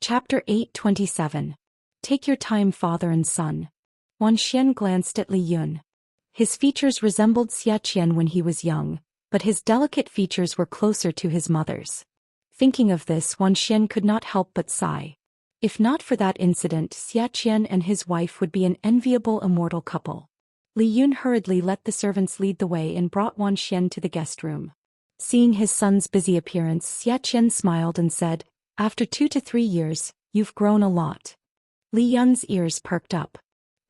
Chapter 827. Take your time, father and son. Wan Xian glanced at Li Yun. His features resembled Xia Qian when he was young, but his delicate features were closer to his mother's. Thinking of this, Wan Xian could not help but sigh. If not for that incident, Xia Qian and his wife would be an enviable immortal couple. Li Yun hurriedly let the servants lead the way and brought Wan Xian to the guest room. Seeing his son's busy appearance, Xia Qian smiled and said, "After 2 to 3 years, you've grown a lot." Li Yun's ears perked up.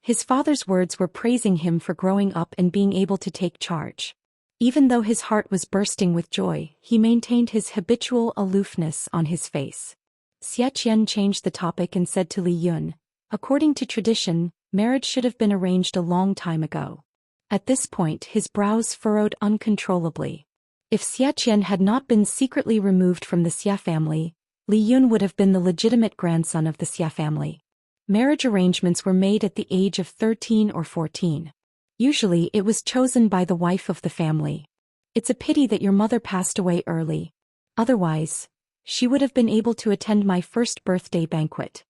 His father's words were praising him for growing up and being able to take charge. Even though his heart was bursting with joy, he maintained his habitual aloofness on his face. Xia Qian changed the topic and said to Li Yun, "According to tradition, marriage should have been arranged a long time ago." At this point, his brows furrowed uncontrollably. If Xia Qian had not been secretly removed from the Xia family, Li Yun would have been the legitimate grandson of the Xia family. Marriage arrangements were made at the age of 13 or 14. Usually it was chosen by the wife of the family. It's a pity that your mother passed away early. Otherwise, she would have been able to attend my first birthday banquet.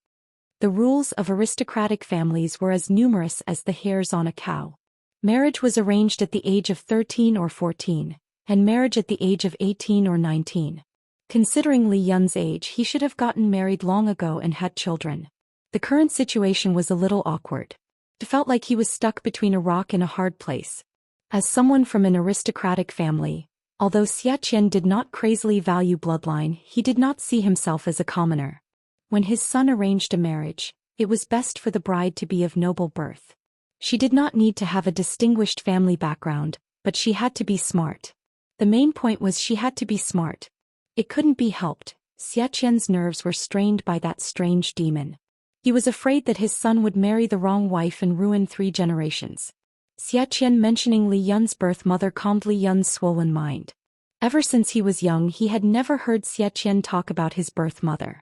The rules of aristocratic families were as numerous as the hairs on a cow. Marriage was arranged at the age of 13 or 14, and marriage at the age of 18 or 19. Considering Li Yun's age, he should have gotten married long ago and had children. The current situation was a little awkward. It felt like he was stuck between a rock and a hard place. As someone from an aristocratic family, although Xia Qian did not crazily value bloodline, he did not see himself as a commoner. When his son arranged a marriage, it was best for the bride to be of noble birth. She did not need to have a distinguished family background, but she had to be smart. The main point was she had to be smart. It couldn't be helped. Xia Qian's nerves were strained by that strange demon. He was afraid that his son would marry the wrong wife and ruin 3 generations. Xia Qian mentioning Li Yun's birth mother calmed Li Yun's swollen mind. Ever since he was young, he had never heard Xia Qian talk about his birth mother.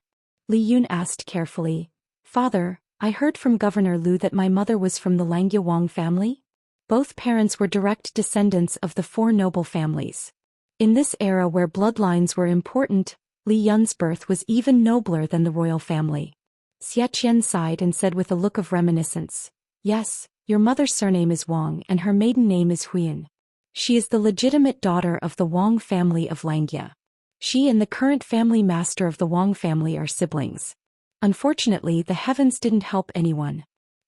Li Yun asked carefully, "Father, I heard from Governor Lu that my mother was from the Langia Wang family?" Both parents were direct descendants of the 4 noble families. In this era where bloodlines were important, Li Yun's birth was even nobler than the royal family. Xia Qian sighed and said with a look of reminiscence, "Yes, your mother's surname is Wang and her maiden name is Huyan. She is the legitimate daughter of the Wang family of Langia. She and the current family master of the Wang family are siblings. Unfortunately, the heavens didn't help anyone.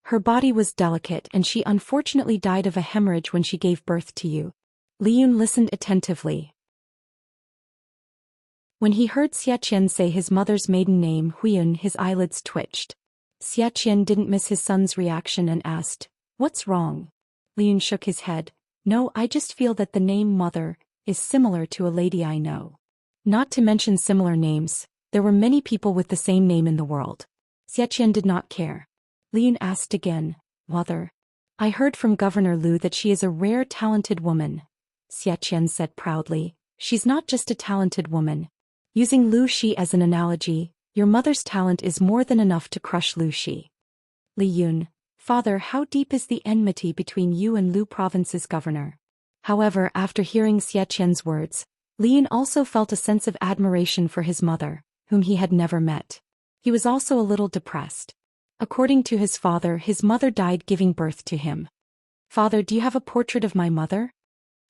Her body was delicate and she unfortunately died of a hemorrhage when she gave birth to you." Li Yun listened attentively. When he heard Xia Qian say his mother's maiden name, Huyan, his eyelids twitched. Xia Qian didn't miss his son's reaction and asked, "What's wrong?" Li Yun shook his head. "No, I just feel that the name mother is similar to a lady I know." Not to mention similar names, there were many people with the same name in the world. Xia Qian did not care. Li Yun asked again, "Mother? I heard from Governor Lu that she is a rare talented woman." Xia Qian said proudly, "She's not just a talented woman. Using Lu Shi as an analogy, your mother's talent is more than enough to crush Lu Shi." Li Yun, "Father, how deep is the enmity between you and Lu Province's governor?" However, after hearing Xia Qian's words, Li Yun also felt a sense of admiration for his mother, whom he had never met. He was also a little depressed. According to his father, his mother died giving birth to him. "Father, do you have a portrait of my mother?"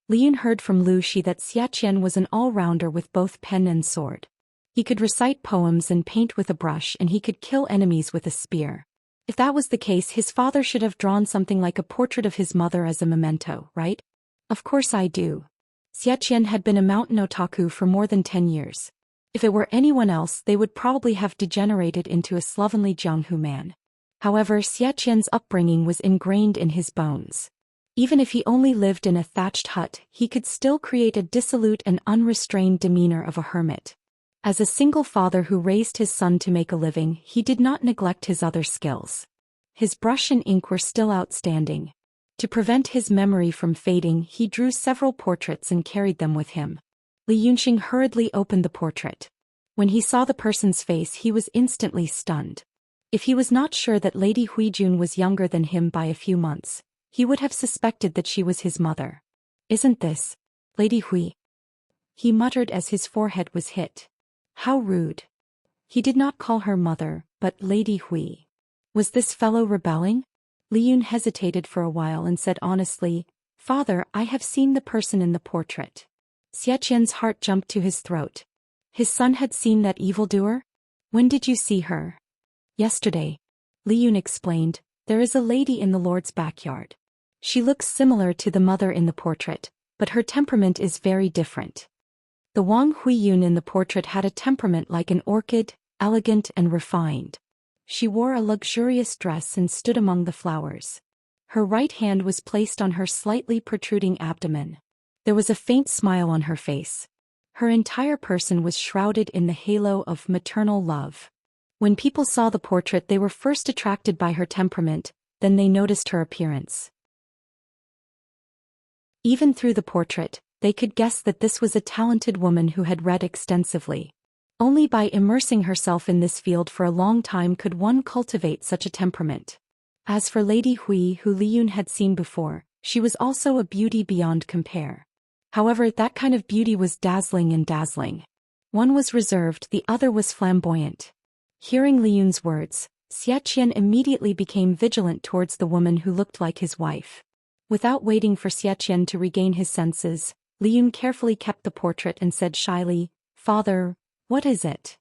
Li Yun heard from Lu Shi that Xia Qian was an all-rounder with both pen and sword. He could recite poems and paint with a brush, and he could kill enemies with a spear. If that was the case, his father should have drawn something like a portrait of his mother as a memento, right? "Of course I do." Xia Qian had been a mountain otaku for more than 10 years. If it were anyone else, they would probably have degenerated into a slovenly Jianghu man. However, Xia Qian's upbringing was ingrained in his bones. Even if he only lived in a thatched hut, he could still create a dissolute and unrestrained demeanor of a hermit. As a single father who raised his son to make a living, he did not neglect his other skills. His brush and ink were still outstanding. To prevent his memory from fading, he drew several portraits and carried them with him. Li Yunxing hurriedly opened the portrait. When he saw the person's face, he was instantly stunned. If he was not sure that Lady Huijun was younger than him by a few months, he would have suspected that she was his mother. "Isn't this Lady Hui?" he muttered as his forehead was hit. "How rude." He did not call her mother, but Lady Hui. Was this fellow rebelling? Li Yun hesitated for a while and said honestly, "Father, I have seen the person in the portrait." Xiaqian's heart jumped to his throat. His son had seen that evildoer? When did you see her? Yesterday. Li Yun explained, there is a lady in the Lord's backyard. She looks similar to the mother in the portrait, but her temperament is very different. The Wang Huiyun in the portrait had a temperament like an orchid, elegant and refined. She wore a luxurious dress and stood among the flowers. Her right hand was placed on her slightly protruding abdomen. There was a faint smile on her face. Her entire person was shrouded in the halo of maternal love. When people saw the portrait, they were first attracted by her temperament, then they noticed her appearance. Even through the portrait, they could guess that this was a talented woman who had read extensively. Only by immersing herself in this field for a long time could one cultivate such a temperament. As for Lady Hui, who Li Yun had seen before, she was also a beauty beyond compare. However, that kind of beauty was dazzling and dazzling. One was reserved, the other was flamboyant. Hearing Li Yun's words, Xiaqian immediately became vigilant towards the woman who looked like his wife. Without waiting for Xiaqian to regain his senses, Li Yun carefully kept the portrait and said shyly, "Father, what is it?"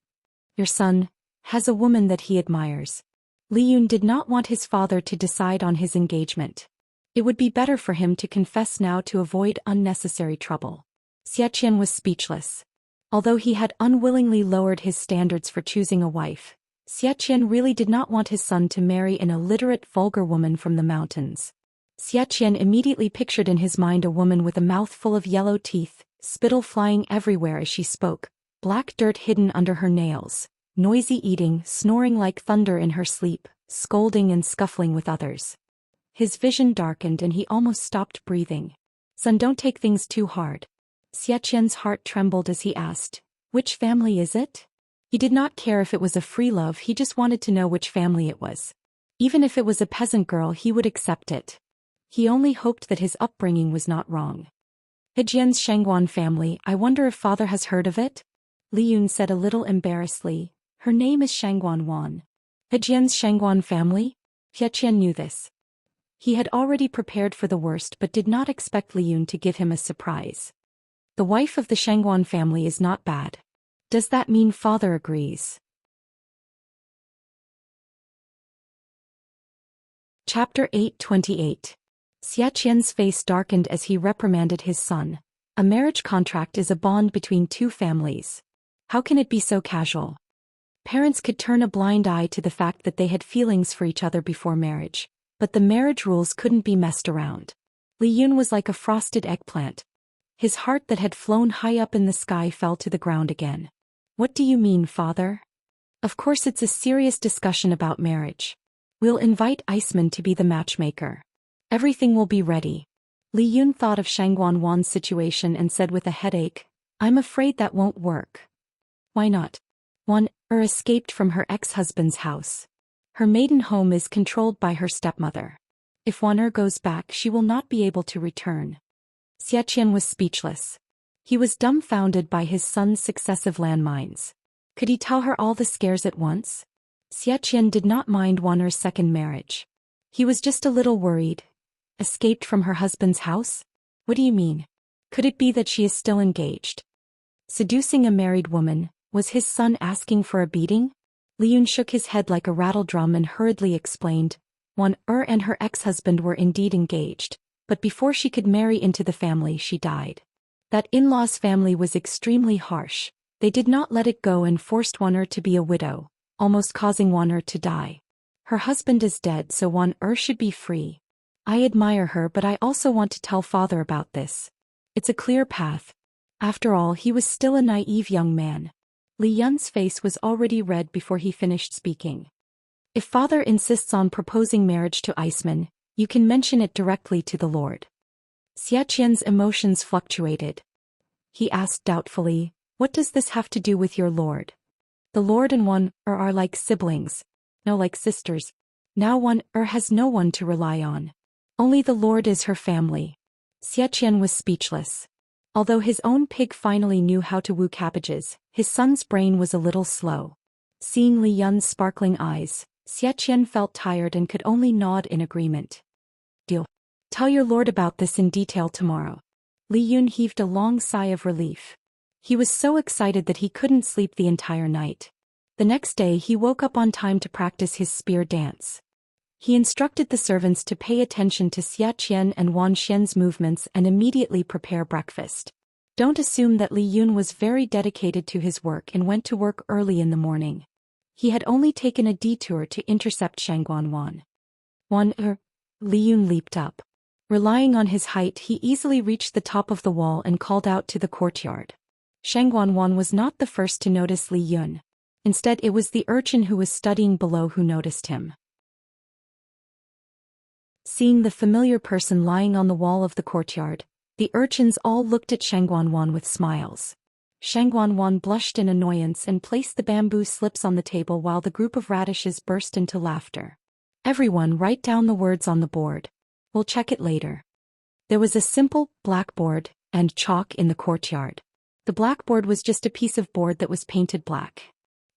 "Your son has a woman that he admires." Li Yun did not want his father to decide on his engagement. It would be better for him to confess now to avoid unnecessary trouble. Xiaqian was speechless. Although he had unwillingly lowered his standards for choosing a wife, Xiaqian really did not want his son to marry an illiterate vulgar woman from the mountains. Xiaqian immediately pictured in his mind a woman with a mouth full of yellow teeth, spittle flying everywhere as she spoke, black dirt hidden under her nails, noisy eating, snoring like thunder in her sleep, scolding and scuffling with others. His vision darkened and he almost stopped breathing. "Son, don't take things too hard." Xiaqian's heart trembled as he asked, "Which family is it?" He did not care if it was a free love, he just wanted to know which family it was. Even if it was a peasant girl, he would accept it. He only hoped that his upbringing was not wrong. "Hejian's Shangguan family, I wonder if father has heard of it?" Li Yun said a little embarrassedly. "Her name is Shangguan Wan." Hejian's Shangguan family? Xiaqian knew this. He had already prepared for the worst but did not expect Li Yun to give him a surprise. "The wife of the Shangguan family is not bad. Does that mean father agrees?" Chapter 8:28. Xiaqian's face darkened as he reprimanded his son. A marriage contract is a bond between two families. How can it be so casual? Parents could turn a blind eye to the fact that they had feelings for each other before marriage, but the marriage rules couldn't be messed around. Li Yun was like a frosted eggplant. His heart that had flown high up in the sky fell to the ground again. "What do you mean, father?" "Of course it's a serious discussion about marriage. We'll invite Iceman to be the matchmaker. Everything will be ready." Li Yun thought of Shangguan Wan's situation and said with a headache, "I'm afraid that won't work." "Why not?" Wan escaped from her ex-husband's house. Her maiden home is controlled by her stepmother. If Wan goes back, she will not be able to return. Xiaqian was speechless. He was dumbfounded by his son's successive landmines. Could he tell her all the scares at once? Xiaqian did not mind Wan's second marriage. He was just a little worried. Escaped from her husband's house? What do you mean? Could it be that she is still engaged? Seducing a married woman, was his son asking for a beating? Li Yun shook his head like a rattle drum and hurriedly explained, Wan and her ex-husband were indeed engaged, but before she could marry into the family she died. That in-law's family was extremely harsh. They did not let it go and forced Wan to be a widow, almost causing Wan to die. Her husband is dead, so Wan should be free. I admire her, but I also want to tell father about this. It's a clear path. After all, he was still a naive young man. Li Yun's face was already red before he finished speaking. If father insists on proposing marriage to Iceman, you can mention it directly to the Lord. Xiaqian's emotions fluctuated. He asked doubtfully, "What does this have to do with your lord?" "The lord and Wan are like siblings. No, like sisters. Now Wan has no one to rely on. Only the lord is her family." Xiaqian was speechless. Although his own pig finally knew how to woo cabbages, his son's brain was a little slow. Seeing Li Yun's sparkling eyes, Xiaqian felt tired and could only nod in agreement. Deal. Tell your lord about this in detail tomorrow. Li Yun heaved a long sigh of relief. He was so excited that he couldn't sleep the entire night. The next day he woke up on time to practice his spear dance. He instructed the servants to pay attention to Xiaqian and Wan Xian's movements and immediately prepare breakfast. Don't assume that Li Yun was very dedicated to his work and went to work early in the morning. He had only taken a detour to intercept Shangguan Wan. Li Yun leaped up. Relying on his height, he easily reached the top of the wall and called out to the courtyard. Shangguan Wan was not the first to notice Li Yun. Instead, it was the urchin who was studying below who noticed him. Seeing the familiar person lying on the wall of the courtyard, the urchins all looked at Shangguan Wan with smiles. Shangguan Wan blushed in annoyance and placed the bamboo slips on the table while the group of radishes burst into laughter. Everyone write down the words on the board. We'll check it later. There was a simple blackboard and chalk in the courtyard. The blackboard was just a piece of board that was painted black.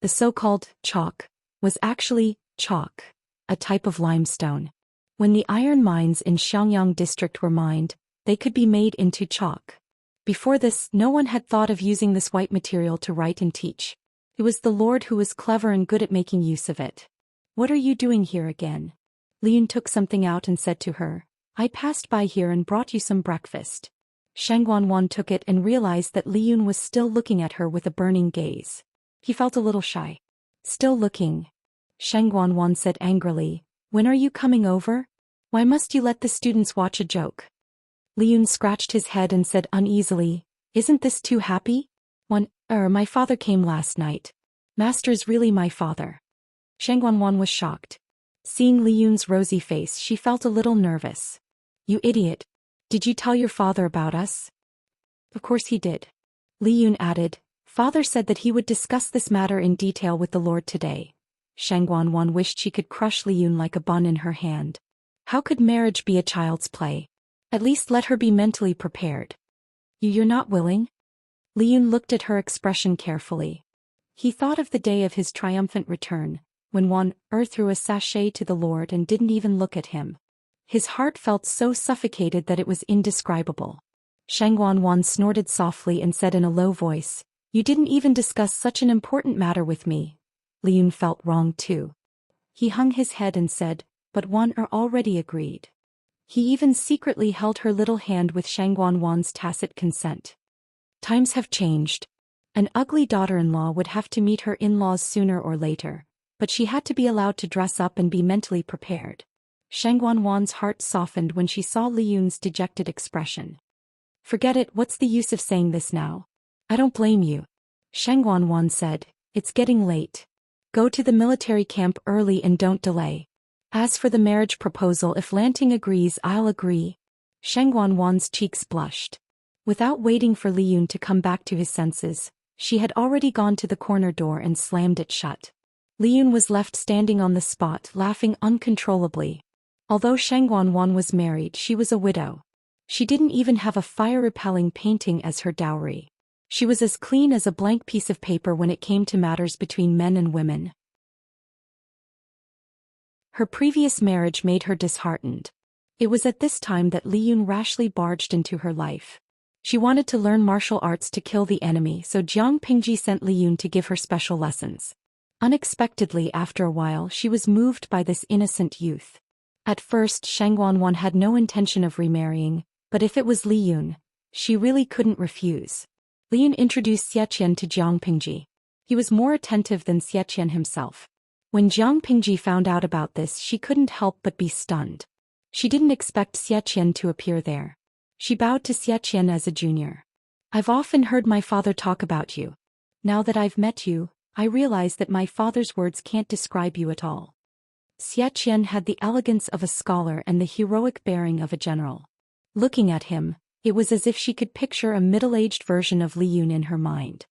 The so-called chalk was actually chalk, a type of limestone. When the iron mines in Xiangyang district were mined, they could be made into chalk. Before this, no one had thought of using this white material to write and teach. It was the Lord who was clever and good at making use of it. What are you doing here again? Li Yun took something out and said to her, I passed by here and brought you some breakfast. Shangguan Wan took it and realized that Li Yun was still looking at her with a burning gaze. He felt a little shy. Still looking? Shangguan Wan said angrily, when are you coming over? Why must you let the students watch a joke? Li Yun scratched his head and said uneasily, isn't this too happy? My father came last night. Master is really my father. Shangguan Wan was shocked. Seeing Li Yun's rosy face, she felt a little nervous. You idiot. Did you tell your father about us? Of course he did. Li Yun added, Father said that he would discuss this matter in detail with the Lord today. Shangguan Wan wished she could crush Li Yun like a bun in her hand. How could marriage be a child's play? At least let her be mentally prepared. You're not willing? Li Yun looked at her expression carefully. He thought of the day of his triumphant return, when Wan threw a sachet to the Lord and didn't even look at him. His heart felt so suffocated that it was indescribable. Shangguan Wan snorted softly and said in a low voice, You didn't even discuss such an important matter with me. Li Yun felt wrong too. He hung his head and said, But Wan already agreed. He even secretly held her little hand with Shangguan Wan's tacit consent. Times have changed. An ugly daughter-in-law would have to meet her in-laws sooner or later, but she had to be allowed to dress up and be mentally prepared. Shangguan Wan's heart softened when she saw Li Yun's dejected expression. Forget it, what's the use of saying this now? I don't blame you. Shangguan Wan said, It's getting late. Go to the military camp early and don't delay. As for the marriage proposal, if Lanting agrees, I'll agree. Shangguan Wan's cheeks blushed. Without waiting for Li Yun to come back to his senses, she had already gone to the corner door and slammed it shut. Li Yun was left standing on the spot, laughing uncontrollably. Although Shangguan Wan was married, she was a widow. She didn't even have a fire-repelling painting as her dowry. She was as clean as a blank piece of paper when it came to matters between men and women. Her previous marriage made her disheartened. It was at this time that Li Yun rashly barged into her life. She wanted to learn martial arts to kill the enemy, so Jiang Pingji sent Li Yun to give her special lessons. Unexpectedly, after a while, she was moved by this innocent youth. At first, Shangguan Wan had no intention of remarrying, but if it was Li Yun, she really couldn't refuse. Li Yun introduced Xiaqian to Jiang Pingji. He was more attentive than Xiaqian himself. When Jiang Pingji found out about this, she couldn't help but be stunned. She didn't expect Xiaqian to appear there. She bowed to Xiaqian as a junior. I've often heard my father talk about you. Now that I've met you, I realize that my father's words can't describe you at all. Xiaqian had the elegance of a scholar and the heroic bearing of a general. Looking at him, it was as if she could picture a middle-aged version of Li Yun in her mind.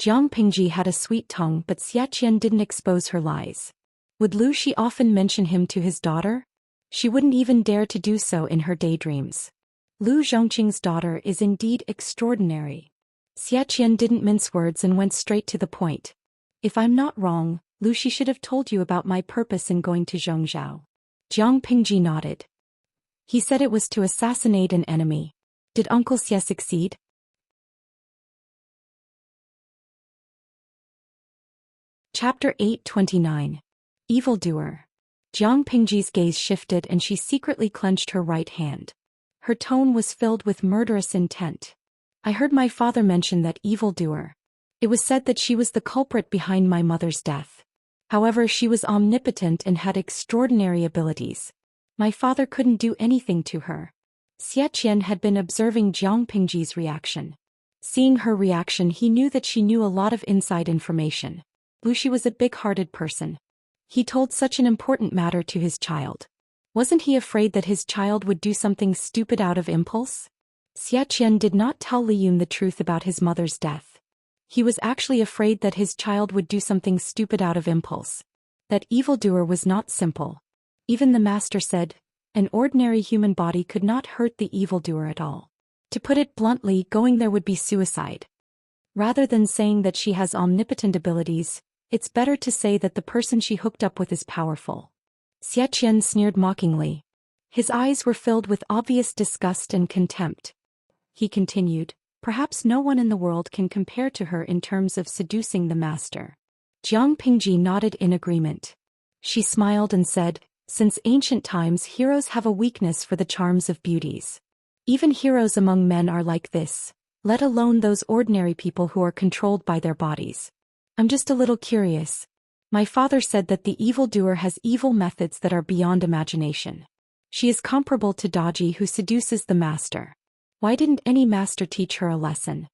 Jiang Pingji had a sweet tongue, but Xiaqian didn't expose her lies. Would Lu Shi often mention him to his daughter? She wouldn't even dare to do so in her daydreams. Lu Zhongqing's daughter is indeed extraordinary. Xiaqian didn't mince words and went straight to the point. If I'm not wrong, Lucy should have told you about my purpose in going to Zhongzhou. Jiang Pingji nodded. He said it was to assassinate an enemy. Did Uncle Xie succeed? Chapter 829. Evildoer. Jiang Pingji's gaze shifted and she secretly clenched her right hand. Her tone was filled with murderous intent. I heard my father mention that evildoer. It was said that she was the culprit behind my mother's death. However, she was omnipotent and had extraordinary abilities. My father couldn't do anything to her. Xianxia had been observing Jiang Pingji's reaction. Seeing her reaction, he knew that she knew a lot of inside information. Wuxia was a big-hearted person. He told such an important matter to his child. Wasn't he afraid that his child would do something stupid out of impulse? Xianxia did not tell Li Yun the truth about his mother's death. He was actually afraid that his child would do something stupid out of impulse. That evildoer was not simple. Even the master said, an ordinary human body could not hurt the evildoer at all. To put it bluntly, going there would be suicide. Rather than saying that she has omnipotent abilities, it's better to say that the person she hooked up with is powerful. Xianxia sneered mockingly. His eyes were filled with obvious disgust and contempt. He continued, perhaps no one in the world can compare to her in terms of seducing the master. Jiang Pingji nodded in agreement. She smiled and said, since ancient times heroes have a weakness for the charms of beauties. Even heroes among men are like this, let alone those ordinary people who are controlled by their bodies. I'm just a little curious. My father said that the evildoer has evil methods that are beyond imagination. She is comparable to Daoji who seduces the master. Why didn't any master teach her a lesson?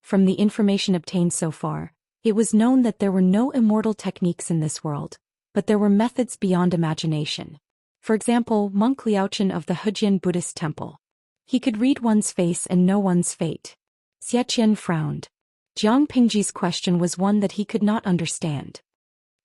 From the information obtained so far, it was known that there were no immortal techniques in this world, but there were methods beyond imagination. For example, monk Liaochen of the Hejian Buddhist temple. He could read one's face and know one's fate. Xianxia frowned. Jiang Pingji's question was one that he could not understand.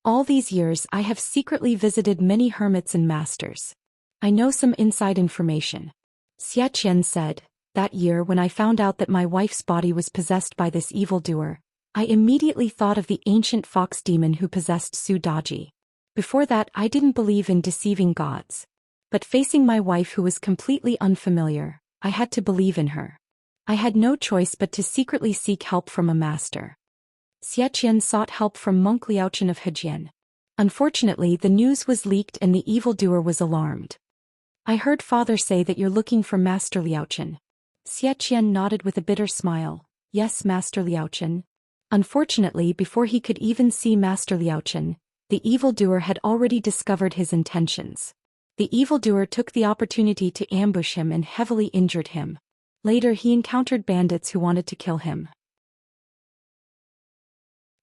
All these years I have secretly visited many hermits and masters. I know some inside information. Xianxia said, that year when I found out that my wife's body was possessed by this evildoer, I immediately thought of the ancient fox demon who possessed Su Daoji. Before that I didn't believe in deceiving gods. But facing my wife who was completely unfamiliar, I had to believe in her. I had no choice but to secretly seek help from a master. Xianxia sought help from monk Liaochen of Hejian. Unfortunately, the news was leaked and the evildoer was alarmed. I heard father say that you're looking for Master Liaochen. Xianxia nodded with a bitter smile. Yes, Master Liaochen. Unfortunately, before he could even see Master Liaochen, the evildoer had already discovered his intentions. The evildoer took the opportunity to ambush him and heavily injured him. Later he encountered bandits who wanted to kill him.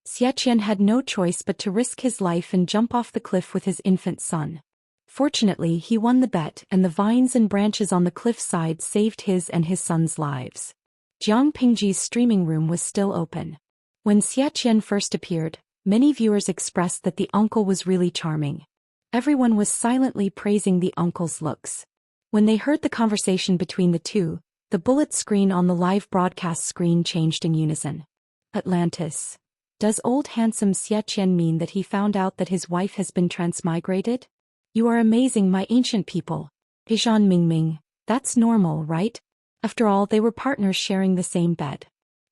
Xianxia had no choice but to risk his life and jump off the cliff with his infant son. Fortunately, he won the bet and the vines and branches on the cliffside saved his and his son's lives. Jiang Pingji's streaming room was still open. When Xianxia first appeared, many viewers expressed that the uncle was really charming. Everyone was silently praising the uncle's looks. When they heard the conversation between the two, the bullet screen on the live broadcast screen changed in unison. Atlantis. Does old handsome Xianxia mean that he found out that his wife has been transmigrated? You are amazing, my ancient people. Hejian Mingming, that's normal, right? After all, they were partners sharing the same bed.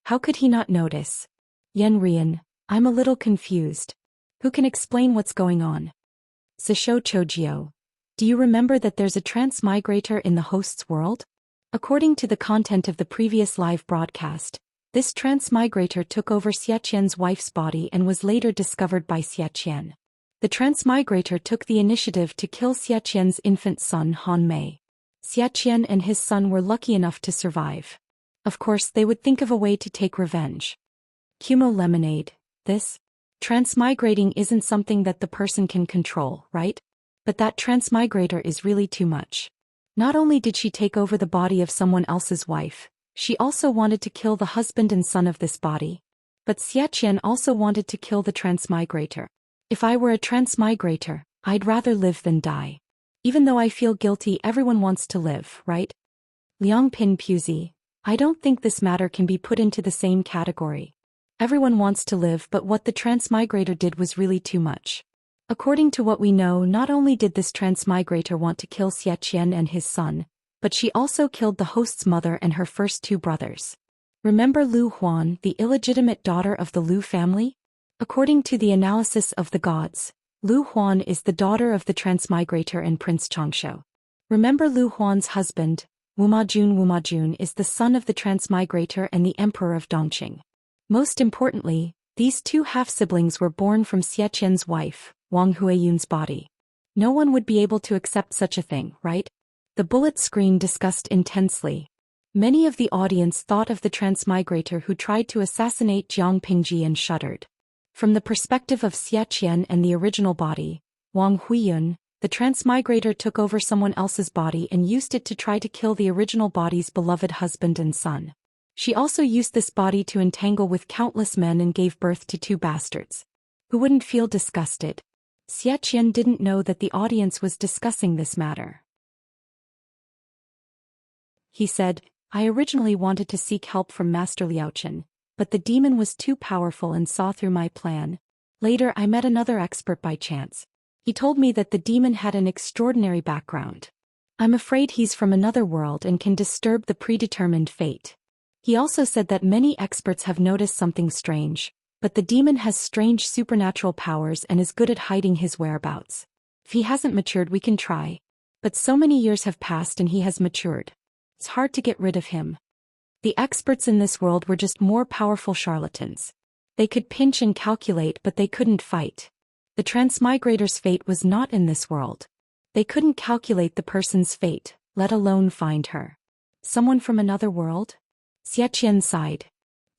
How could he not notice? Yan Rian, I'm a little confused. Who can explain what's going on? Zhou Xian, do you remember that there's a transmigrator in the host's world? According to the content of the previous live broadcast, this transmigrator took over Xianxia's wife's body and was later discovered by Xianxia. The transmigrator took the initiative to kill Xianxia's infant son Han Mei. Xianxia and his son were lucky enough to survive. Of course, they would think of a way to take revenge. Kumo Lemonade, this transmigrating isn't something that the person can control, right? But that transmigrator is really too much. Not only did she take over the body of someone else's wife, she also wanted to kill the husband and son of this body. But Xianxia also wanted to kill the transmigrator. If I were a transmigrator, I'd rather live than die. Even though I feel guilty, everyone wants to live, right? Liang Pin Puzi, I don't think this matter can be put into the same category. Everyone wants to live, but what the transmigrator did was really too much. According to what we know, not only did this transmigrator want to kill Xian and his son, but she also killed the host's mother and her first two brothers. Remember Lu Huan, the illegitimate daughter of the Lu family? According to the analysis of the gods, Lu Huan is the daughter of the transmigrator and Prince Xianxia. Remember Lu Huan's husband, Wumajun is the son of the transmigrator and the emperor of Dongqing. Most importantly, these two half-siblings were born from Xiaqian's wife, Wang Huiyun's body. No one would be able to accept such a thing, right? The bullet screen discussed intensely. Many of the audience thought of the transmigrator who tried to assassinate Jiang Pingji and shuddered. From the perspective of Xiaqian and the original body, Wang Huiyun, the transmigrator took over someone else's body and used it to try to kill the original body's beloved husband and son. She also used this body to entangle with countless men and gave birth to two bastards. Who wouldn't feel disgusted? Xiaqian didn't know that the audience was discussing this matter. He said, I originally wanted to seek help from Master Liaochen, but the demon was too powerful and saw through my plan. Later I met another expert by chance. He told me that the demon had an extraordinary background. I'm afraid he's from another world and can disturb the predetermined fate. He also said that many experts have noticed something strange, but the demon has strange supernatural powers and is good at hiding his whereabouts. If he hasn't matured, we can try. But so many years have passed and he has matured. It's hard to get rid of him. The experts in this world were just more powerful charlatans. They could pinch and calculate, but they couldn't fight. The transmigrator's fate was not in this world. They couldn't calculate the person's fate, let alone find her. Someone from another world? Xiaqian sighed.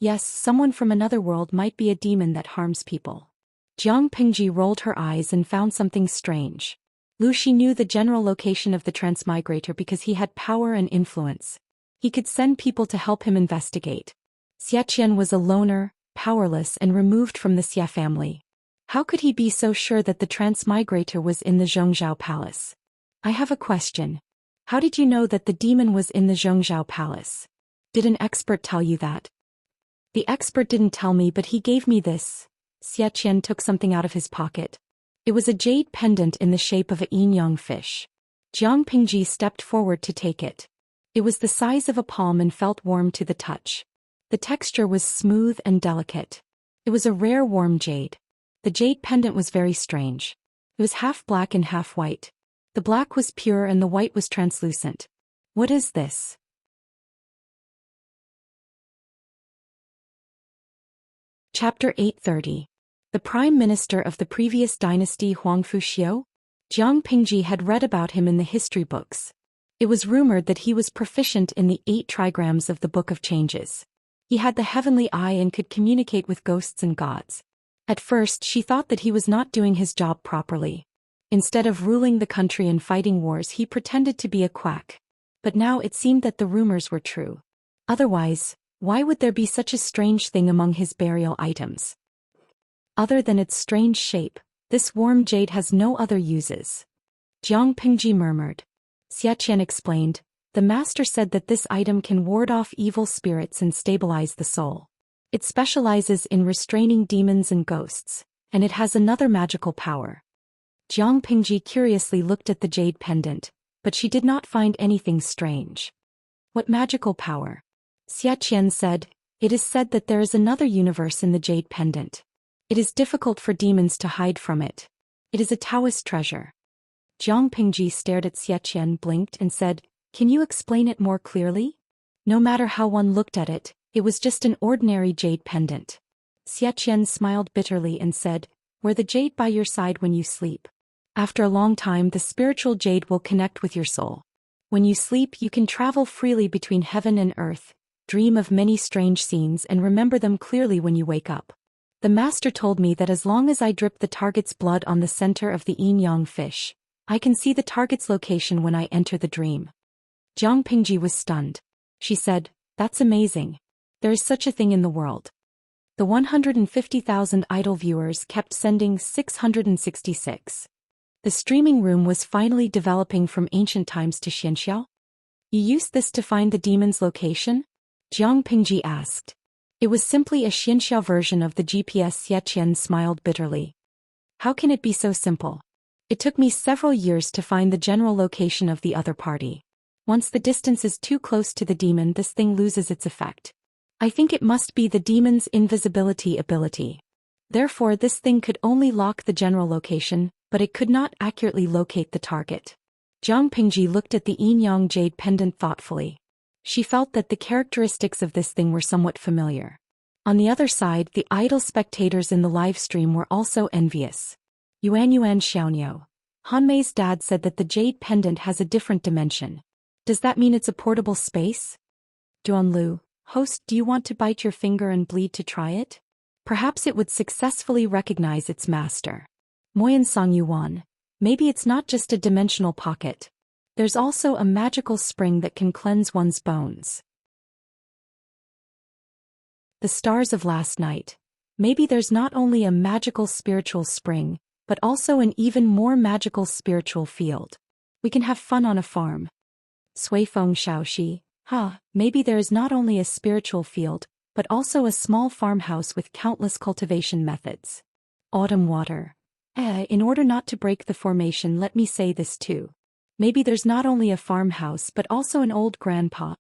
Yes, someone from another world might be a demon that harms people. Jiang Pingji rolled her eyes and found something strange. Lu Shi knew the general location of the transmigrator because he had power and influence. He could send people to help him investigate. Xiaqian was a loner, powerless and removed from the Xia family. How could he be so sure that the transmigrator was in the Zhongzhou palace? I have a question. How did you know that the demon was in the Zhongzhou palace? Did an expert tell you that? The expert didn't tell me, but he gave me this. Xiaqian took something out of his pocket. It was a jade pendant in the shape of a yin-yang fish. Jiang Pingji stepped forward to take it. It was the size of a palm and felt warm to the touch. The texture was smooth and delicate. It was a rare warm jade. The jade pendant was very strange. It was half black and half white. The black was pure and the white was translucent. What is this? Chapter 830. The Prime Minister of the previous dynasty Huang Fuxiu? Jiang Pingji had read about him in the history books. It was rumored that he was proficient in the 8 trigrams of the Book of Changes. He had the heavenly eye and could communicate with ghosts and gods. At first she thought that he was not doing his job properly. Instead of ruling the country and fighting wars, he pretended to be a quack. But now it seemed that the rumors were true. Otherwise, why would there be such a strange thing among his burial items? Other than its strange shape, this warm jade has no other uses. Jiang Pingji murmured. Xiaqian explained, the master said that this item can ward off evil spirits and stabilize the soul. It specializes in restraining demons and ghosts, and it has another magical power. Jiang Pingji curiously looked at the jade pendant, but she did not find anything strange. What magical power? Xiaqian said, it is said that there is another universe in the jade pendant. It is difficult for demons to hide from it. It is a Daoist treasure. Jiang Pingji stared at Xiaqian, blinked and said, can you explain it more clearly? No matter how one looked at it, it was just an ordinary jade pendant. Xiaqian smiled bitterly and said, wear the jade by your side when you sleep. After a long time the spiritual jade will connect with your soul. When you sleep you can travel freely between heaven and earth, dream of many strange scenes and remember them clearly when you wake up. The master told me that as long as I drip the target's blood on the center of the yin-yang fish, I can see the target's location when I enter the dream. Jiang Pingji was stunned. She said, that's amazing. There is such a thing in the world. The 150,000 idle viewers kept sending 666. The streaming room was finally developing from ancient times to Xianxia. You used this to find the demon's location? Jiang Pingji asked. It was simply a Xianxia version of the GPS. Xia Qian smiled bitterly. How can it be so simple? It took me several years to find the general location of the other party. Once the distance is too close to the demon, this thing loses its effect. I think it must be the demon's invisibility ability. Therefore, this thing could only lock the general location, but it could not accurately locate the target. Jiang Pingji looked at the yin-yang jade pendant thoughtfully. She felt that the characteristics of this thing were somewhat familiar. On the other side, the idle spectators in the live stream were also envious. Yuan Xiaoniao. Hanmei's dad said that the jade pendant has a different dimension. Does that mean it's a portable space? Duanlu, host, do you want to bite your finger and bleed to try it? Perhaps it would successfully recognize its master. Moyan Song Yuan. Maybe it's not just a dimensional pocket. There's also a magical spring that can cleanse one's bones. The stars of last night. Maybe there's not only a magical spiritual spring, but also an even more magical spiritual field. We can have fun on a farm. Suifeng Shaoxi. Maybe there is not only a spiritual field, but also a small farmhouse with countless cultivation methods. Autumn water. In order not to break the formation, let me say this too. Maybe there's not only a farmhouse but also an old grandpa.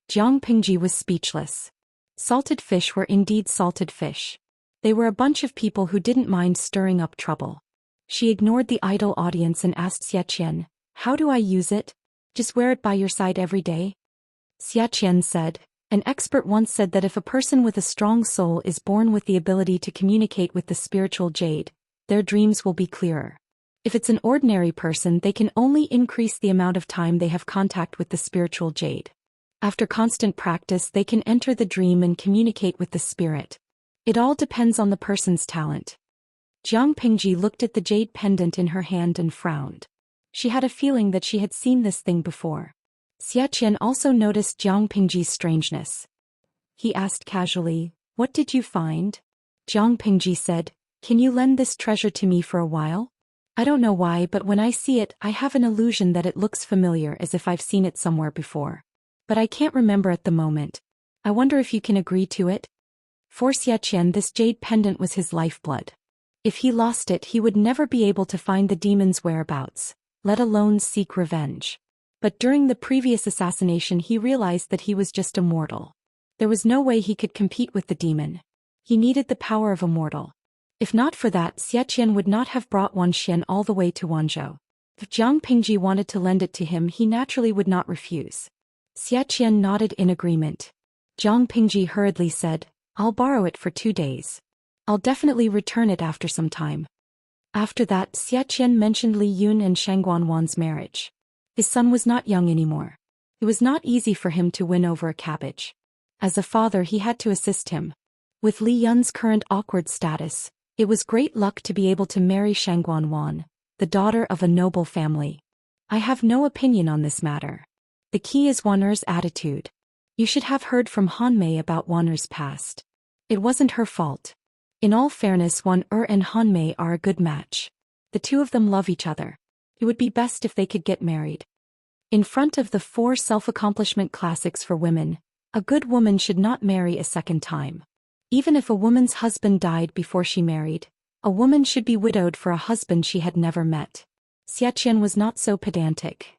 Jiang Pingji was speechless. Salted fish were indeed salted fish. They were a bunch of people who didn't mind stirring up trouble. She ignored the idle audience and asked Xia Qian, how do I use it? Just wear it by your side every day? Xia Qian said, an expert once said that if a person with a strong soul is born with the ability to communicate with the spiritual jade, their dreams will be clearer. If it's an ordinary person, they can only increase the amount of time they have contact with the spiritual jade. After constant practice, they can enter the dream and communicate with the spirit. It all depends on the person's talent. Jiang Pingji looked at the jade pendant in her hand and frowned. She had a feeling that she had seen this thing before. Xia Qian also noticed Jiang Pingji's strangeness. He asked casually, what did you find? Jiang Pingji said, can you lend this treasure to me for a while? I don't know why, but when I see it, I have an illusion that it looks familiar, as if I've seen it somewhere before. But I can't remember at the moment. I wonder if you can agree to it? For Xia Qian, this jade pendant was his lifeblood. If he lost it, he would never be able to find the demon's whereabouts, let alone seek revenge. But during the previous assassination, he realized that he was just a mortal. There was no way he could compete with the demon. He needed the power of a mortal. If not for that, Xia Qian would not have brought Wan Xian all the way to Wanzhou. If Jiang Pingji wanted to lend it to him, he naturally would not refuse. Xia Qian nodded in agreement. Jiang Pingji hurriedly said, I'll borrow it for 2 days. I'll definitely return it after some time. After that, Xia Qian mentioned Li Yun and Shangguan Wan's marriage. His son was not young anymore. It was not easy for him to win over a cabbage. As a father, he had to assist him. With Li Yun's current awkward status, it was great luck to be able to marry Shangguan Wan, the daughter of a noble family. I have no opinion on this matter. The key is Wan Er's attitude. You should have heard from Hanmei about Wan Er's past. It wasn't her fault. In all fairness, Wan Er and Hanmei are a good match. The two of them love each other. It would be best if they could get married. In front of the 4 self-accomplishment classics for women, a good woman should not marry a second time. Even if a woman's husband died before she married, a woman should be widowed for a husband she had never met. Xia Qian was not so pedantic.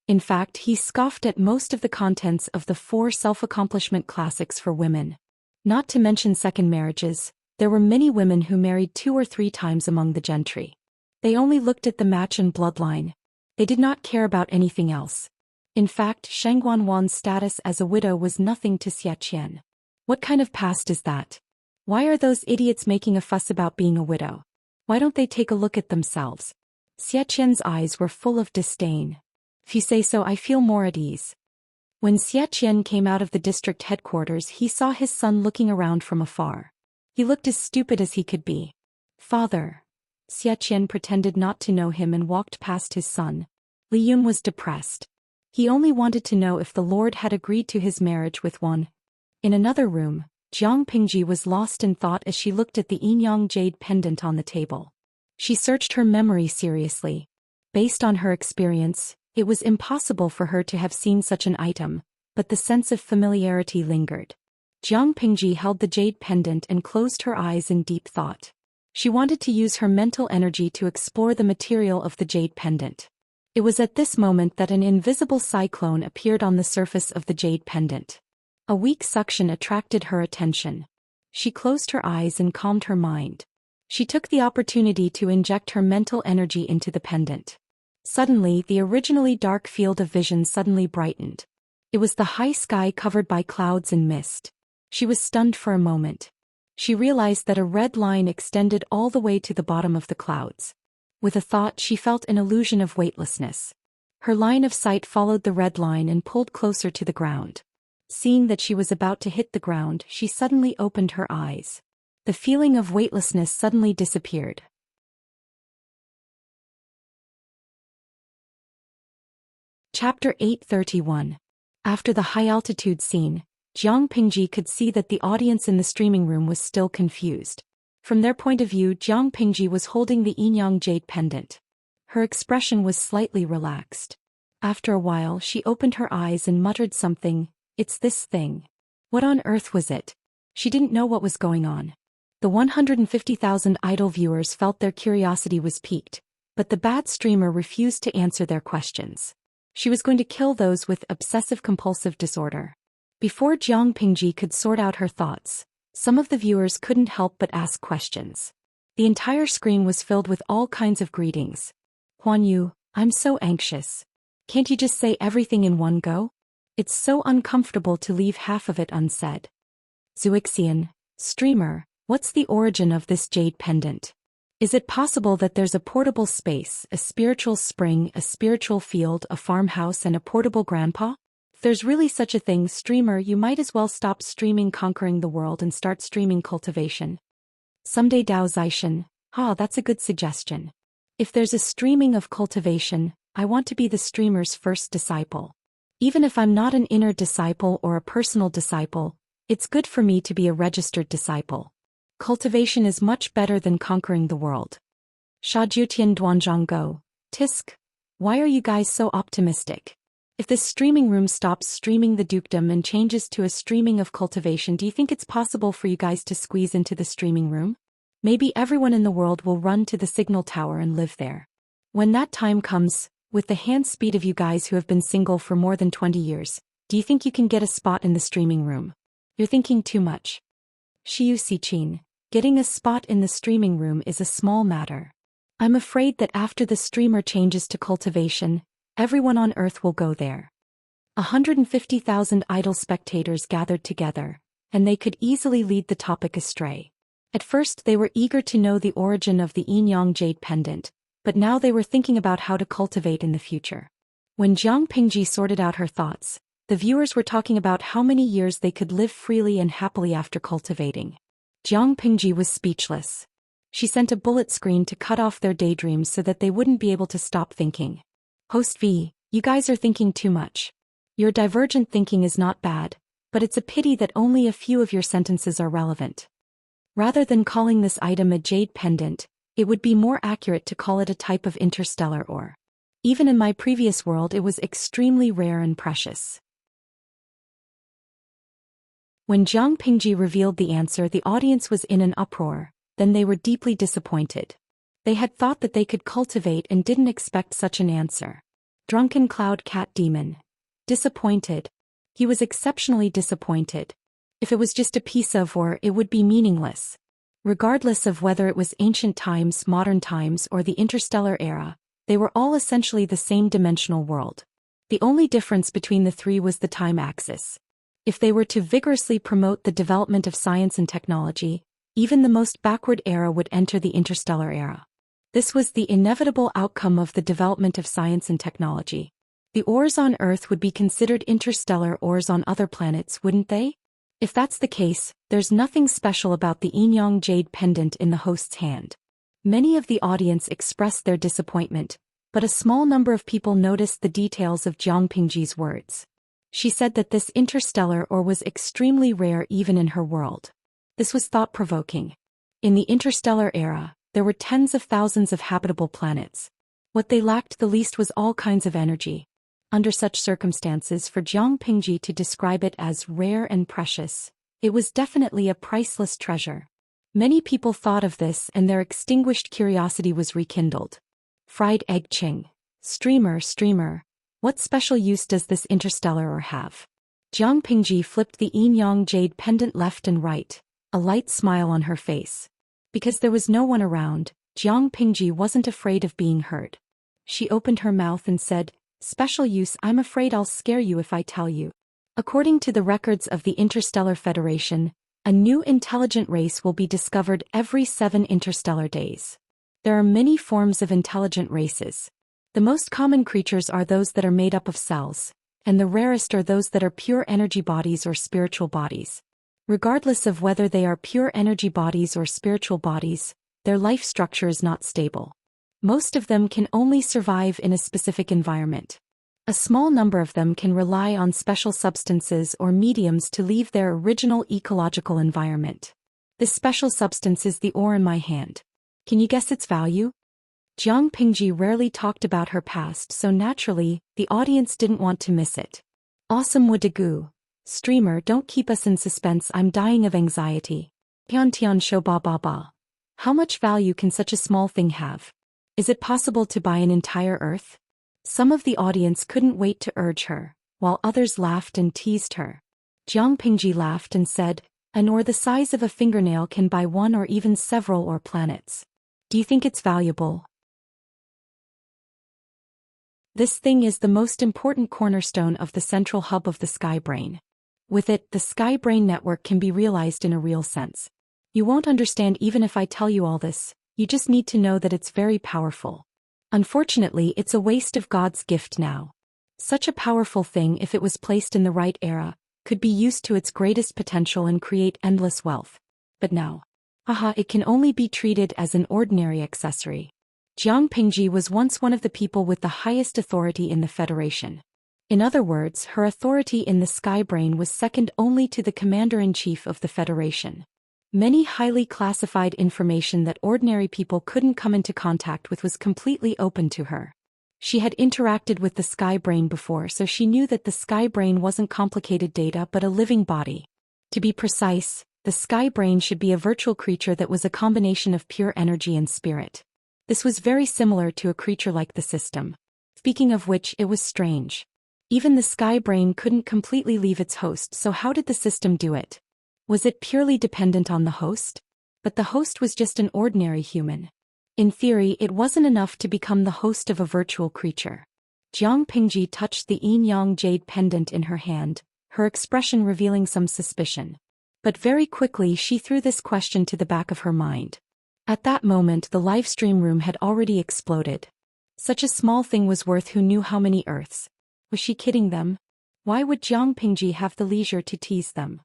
In fact, he scoffed at most of the contents of the 4 self-accomplishment classics for women. Not to mention second marriages, there were many women who married 2 or 3 times among the gentry. They only looked at the match and bloodline. They did not care about anything else. In fact, Shangguan Wan's status as a widow was nothing to Xia Qian. What kind of past is that? Why are those idiots making a fuss about being a widow? Why don't they take a look at themselves? Xia Qian's eyes were full of disdain. If you say so, I feel more at ease. When Xia Qian came out of the district headquarters, he saw his son looking around from afar. He looked as stupid as he could be. Father. Xia Qian pretended not to know him and walked past his son. Li Yun was depressed. He only wanted to know if the Lord had agreed to his marriage with Wan. In another room, Jiang Pingji was lost in thought as she looked at the yin-yang jade pendant on the table. She searched her memory seriously. Based on her experience, it was impossible for her to have seen such an item, but the sense of familiarity lingered. Jiang Pingji held the jade pendant and closed her eyes in deep thought. She wanted to use her mental energy to explore the material of the jade pendant. It was at this moment that an invisible cyclone appeared on the surface of the jade pendant. A weak suction attracted her attention. She closed her eyes and calmed her mind. She took the opportunity to inject her mental energy into the pendant. Suddenly, the originally dark field of vision suddenly brightened. It was the high sky covered by clouds and mist. She was stunned for a moment. She realized that a red line extended all the way to the bottom of the clouds. With a thought, she felt an illusion of weightlessness. Her line of sight followed the red line and pulled closer to the ground. Seeing that she was about to hit the ground, she suddenly opened her eyes. The feeling of weightlessness suddenly disappeared. Chapter 831. After the high-altitude scene, Jiang Pingji could see that the audience in the streaming room was still confused. From their point of view, Jiang Pingji was holding the yin-yang jade pendant. Her expression was slightly relaxed. After a while, she opened her eyes and muttered something. "It's this thing." What on earth was it? She didn't know what was going on. The 150,000 idle viewers felt their curiosity was piqued, but the bad streamer refused to answer their questions. She was going to kill those with obsessive-compulsive disorder. Before Jiang Pingji could sort out her thoughts, some of the viewers couldn't help but ask questions. The entire screen was filled with all kinds of greetings. "Huan Yu, I'm so anxious. Can't you just say everything in one go? It's so uncomfortable to leave half of it unsaid." "Zhou Xian, streamer, what's the origin of this jade pendant? Is it possible that there's a portable space, a spiritual spring, a spiritual field, a farmhouse and a portable grandpa? If there's really such a thing, streamer, you might as well stop streaming Conquering the World and start streaming Cultivation. Someday Daoist, that's a good suggestion. If there's a streaming of Cultivation, I want to be the streamer's first disciple. Even if I'm not an inner disciple or a personal disciple, it's good for me to be a registered disciple. Cultivation is much better than Conquering the World." Shajiutian Duanzhanggo, Tisk. Why are you guys so optimistic? If this streaming room stops streaming the dukedom and changes to a streaming of Cultivation, do you think it's possible for you guys to squeeze into the streaming room? Maybe everyone in the world will run to the signal tower and live there. When that time comes, with the hand speed of you guys who have been single for more than 20 years, do you think you can get a spot in the streaming room? You're thinking too much. Xiu Xichin, getting a spot in the streaming room is a small matter. I'm afraid that after the streamer changes to Cultivation, everyone on Earth will go there. 150,000 idle spectators gathered together, and they could easily lead the topic astray. At first they were eager to know the origin of the yin-yang jade pendant, but now they were thinking about how to cultivate in the future. When Jiang Pingji sorted out her thoughts, the viewers were talking about how many years they could live freely and happily after cultivating. Jiang Pingji was speechless. She sent a bullet screen to cut off their daydreams so that they wouldn't be able to stop thinking. "Host V, you guys are thinking too much. Your divergent thinking is not bad, but it's a pity that only a few of your sentences are relevant. Rather than calling this item a jade pendant, it would be more accurate to call it a type of interstellar ore. Even in my previous world it was extremely rare and precious." When Jiang Pingji revealed the answer, the audience was in an uproar. Then they were deeply disappointed. They had thought that they could cultivate and didn't expect such an answer. Drunken Cloud Cat Demon. Disappointed. He was exceptionally disappointed. If it was just a piece of ore, it would be meaningless. Regardless of whether it was ancient times, modern times, or the interstellar era, they were all essentially the same dimensional world. The only difference between the three was the time axis. If they were to vigorously promote the development of science and technology, even the most backward era would enter the interstellar era. This was the inevitable outcome of the development of science and technology. The ores on Earth would be considered interstellar ores on other planets, wouldn't they? If that's the case, there's nothing special about the yin-yang jade pendant in the host's hand. Many of the audience expressed their disappointment, but a small number of people noticed the details of Jiang Pingji's words. She said that this interstellar ore was extremely rare even in her world. This was thought-provoking. In the interstellar era, there were tens of thousands of habitable planets. What they lacked the least was all kinds of energy. Under such circumstances, for Jiang Pingji to describe it as rare and precious, it was definitely a priceless treasure. Many people thought of this and their extinguished curiosity was rekindled. Fried egg Ching. Streamer, what special use does this interstellar ore have? Jiang Pingji flipped the yin-yang jade pendant left and right, a light smile on her face. Because there was no one around, Jiang Pingji wasn't afraid of being heard. She opened her mouth and said, "Special use, I'm afraid I'll scare you if I tell you. According to the records of the Interstellar Federation, a new intelligent race will be discovered every 7 interstellar days. There are many forms of intelligent races. The most common creatures are those that are made up of cells, and the rarest are those that are pure energy bodies or spiritual bodies. Regardless of whether they are pure energy bodies or spiritual bodies, their life structure is not stable. Most of them can only survive in a specific environment. A small number of them can rely on special substances or mediums to leave their original ecological environment. This special substance is the ore in my hand. Can you guess its value?" Jiang Pingji rarely talked about her past, so naturally, the audience didn't want to miss it. "Awesome Wudigu. Streamer, don't keep us in suspense, I'm dying of anxiety. Tian Shou ba ba ba. How much value can such a small thing have? Is it possible to buy an entire Earth?" Some of the audience couldn't wait to urge her, while others laughed and teased her. Jiang Pingji laughed and said, "An ore the size of a fingernail can buy one or even several ore planets. Do you think it's valuable? This thing is the most important cornerstone of the central hub of the Sky Brain. With it, the Sky Brain network can be realized in a real sense. You won't understand even if I tell you all this, you just need to know that it's very powerful. Unfortunately, it's a waste of God's gift now. Such a powerful thing, if it was placed in the right era, could be used to its greatest potential and create endless wealth. But now, it can only be treated as an ordinary accessory." Jiang Pingji was once one of the people with the highest authority in the Federation. In other words, her authority in the Sky Brain was second only to the Commander-in-Chief of the Federation. Many highly classified information that ordinary people couldn't come into contact with was completely open to her. She had interacted with the Sky Brain before, so she knew that the Sky Brain wasn't complicated data but a living body. To be precise, the Sky Brain should be a virtual creature that was a combination of pure energy and spirit. This was very similar to a creature like the system. Speaking of which, it was strange. Even the Sky Brain couldn't completely leave its host, so how did the system do it? Was it purely dependent on the host? But the host was just an ordinary human. In theory, it wasn't enough to become the host of a virtual creature. Jiang Pingji touched the yin-yang jade pendant in her hand, her expression revealing some suspicion. But very quickly she threw this question to the back of her mind. At that moment the live stream room had already exploded. Such a small thing was worth who knew how many Earths. Was she kidding them? Why would Jiang Pingji have the leisure to tease them?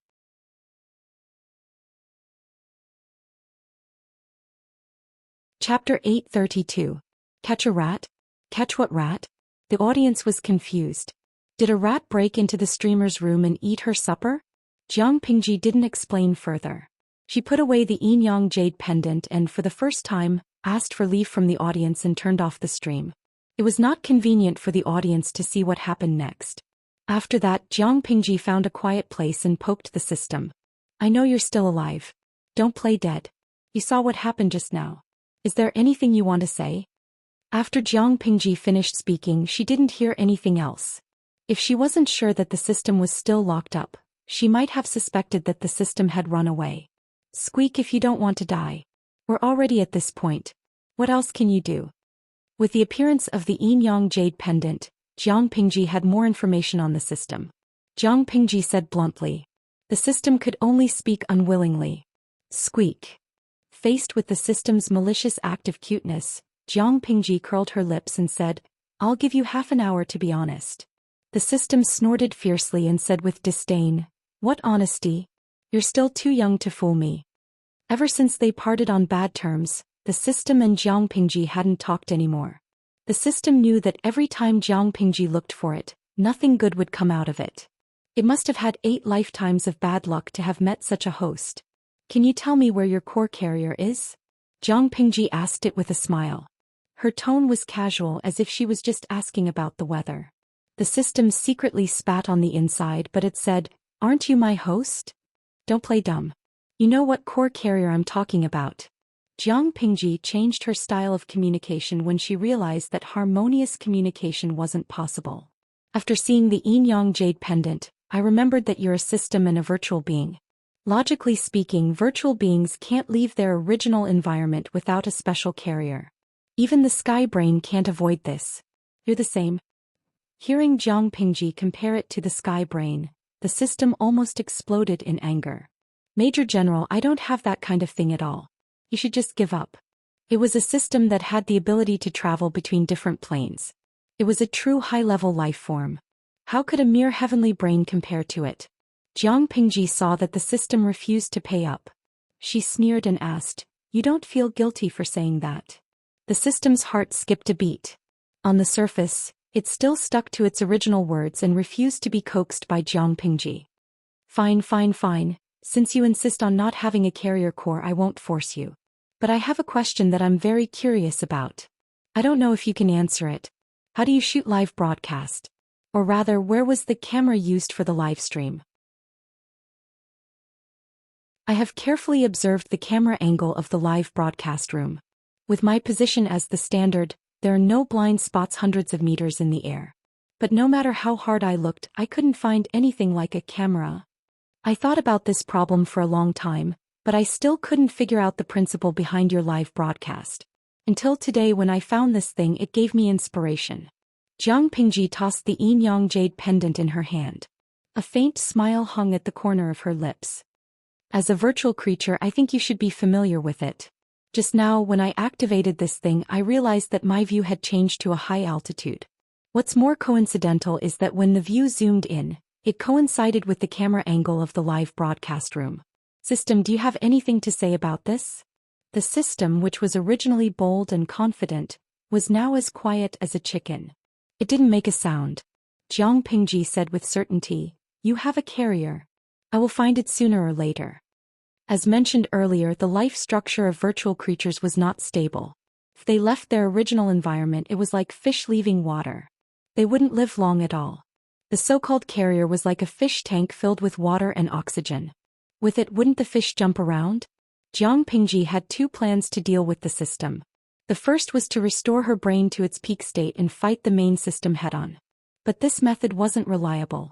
Chapter 832. Catch a rat? Catch what rat? The audience was confused. Did a rat break into the streamer's room and eat her supper? Jiang Pingji didn't explain further. She put away the yin-yang jade pendant and, for the first time, asked for leave from the audience and turned off the stream. It was not convenient for the audience to see what happened next. After that, Jiang Pingji found a quiet place and poked the system. "I know you're still alive. Don't play dead. You saw what happened just now. Is there anything you want to say?" After Jiang Pingji finished speaking, she didn't hear anything else. If she wasn't sure that the system was still locked up, she might have suspected that the system had run away. Squeak if you don't want to die. We're already at this point. What else can you do? With the appearance of the yin-yang jade pendant, Jiang Pingji had more information on the system. Jiang Pingji said bluntly. The system could only speak unwillingly. Squeak. Faced with the system's malicious act of cuteness, Jiang Pingji curled her lips and said, "I'll give you half an hour to be honest." The system snorted fiercely and said with disdain, "What honesty? You're still too young to fool me." Ever since they parted on bad terms, the system and Jiang Pingji hadn't talked anymore. The system knew that every time Jiang Pingji looked for it, nothing good would come out of it. It must have had 8 lifetimes of bad luck to have met such a host. "Can you tell me where your core carrier is?" Jiang Pingji asked it with a smile. Her tone was casual, as if she was just asking about the weather. The system secretly spat on the inside, but it said, "Aren't you my host? Don't play dumb. You know what core carrier I'm talking about." Jiang Pingji changed her style of communication when she realized that harmonious communication wasn't possible. "After seeing the Yin-Yang Jade Pendant, I remembered that you're a system and a virtual being. Logically speaking, virtual beings can't leave their original environment without a special carrier. Even the sky brain can't avoid this. You're the same." Hearing Jiang Pingji compare it to the sky brain, the system almost exploded in anger. "Major General, I don't have that kind of thing at all. You should just give up." It was a system that had the ability to travel between different planes. It was a true high-level life form. How could a mere heavenly brain compare to it? Jiang Pingji saw that the system refused to pay up. She sneered and asked, "You don't feel guilty for saying that?" The system's heart skipped a beat. On the surface, it still stuck to its original words and refused to be coaxed by Jiang Pingji. Fine, fine, fine. Since you insist on not having a carrier core, I won't force you. But I have a question that I'm very curious about. I don't know if you can answer it. How do you shoot live broadcast? Or rather, where was the camera used for the live stream?" I have carefully observed the camera angle of the live broadcast room. With my position as the standard, there are no blind spots hundreds of meters in the air. But no matter how hard I looked, I couldn't find anything like a camera. I thought about this problem for a long time, but I still couldn't figure out the principle behind your live broadcast. Until today, when I found this thing, it gave me inspiration. Jiang Pingji tossed the yin-yang jade pendant in her hand. A faint smile hung at the corner of her lips. "As a virtual creature, I think you should be familiar with it. Just now, when I activated this thing, I realized that my view had changed to a high altitude. What's more coincidental is that when the view zoomed in, it coincided with the camera angle of the live broadcast room. System, do you have anything to say about this?" The system, which was originally bold and confident, was now as quiet as a chicken. It didn't make a sound. Jiang Pingji said with certainty, "You have a carrier. I will find it sooner or later." As mentioned earlier, the life structure of virtual creatures was not stable. If they left their original environment, it was like fish leaving water. They wouldn't live long at all. The so-called carrier was like a fish tank filled with water and oxygen. With it, wouldn't the fish jump around? Jiang Pingji had two plans to deal with the system. The first was to restore her brain to its peak state and fight the main system head-on. But this method wasn't reliable.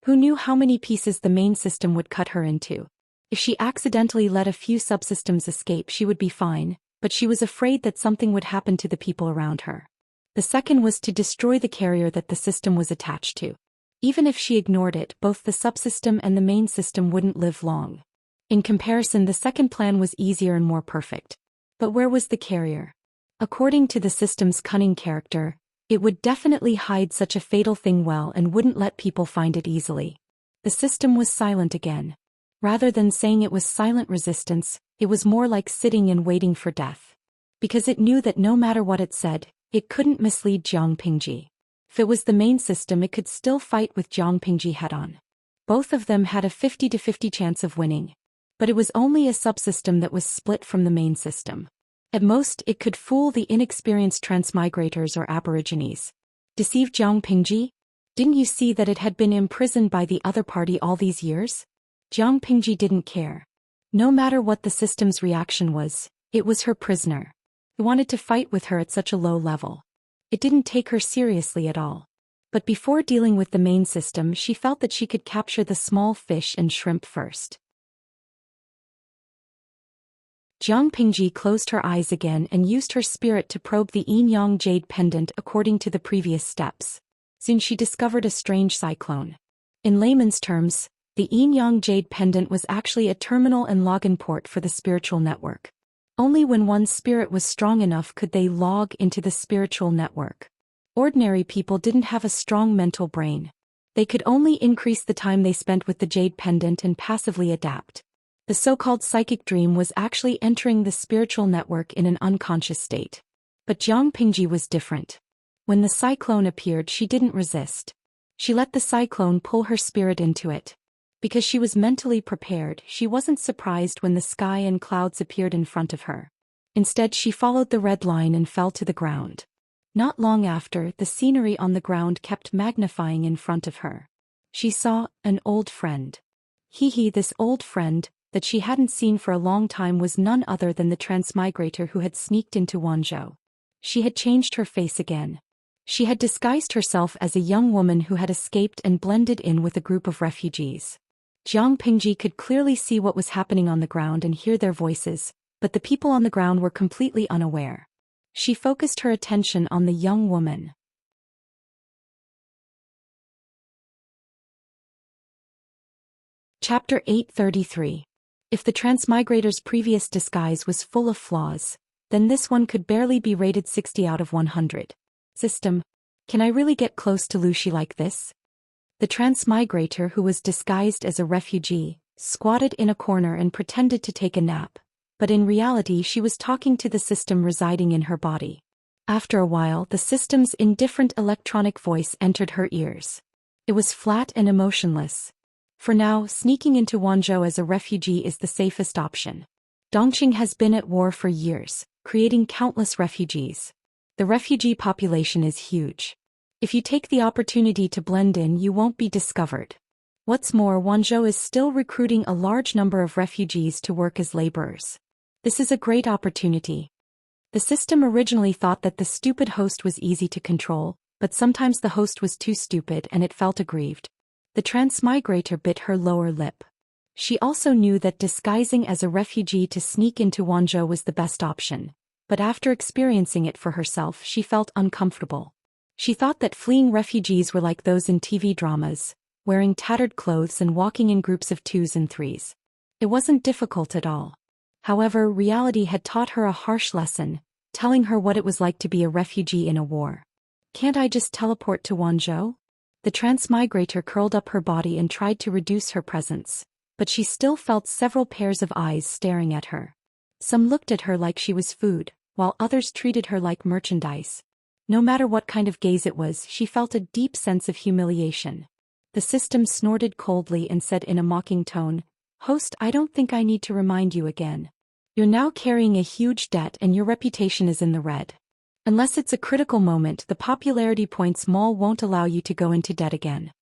Who knew how many pieces the main system would cut her into? If she accidentally let a few subsystems escape, she would be fine, but she was afraid that something would happen to the people around her. The second was to destroy the carrier that the system was attached to. Even if she ignored it, both the subsystem and the main system wouldn't live long. In comparison, the second plan was easier and more perfect. But where was the carrier? According to the system's cunning character, it would definitely hide such a fatal thing well and wouldn't let people find it easily. The system was silent again. Rather than saying it was silent resistance, it was more like sitting and waiting for death. Because it knew that no matter what it said, it couldn't mislead Jiang Pingji. If it was the main system, it could still fight with Jiang Pingji head-on. Both of them had a 50-50 chance of winning. But it was only a subsystem that was split from the main system. At most, it could fool the inexperienced transmigrators or aborigines. Deceive Jiang Pingji? Didn't you see that it had been imprisoned by the other party all these years? Jiang Pingji didn't care. No matter what the system's reaction was, it was her prisoner. It wanted to fight with her at such a low level. It didn't take her seriously at all. But before dealing with the main system, she felt that she could capture the small fish and shrimp first. Jiang Pingji closed her eyes again and used her spirit to probe the yin-yang jade pendant according to the previous steps. Soon she discovered a strange cyclone. In layman's terms, the yin-yang jade pendant was actually a terminal and login port for the spiritual network. Only when one's spirit was strong enough could they log into the spiritual network. Ordinary people didn't have a strong mental brain. They could only increase the time they spent with the jade pendant and passively adapt. The so-called psychic dream was actually entering the spiritual network in an unconscious state. But Jiang Pingji was different. When the cyclone appeared, she didn't resist. She let the cyclone pull her spirit into it. Because she was mentally prepared, she wasn't surprised when the sky and clouds appeared in front of her. Instead, she followed the red line and fell to the ground. Not long after, the scenery on the ground kept magnifying in front of her. She saw an old friend. This old friend, that she hadn't seen for a long time, was none other than the transmigrator who had sneaked into Wanzhou. She had changed her face again. She had disguised herself as a young woman who had escaped and blended in with a group of refugees. Jiang Pingji could clearly see what was happening on the ground and hear their voices, but the people on the ground were completely unaware. She focused her attention on the young woman. Chapter 833. If the transmigrator's previous disguise was full of flaws, then this one could barely be rated 60 out of 100. System. Can I really get close to Lucy like this? The transmigrator, who was disguised as a refugee, squatted in a corner and pretended to take a nap, but in reality she was talking to the system residing in her body. After a while, the system's indifferent electronic voice entered her ears. It was flat and emotionless. For now, sneaking into Wanzhou as a refugee is the safest option. Dongqing has been at war for years, creating countless refugees. The refugee population is huge. If you take the opportunity to blend in, you won't be discovered. What's more, Wanzhou is still recruiting a large number of refugees to work as laborers. This is a great opportunity. The system originally thought that the stupid host was easy to control, but sometimes the host was too stupid and it felt aggrieved. The transmigrator bit her lower lip. She also knew that disguising as a refugee to sneak into Wanzhou was the best option, but after experiencing it for herself she felt uncomfortable. She thought that fleeing refugees were like those in TV dramas, wearing tattered clothes and walking in groups of 2s and 3s. It wasn't difficult at all. However, reality had taught her a harsh lesson, telling her what it was like to be a refugee in a war. Can't I just teleport to Wanzhou? The transmigrator curled up her body and tried to reduce her presence, but she still felt several pairs of eyes staring at her. Some looked at her like she was food, while others treated her like merchandise. No matter what kind of gaze it was, she felt a deep sense of humiliation. The system snorted coldly and said in a mocking tone, "Host, I don't think I need to remind you again. You're now carrying a huge debt and your reputation is in the red. Unless it's a critical moment, the popularity points mall won't allow you to go into debt again."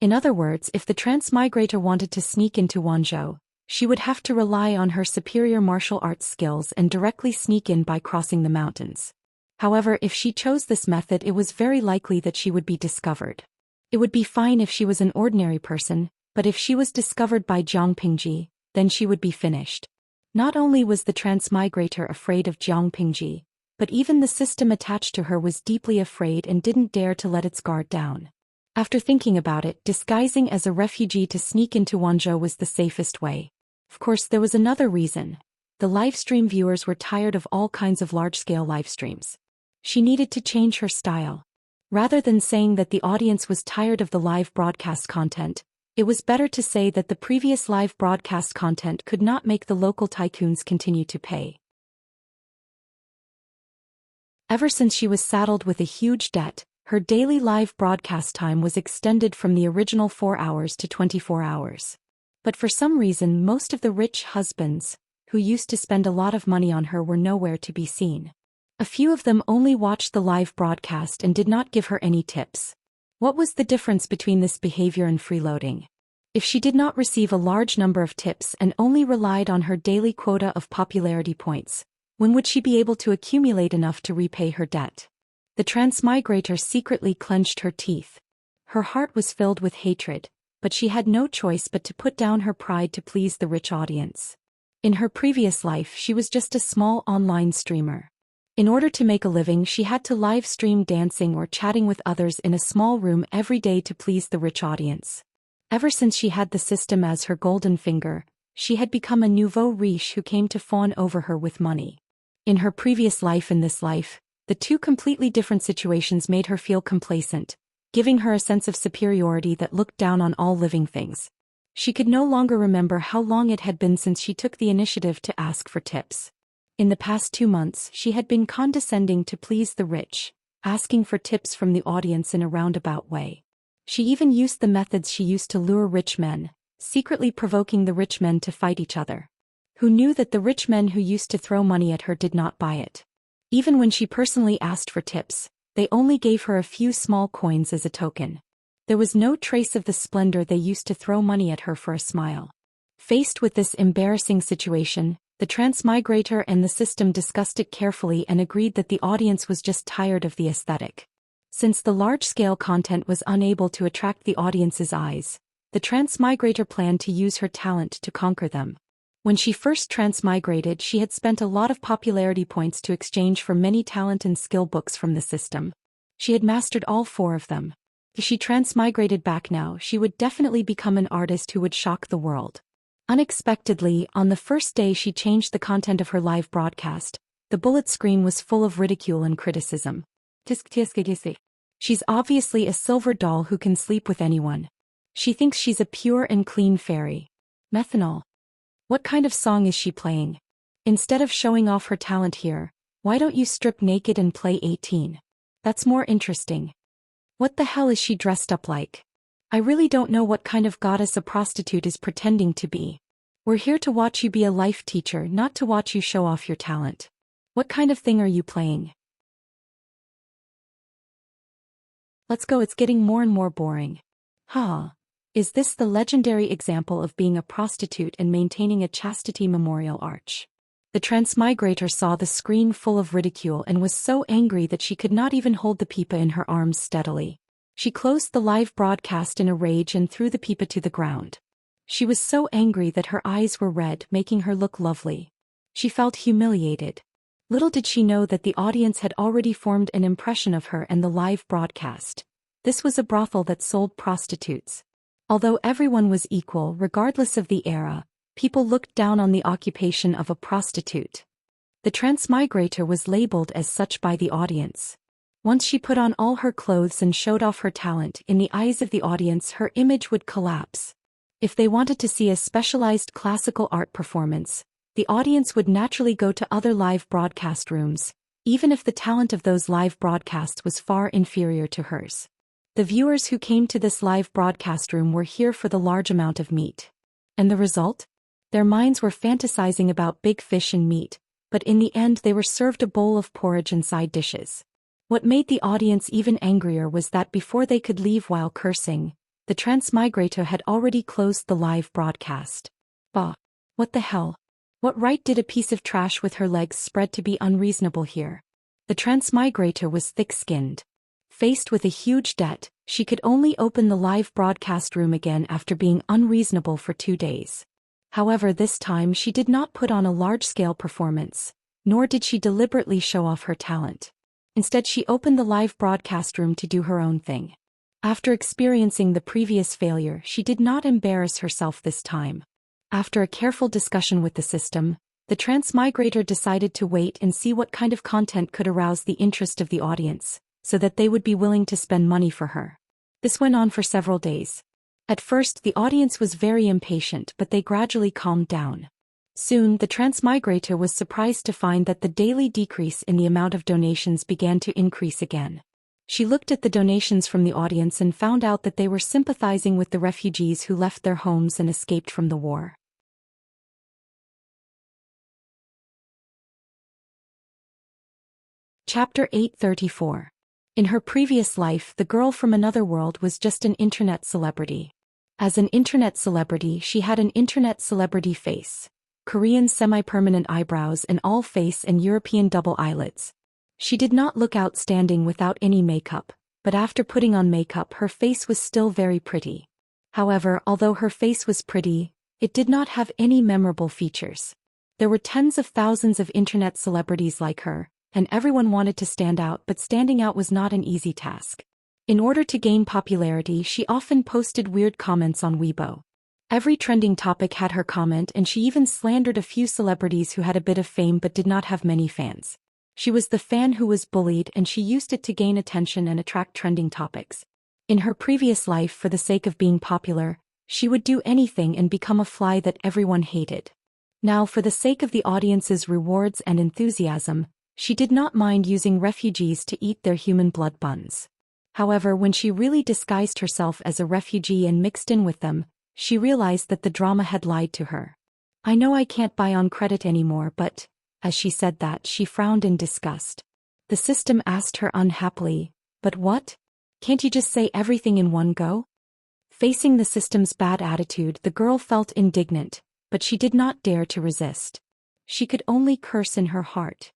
In other words, if the transmigrator wanted to sneak into Wanzhou, she would have to rely on her superior martial arts skills and directly sneak in by crossing the mountains. However, if she chose this method, it was very likely that she would be discovered. It would be fine if she was an ordinary person, but if she was discovered by Jiang Pingji, then she would be finished. Not only was the transmigrator afraid of Jiang Pingji, but even the system attached to her was deeply afraid and didn't dare to let its guard down. After thinking about it, disguising as a refugee to sneak into Wanzhou was the safest way. Of course, there was another reason. The livestream viewers were tired of all kinds of large-scale livestreams. She needed to change her style. Rather than saying that the audience was tired of the live broadcast content, it was better to say that the previous live broadcast content could not make the local tycoons continue to pay. Ever since she was saddled with a huge debt, her daily live broadcast time was extended from the original 4 hours to 24 hours. But for some reason, most of the rich husbands, who used to spend a lot of money on her, were nowhere to be seen. A few of them only watched the live broadcast and did not give her any tips. What was the difference between this behavior and freeloading? If she did not receive a large number of tips and only relied on her daily quota of popularity points, when would she be able to accumulate enough to repay her debt? The transmigrator secretly clenched her teeth. Her heart was filled with hatred, but she had no choice but to put down her pride to please the rich audience. In her previous life, she was just a small online streamer. In order to make a living, she had to live stream dancing or chatting with others in a small room every day to please the rich audience. Ever since she had the system as her golden finger, she had become a nouveau riche who came to fawn over her with money. In her previous life and this life, the two completely different situations made her feel complacent, giving her a sense of superiority that looked down on all living things. She could no longer remember how long it had been since she took the initiative to ask for tips. In the past 2 months, she had been condescending to please the rich, asking for tips from the audience in a roundabout way. She even used the methods she used to lure rich men, secretly provoking the rich men to fight each other. Who knew that the rich men who used to throw money at her did not buy it? Even when she personally asked for tips, They only gave her a few small coins as a token. There was no trace of the splendor they used to throw money at her for a smile. Faced with this embarrassing situation, the transmigrator and the system discussed it carefully and agreed that the audience was just tired of the aesthetic. Since the large-scale content was unable to attract the audience's eyes, the transmigrator planned to use her talent to conquer them. When she first transmigrated, she had spent a lot of popularity points to exchange for many talent and skill books from the system. She had mastered all 4 of them. If she transmigrated back now, she would definitely become an artist who would shock the world. Unexpectedly, on the first day she changed the content of her live broadcast, the bullet screen was full of ridicule and criticism. She's obviously a silver doll who can sleep with anyone. She thinks she's a pure and clean fairy. Methanol. What kind of song is she playing? Instead of showing off her talent here, why don't you strip naked and play 18? That's more interesting. What the hell is she dressed up like? I really don't know what kind of goddess a prostitute is pretending to be. We're here to watch you be a life teacher, not to watch you show off your talent. What kind of thing are you playing? Let's go, it's getting more and more boring. Is this the legendary example of being a prostitute and maintaining a chastity memorial arch? The transmigrator saw the screen full of ridicule and was so angry that she could not even hold the pipa in her arms steadily. She closed the live broadcast in a rage and threw the pipa to the ground. She was so angry that her eyes were red, making her look lovely. She felt humiliated. Little did she know that the audience had already formed an impression of her and the live broadcast. This was a brothel that sold prostitutes. Although everyone was equal regardless of the era, people looked down on the occupation of a prostitute. The transmigrator was labeled as such by the audience. Once she put on all her clothes and showed off her talent, in the eyes of the audience her image would collapse. If they wanted to see a specialized classical art performance, the audience would naturally go to other live broadcast rooms, even if the talent of those live broadcasts was far inferior to hers. The viewers who came to this live broadcast room were here for the large amount of meat. And the result? Their minds were fantasizing about big fish and meat, but in the end they were served a bowl of porridge and side dishes. What made the audience even angrier was that before they could leave while cursing, the transmigrator had already closed the live broadcast. Bah! What the hell? What right did a piece of trash with her legs spread to be unreasonable here? The transmigrator was thick-skinned. Faced with a huge debt, she could only open the live broadcast room again after being unreasonable for 2 days. However, this time she did not put on a large-scale performance, nor did she deliberately show off her talent. Instead, she opened the live broadcast room to do her own thing. After experiencing the previous failure, she did not embarrass herself this time. After a careful discussion with the system, the transmigrator decided to wait and see what kind of content could arouse the interest of the audience, so that they would be willing to spend money for her. This went on for several days. At first, the audience was very impatient, but they gradually calmed down. Soon, the transmigrator was surprised to find that the daily decrease in the amount of donations began to increase again. She looked at the donations from the audience and found out that they were sympathizing with the refugees who left their homes and escaped from the war. Chapter 834. In her previous life, the girl from another world was just an internet celebrity. As an internet celebrity, she had an internet celebrity face. Korean semi-permanent eyebrows and all face and European double eyelids. She did not look outstanding without any makeup, but after putting on makeup her face was still very pretty. However, although her face was pretty, it did not have any memorable features. There were tens of thousands of internet celebrities like her, and everyone wanted to stand out, but standing out was not an easy task. In order to gain popularity, she often posted weird comments on Weibo. Every trending topic had her comment, and she even slandered a few celebrities who had a bit of fame but did not have many fans. She was the fan who was bullied, and she used it to gain attention and attract trending topics. In her previous life, for the sake of being popular, she would do anything and become a fly that everyone hated. Now, for the sake of the audience's rewards and enthusiasm, she did not mind using refugees to eat their human blood buns. However, when she really disguised herself as a refugee and mixed in with them, she realized that the drama had lied to her. I know I can't buy on credit anymore, but, as she said that, she frowned in disgust. The system asked her unhappily. But what? Can't you just say everything in one go? Facing the system's bad attitude, the girl felt indignant, but she did not dare to resist. She could only curse in her heart.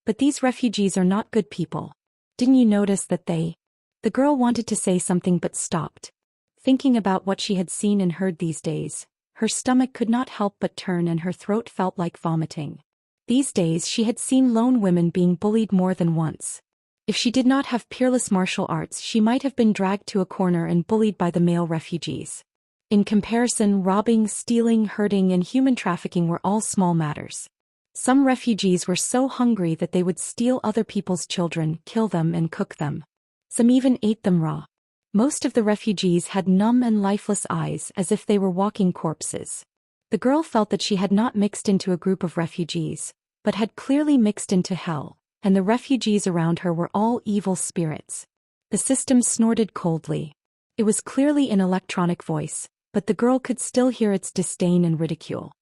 But these refugees are not good people. Didn't you notice that they... The girl wanted to say something but stopped. Thinking about what she had seen and heard these days, her stomach could not help but turn and her throat felt like vomiting. These days she had seen lone women being bullied more than once. If she did not have peerless martial arts, she might have been dragged to a corner and bullied by the male refugees. In comparison, robbing, stealing, hurting, and human trafficking were all small matters. Some refugees were so hungry that they would steal other people's children, kill them, and cook them. Some even ate them raw. Most of the refugees had numb and lifeless eyes, as if they were walking corpses. The girl felt that she had not mixed into a group of refugees, but had clearly mixed into hell. And the refugees around her were all evil spirits. The system snorted coldly. It was clearly an electronic voice, but the girl could still hear its disdain and ridicule.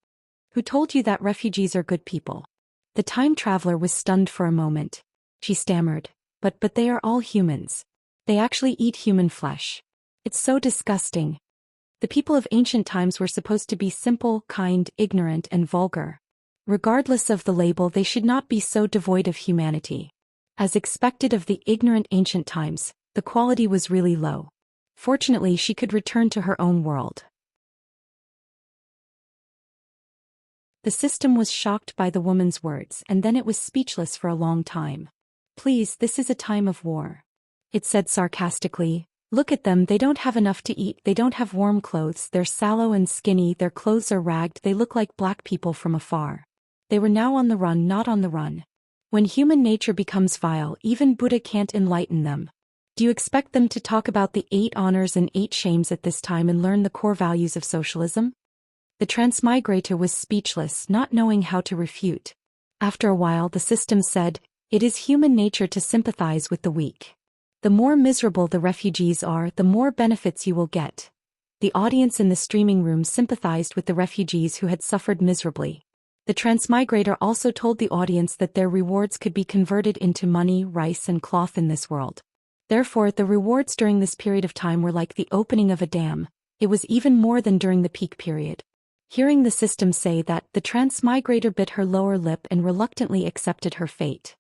Who told you that refugees are good people? The time traveler was stunned for a moment. She stammered, but they are all humans. They actually eat human flesh. It's so disgusting. The people of ancient times were supposed to be simple, kind, ignorant, and vulgar. Regardless of the label, they should not be so devoid of humanity. As expected of the ignorant ancient times, the quality was really low. Fortunately, she could return to her own world. The system was shocked by the woman's words, and then it was speechless for a long time. Please, this is a time of war. It said sarcastically. Look at them, they don't have enough to eat, they don't have warm clothes, they're sallow and skinny, their clothes are ragged, they look like black people from afar. They were now on the run, not on the run. When human nature becomes vile, even Buddha can't enlighten them. Do you expect them to talk about the 8 honors and 8 shames at this time and learn the core values of socialism? The transmigrator was speechless, not knowing how to refute. After a while, the system said, it is human nature to sympathize with the weak. The more miserable the refugees are, the more benefits you will get. The audience in the streaming room sympathized with the refugees who had suffered miserably. The transmigrator also told the audience that their rewards could be converted into money, rice, and cloth in this world. Therefore, the rewards during this period of time were like the opening of a dam. It was even more than during the peak period. Hearing the system say that, the transmigrator bit her lower lip and reluctantly accepted her fate.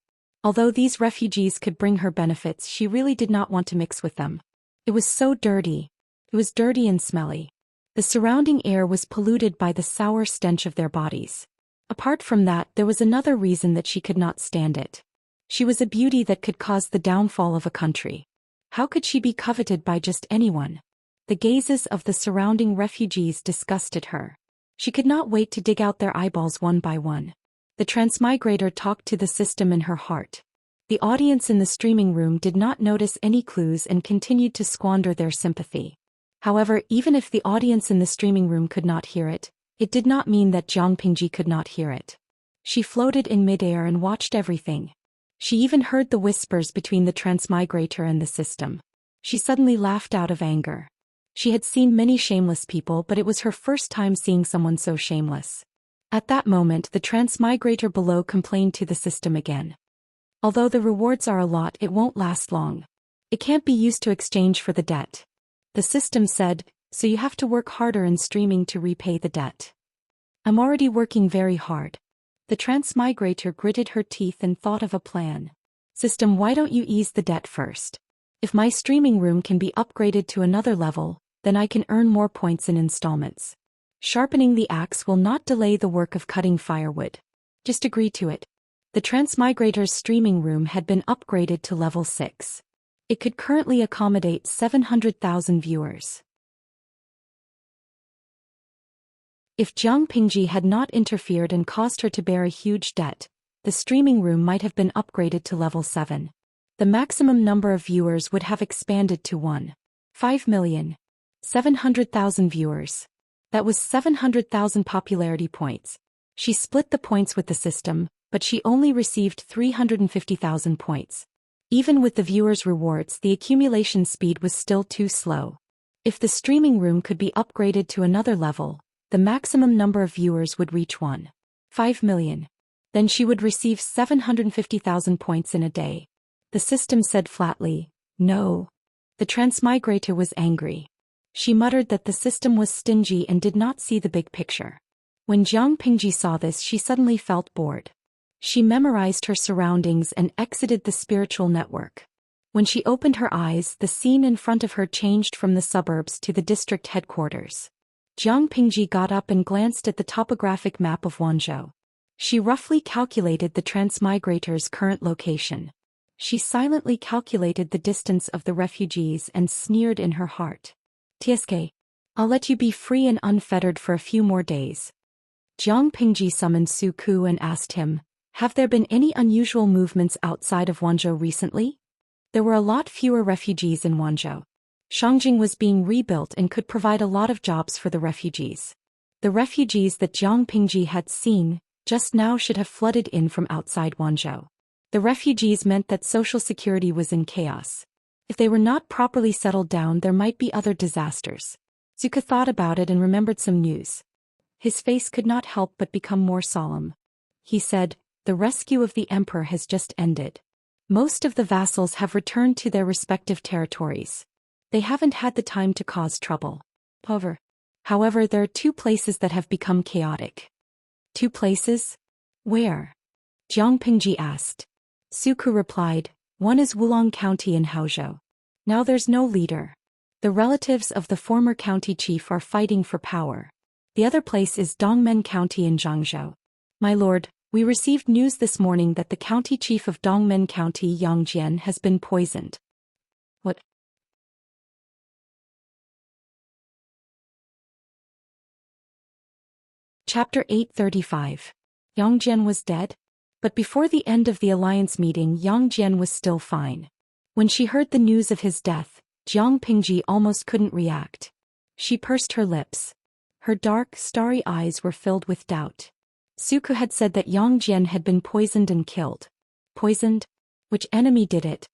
Although these refugees could bring her benefits, she really did not want to mix with them. It was so dirty. It was dirty and smelly. The surrounding air was polluted by the sour stench of their bodies. Apart from that, there was another reason that she could not stand it. She was a beauty that could cause the downfall of a country. How could she be coveted by just anyone? The gazes of the surrounding refugees disgusted her. She could not wait to dig out their eyeballs one by one. The transmigrator talked to the system in her heart. The audience in the streaming room did not notice any clues and continued to squander their sympathy. However, even if the audience in the streaming room could not hear it, it did not mean that Zhang Pingji could not hear it. She floated in midair and watched everything. She even heard the whispers between the transmigrator and the system. She suddenly laughed out of anger. She had seen many shameless people, but it was her first time seeing someone so shameless. At that moment, the transmigrator below complained to the system again. Although the rewards are a lot, it won't last long. It can't be used to exchange for the debt. The system said, so you have to work harder in streaming to repay the debt. I'm already working very hard. The transmigrator gritted her teeth and thought of a plan. System, why don't you ease the debt first? If my streaming room can be upgraded to another level, then I can earn more points in installments. Sharpening the axe will not delay the work of cutting firewood. Just agree to it. The transmigrator's streaming room had been upgraded to level 6. It could currently accommodate 700,000 viewers. If Zhang Pingji had not interfered and caused her to bear a huge debt, the streaming room might have been upgraded to level 7. The maximum number of viewers would have expanded to 1,500,700,000 viewers. That was 700,000 popularity points. She split the points with the system, but she only received 350,000 points. Even with the viewers' rewards, the accumulation speed was still too slow. If the streaming room could be upgraded to another level, the maximum number of viewers would reach 1,500,000. Then she would receive 750,000 points in a day. The system said flatly, "No." The transmigrator was angry. She muttered that the system was stingy and did not see the big picture. When Jiang Pingji saw this, she suddenly felt bored. She memorized her surroundings and exited the spiritual network. When she opened her eyes, the scene in front of her changed from the suburbs to the district headquarters. Jiang Pingji got up and glanced at the topographic map of Wanzhou. She roughly calculated the transmigrator's current location. She silently calculated the distance of the refugees and sneered in her heart. "TSK, I'll let you be free and unfettered for a few more days." Jiang Pingji summoned Su Ku and asked him, "Have there been any unusual movements outside of Wanzhou recently?" There were a lot fewer refugees in Wanzhou. Shangjing was being rebuilt and could provide a lot of jobs for the refugees. The refugees that Jiang Pingji had seen just now should have flooded in from outside Wanzhou. The refugees meant that social security was in chaos. If they were not properly settled down, there might be other disasters. Zuka thought about it and remembered some news. His face could not help but become more solemn. He said, "The rescue of the emperor has just ended. Most of the vassals have returned to their respective territories. They haven't had the time to cause trouble. However, there are two places that have become chaotic." "Two places? Where?" Jiang Pingji asked. Suku replied, "One is Wulong County in Haozhou. Now there's no leader. The relatives of the former county chief are fighting for power. The other place is Dongmen County in Zhangzhou. My lord, we received news this morning that the county chief of Dongmen County, Yang Jian, has been poisoned." "What?" Chapter 835. Yang Jian was dead? But before the end of the alliance meeting, Yang Jian was still fine. When she heard the news of his death, Jiang Pingji almost couldn't react. She pursed her lips. Her dark, starry eyes were filled with doubt. Suku had said that Yang Jian had been poisoned and killed. Poisoned? Which enemy did it?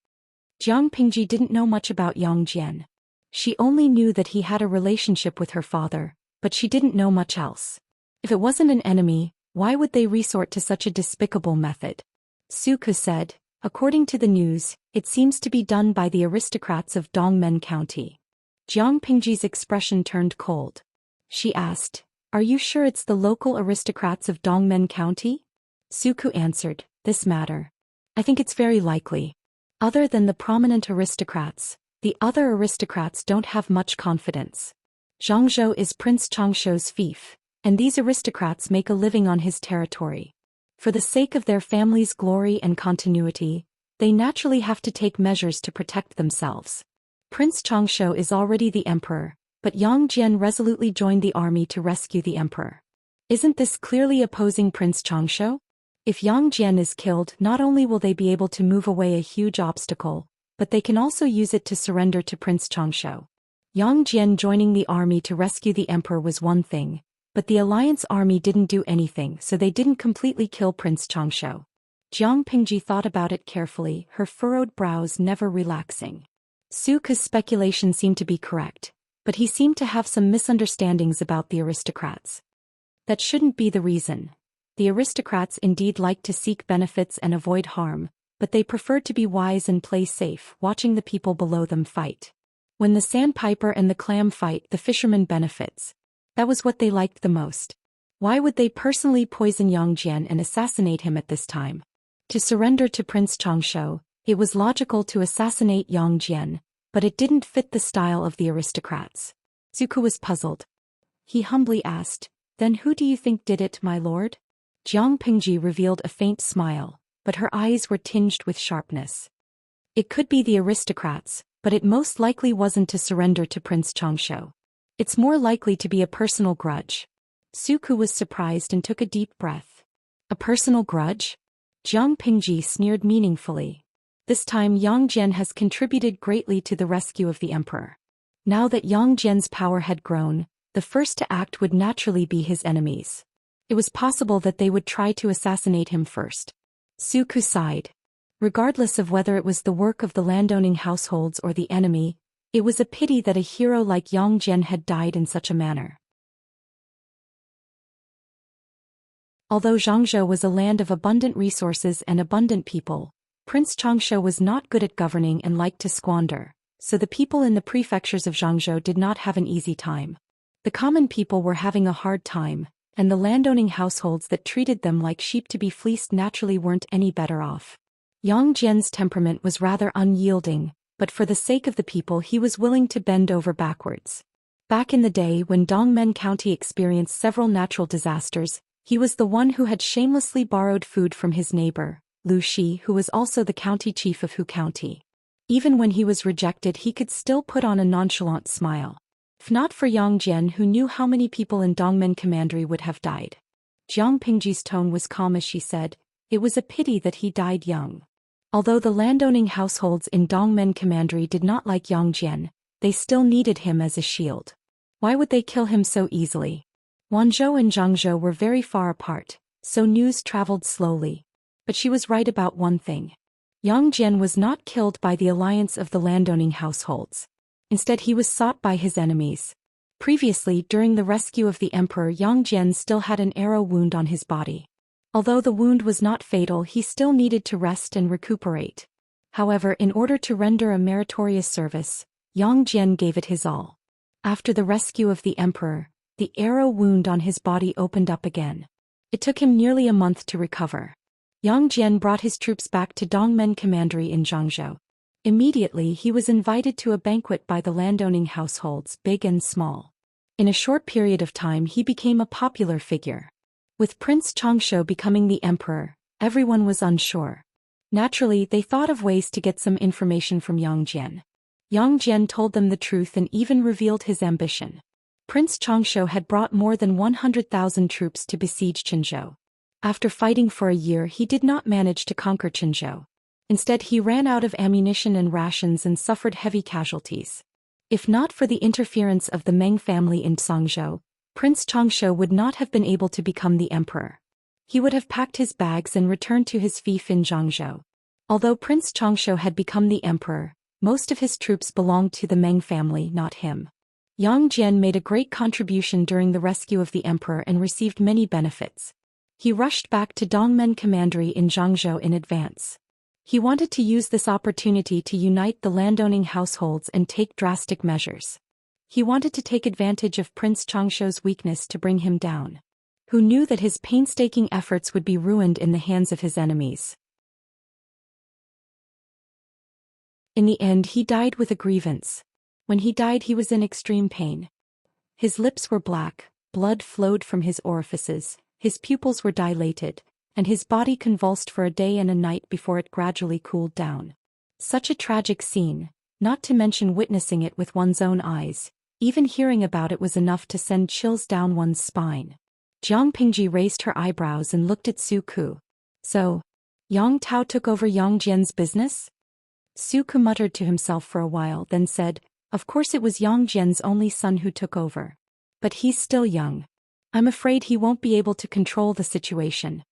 Jiang Pingji didn't know much about Yang Jian. She only knew that he had a relationship with her father, but she didn't know much else. If it wasn't an enemy, why would they resort to such a despicable method? Suku said, "According to the news, it seems to be done by the aristocrats of Dongmen County." Jiang Pingji's expression turned cold. She asked, "Are you sure it's the local aristocrats of Dongmen County?" Suku answered, "This matter. I think it's very likely. Other than the prominent aristocrats, the other aristocrats don't have much confidence. Zhangzhou is Prince Changshou's fief, and these aristocrats make a living on his territory. For the sake of their family's glory and continuity, they naturally have to take measures to protect themselves. Prince Changshou is already the emperor, but Yang Jian resolutely joined the army to rescue the emperor. Isn't this clearly opposing Prince Changshou? If Yang Jian is killed, not only will they be able to move away a huge obstacle, but they can also use it to surrender to Prince Changshou. Yang Jian joining the army to rescue the emperor was one thing, but the alliance army didn't do anything, so they didn't completely kill Prince Changshou. Jiang Pingji thought about it carefully, her furrowed brows never relaxing. Suku's speculation seemed to be correct, but he seemed to have some misunderstandings about the aristocrats. That shouldn't be the reason. The aristocrats indeed like to seek benefits and avoid harm, but they preferred to be wise and play safe, watching the people below them fight. When the sandpiper and the clam fight, the fisherman benefits. That was what they liked the most. Why would they personally poison Yang Jian and assassinate him at this time? To surrender to Prince Changshou, it was logical to assassinate Yang Jian, but it didn't fit the style of the aristocrats. Suku was puzzled. He humbly asked, "Then who do you think did it, my lord?" Jiang Pingji revealed a faint smile, but her eyes were tinged with sharpness. "It could be the aristocrats, but it most likely wasn't to surrender to Prince Changshou. It's more likely to be a personal grudge." Suku was surprised and took a deep breath. "A personal grudge?" Jiang Pingji sneered meaningfully. This time Yang Jian has contributed greatly to the rescue of the emperor. Now that Yang Jian's power had grown, the first to act would naturally be his enemies. It was possible that they would try to assassinate him first. Suku sighed. Regardless of whether it was the work of the landowning households or the enemy, it was a pity that a hero like Yang Jian had died in such a manner. Although Xianxia was a land of abundant resources and abundant people, Prince Xianxia was not good at governing and liked to squander, so the people in the prefectures of Xianxia did not have an easy time. The common people were having a hard time, and the landowning households that treated them like sheep to be fleeced naturally weren't any better off. Yang Jian's temperament was rather unyielding, but for the sake of the people he was willing to bend over backwards. Back in the day when Dongmen County experienced several natural disasters, he was the one who had shamelessly borrowed food from his neighbor, Lu Shi, who was also the county chief of Hu County. Even when he was rejected he could still put on a nonchalant smile. If not for Yang Jian, who knew how many people in Dongmen Commandery would have died. Jiang Pingji's tone was calm as she said, "It was a pity that he died young." Although the landowning households in Dongmen Commandery did not like Yang Jian, they still needed him as a shield. Why would they kill him so easily? Wanzhou and Zhangzhou were very far apart, so news traveled slowly. But she was right about one thing. Yang Jian was not killed by the alliance of the landowning households. Instead he was sought by his enemies. Previously, during the rescue of the emperor, Yang Jian still had an arrow wound on his body. Although the wound was not fatal, he still needed to rest and recuperate. However, in order to render a meritorious service, Yang Jian gave it his all. After the rescue of the emperor, the arrow wound on his body opened up again. It took him nearly a month to recover. Yang Jian brought his troops back to Dongmen Commandery in Zhangzhou. Immediately he was invited to a banquet by the landowning households, big and small. In a short period of time he became a popular figure. With Prince Xianxia becoming the emperor, everyone was unsure. Naturally, they thought of ways to get some information from Yang Jian. Yang Jian told them the truth and even revealed his ambition. Prince Xianxia had brought more than 100,000 troops to besiege Qinzhou. After fighting for a year he did not manage to conquer Qinzhou. Instead he ran out of ammunition and rations and suffered heavy casualties. If not for the interference of the Meng family in Zhangzhou, Prince Xianxia would not have been able to become the emperor. He would have packed his bags and returned to his fief in Zhangzhou. Although Prince Xianxia had become the emperor, most of his troops belonged to the Meng family, not him. Yang Jian made a great contribution during the rescue of the emperor and received many benefits. He rushed back to Dongmen Commandery in Zhangzhou in advance. He wanted to use this opportunity to unite the landowning households and take drastic measures. He wanted to take advantage of Prince Xianxia's weakness to bring him down. Who knew that his painstaking efforts would be ruined in the hands of his enemies? In the end he died with a grievance. When he died he was in extreme pain. His lips were black, blood flowed from his orifices, his pupils were dilated, and his body convulsed for a day and a night before it gradually cooled down. Such a tragic scene, not to mention witnessing it with one's own eyes, even hearing about it was enough to send chills down one's spine. Jiang Pingji raised her eyebrows and looked at Su Ku. So, Yang Tao took over Yang Jian's business? Su Ku muttered to himself for a while, then said, "Of course it was Yang Jian's only son who took over. But he's still young. I'm afraid he won't be able to control the situation."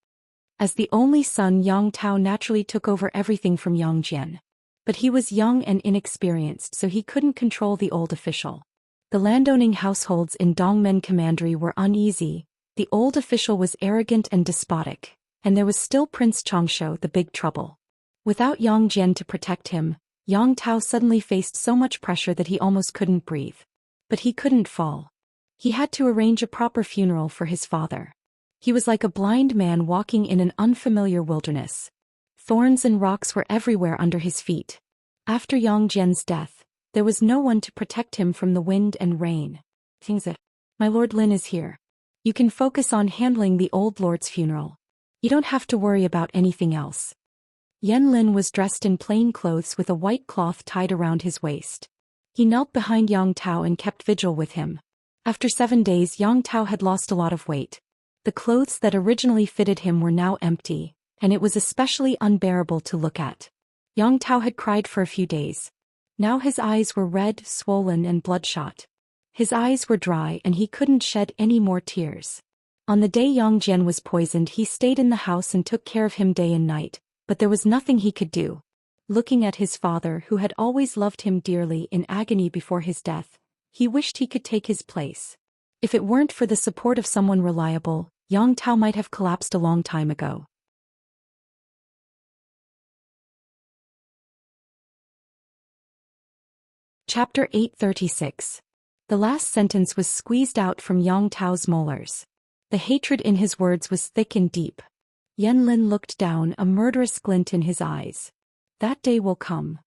As the only son, Yang Tao naturally took over everything from Yang Jian. But he was young and inexperienced, so he couldn't control the old official. The landowning households in Dongmen Commandery were uneasy. The old official was arrogant and despotic, and there was still Prince Xianxia, the big trouble. Without Yang Jian to protect him, Yang Tao suddenly faced so much pressure that he almost couldn't breathe. But he couldn't fall. He had to arrange a proper funeral for his father. He was like a blind man walking in an unfamiliar wilderness. Thorns and rocks were everywhere under his feet. After Yang Jian's death, there was no one to protect him from the wind and rain. My Lord Lin is here. You can focus on handling the old lord's funeral. You don't have to worry about anything else. Yan Lin was dressed in plain clothes with a white cloth tied around his waist. He knelt behind Yang Tao and kept vigil with him. After 7 days, Yang Tao had lost a lot of weight. The clothes that originally fitted him were now empty, and it was especially unbearable to look at. Yang Tao had cried for a few days. Now his eyes were red, swollen and bloodshot. His eyes were dry and he couldn't shed any more tears. On the day Yang Jian was poisoned, he stayed in the house and took care of him day and night, but there was nothing he could do. Looking at his father, who had always loved him dearly, in agony before his death, he wished he could take his place. If it weren't for the support of someone reliable, Yang Tao might have collapsed a long time ago. Chapter 836. The last sentence was squeezed out from Yang Tao's molars. The hatred in his words was thick and deep. Yanlin looked down, a murderous glint in his eyes. That day will come.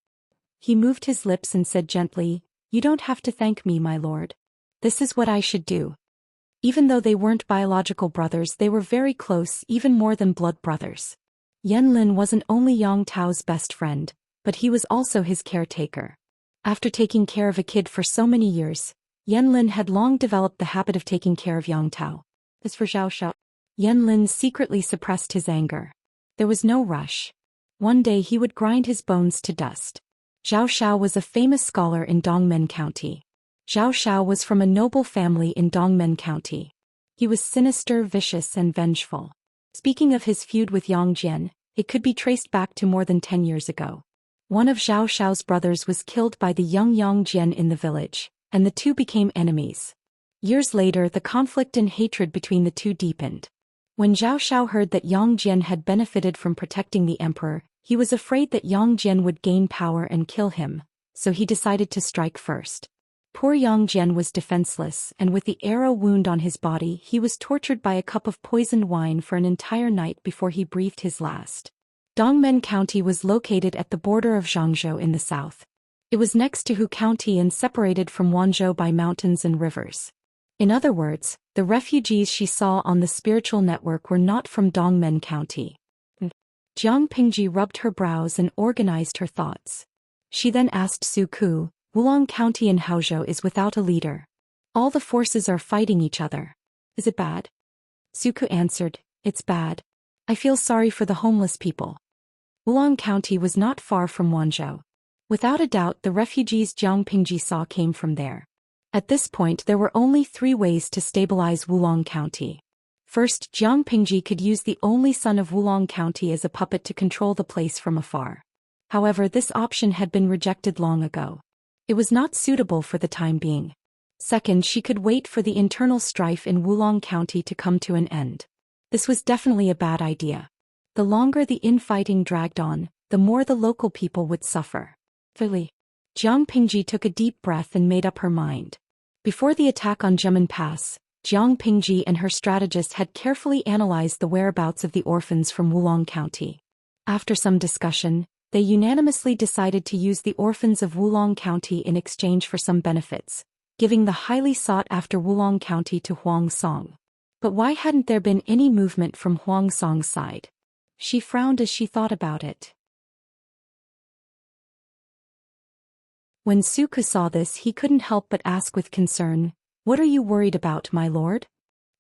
He moved his lips and said gently, "You don't have to thank me, my lord. This is what I should do." Even though they weren't biological brothers, they were very close, even more than blood brothers. Yanlin wasn't only Yang Tao's best friend, but he was also his caretaker. After taking care of a kid for so many years, Yanlin had long developed the habit of taking care of Yang Tao. As for Zhou Xian, Yanlin secretly suppressed his anger. There was no rush. One day he would grind his bones to dust. Zhou Xiao was a famous scholar in Dongmen County. Zhou Xiao was from a noble family in Dongmen County. He was sinister, vicious, and vengeful. Speaking of his feud with Yang Jian, it could be traced back to more than 10 years ago. One of Zhou Xiao's brothers was killed by the young Yang Jian in the village, and the two became enemies. Years later, the conflict and hatred between the two deepened. When Zhou Xiao heard that Yang Jian had benefited from protecting the emperor, he was afraid that Yang Jian would gain power and kill him, so he decided to strike first. Poor Yang Jian was defenseless, and with the arrow wound on his body, he was tortured by a cup of poisoned wine for an entire night before he breathed his last. Dongmen County was located at the border of Zhangzhou in the south. It was next to Hu County and separated from Wanzhou by mountains and rivers. In other words, the refugees she saw on the spiritual network were not from Dongmen County. Jiang Pingji rubbed her brows and organized her thoughts. She then asked Su Ku, "Wulong County in Haozhou is without a leader. All the forces are fighting each other. Is it bad?" Su Ku answered, "It's bad. I feel sorry for the homeless people." Wulong County was not far from Wanzhou. Without a doubt, the refugees Jiang Pingji saw came from there. At this point, there were only 3 ways to stabilize Wulong County. First, Jiang Pingji could use the only son of Wulong County as a puppet to control the place from afar. However, this option had been rejected long ago. It was not suitable for the time being. Second, she could wait for the internal strife in Wulong County to come to an end. This was definitely a bad idea. The longer the infighting dragged on, the more the local people would suffer. Thirdly, Jiang Pingji took a deep breath and made up her mind. Before the attack on Zhemen Pass, Jiang Pingji and her strategist had carefully analyzed the whereabouts of the orphans from Wulong County. After some discussion, they unanimously decided to use the orphans of Wulong County in exchange for some benefits, giving the highly sought-after Wulong County to Huang Song. But why hadn't there been any movement from Huang Song's side? She frowned as she thought about it. When Su Ku saw this, he couldn't help but ask with concern, "What are you worried about, my lord?"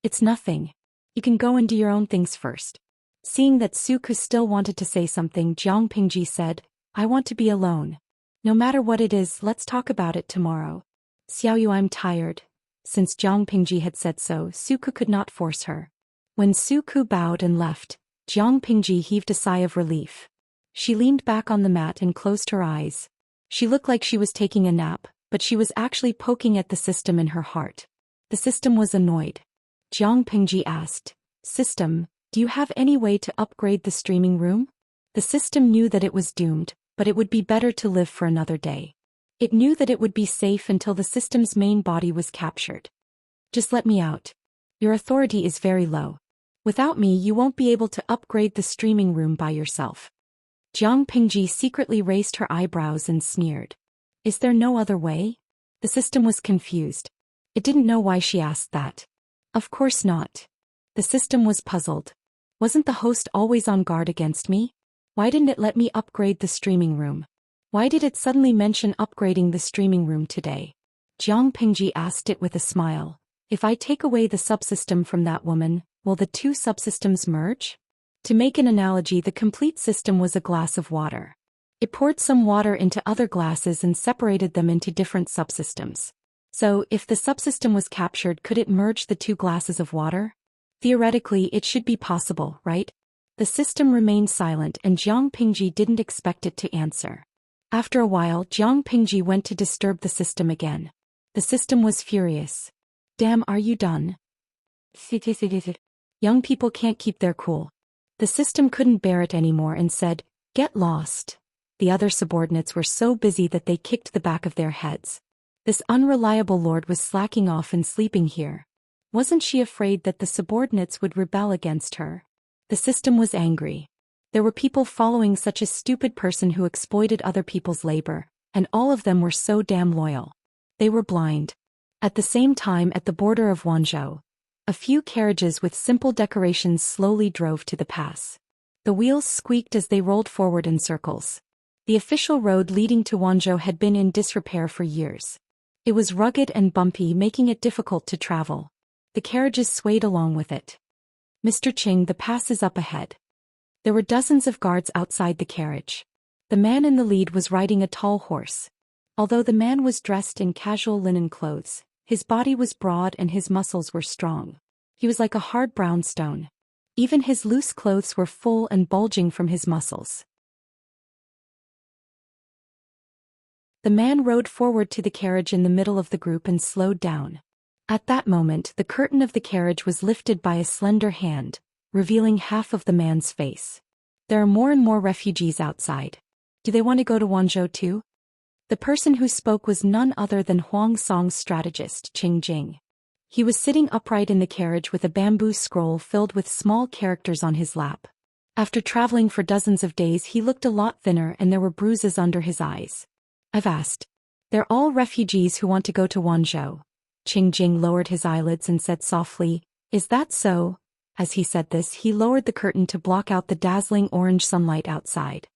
"It's nothing. You can go and do your own things first." Seeing that Su Ku still wanted to say something, Jiang Pingji said, "I want to be alone. No matter what it is, let's talk about it tomorrow." "Xiaoyu, I'm tired." Since Jiang Pingji had said so, Su Ku could not force her. When Su Ku bowed and left, Jiang Pingji heaved a sigh of relief. She leaned back on the mat and closed her eyes. She looked like she was taking a nap, but she was actually poking at the system in her heart. The system was annoyed. Jiang Pingji asked, "System, do you have any way to upgrade the streaming room?" The system knew that it was doomed, but it would be better to live for another day. It knew that it would be safe until the system's main body was captured. "Just let me out. Your authority is very low. Without me, you won't be able to upgrade the streaming room by yourself." Jiang Pingji secretly raised her eyebrows and sneered. "Is there no other way?" The system was confused. It didn't know why she asked that. Of course not. The system was puzzled. Wasn't the host always on guard against me? Why didn't it let me upgrade the streaming room? Why did it suddenly mention upgrading the streaming room today? Jiang Pingji asked it with a smile. "If I take away the subsystem from that woman, will the 2 subsystems merge?" To make an analogy, the complete system was a glass of water. It poured some water into other glasses and separated them into different subsystems. So, if the subsystem was captured, could it merge the 2 glasses of water? Theoretically, it should be possible, right? The system remained silent and Jiang Pingji didn't expect it to answer. After a while, Jiang Pingji went to disturb the system again. The system was furious. "Damn, are you done?" Young people can't keep their cool. The system couldn't bear it anymore and said, "Get lost." The other subordinates were so busy that they kicked the back of their heads. This unreliable lord was slacking off and sleeping here. Wasn't she afraid that the subordinates would rebel against her? The system was angry. There were people following such a stupid person who exploited other people's labor, and all of them were so damn loyal. They were blind. At the same time, at the border of Wanzhou, a few carriages with simple decorations slowly drove to the pass. The wheels squeaked as they rolled forward in circles. The official road leading to Wanzhou had been in disrepair for years. It was rugged and bumpy, making it difficult to travel. The carriages swayed along with it. "Mr. Qing, the pass is up ahead." There were dozens of guards outside the carriage. The man in the lead was riding a tall horse. Although the man was dressed in casual linen clothes, his body was broad and his muscles were strong. He was like a hard brown stone. Even his loose clothes were full and bulging from his muscles. The man rode forward to the carriage in the middle of the group and slowed down. At that moment, the curtain of the carriage was lifted by a slender hand, revealing half of the man's face. There are more and more refugees outside. Do they want to go to Wanzhou too? The person who spoke was none other than Huang Song's strategist, Qing Jing. He was sitting upright in the carriage with a bamboo scroll filled with small characters on his lap. After traveling for dozens of days, he looked a lot thinner and there were bruises under his eyes. "I've asked. They're all refugees who want to go to Wanzhou." Qing Jing lowered his eyelids and said softly, "Is that so?" As he said this, he lowered the curtain to block out the dazzling orange sunlight outside.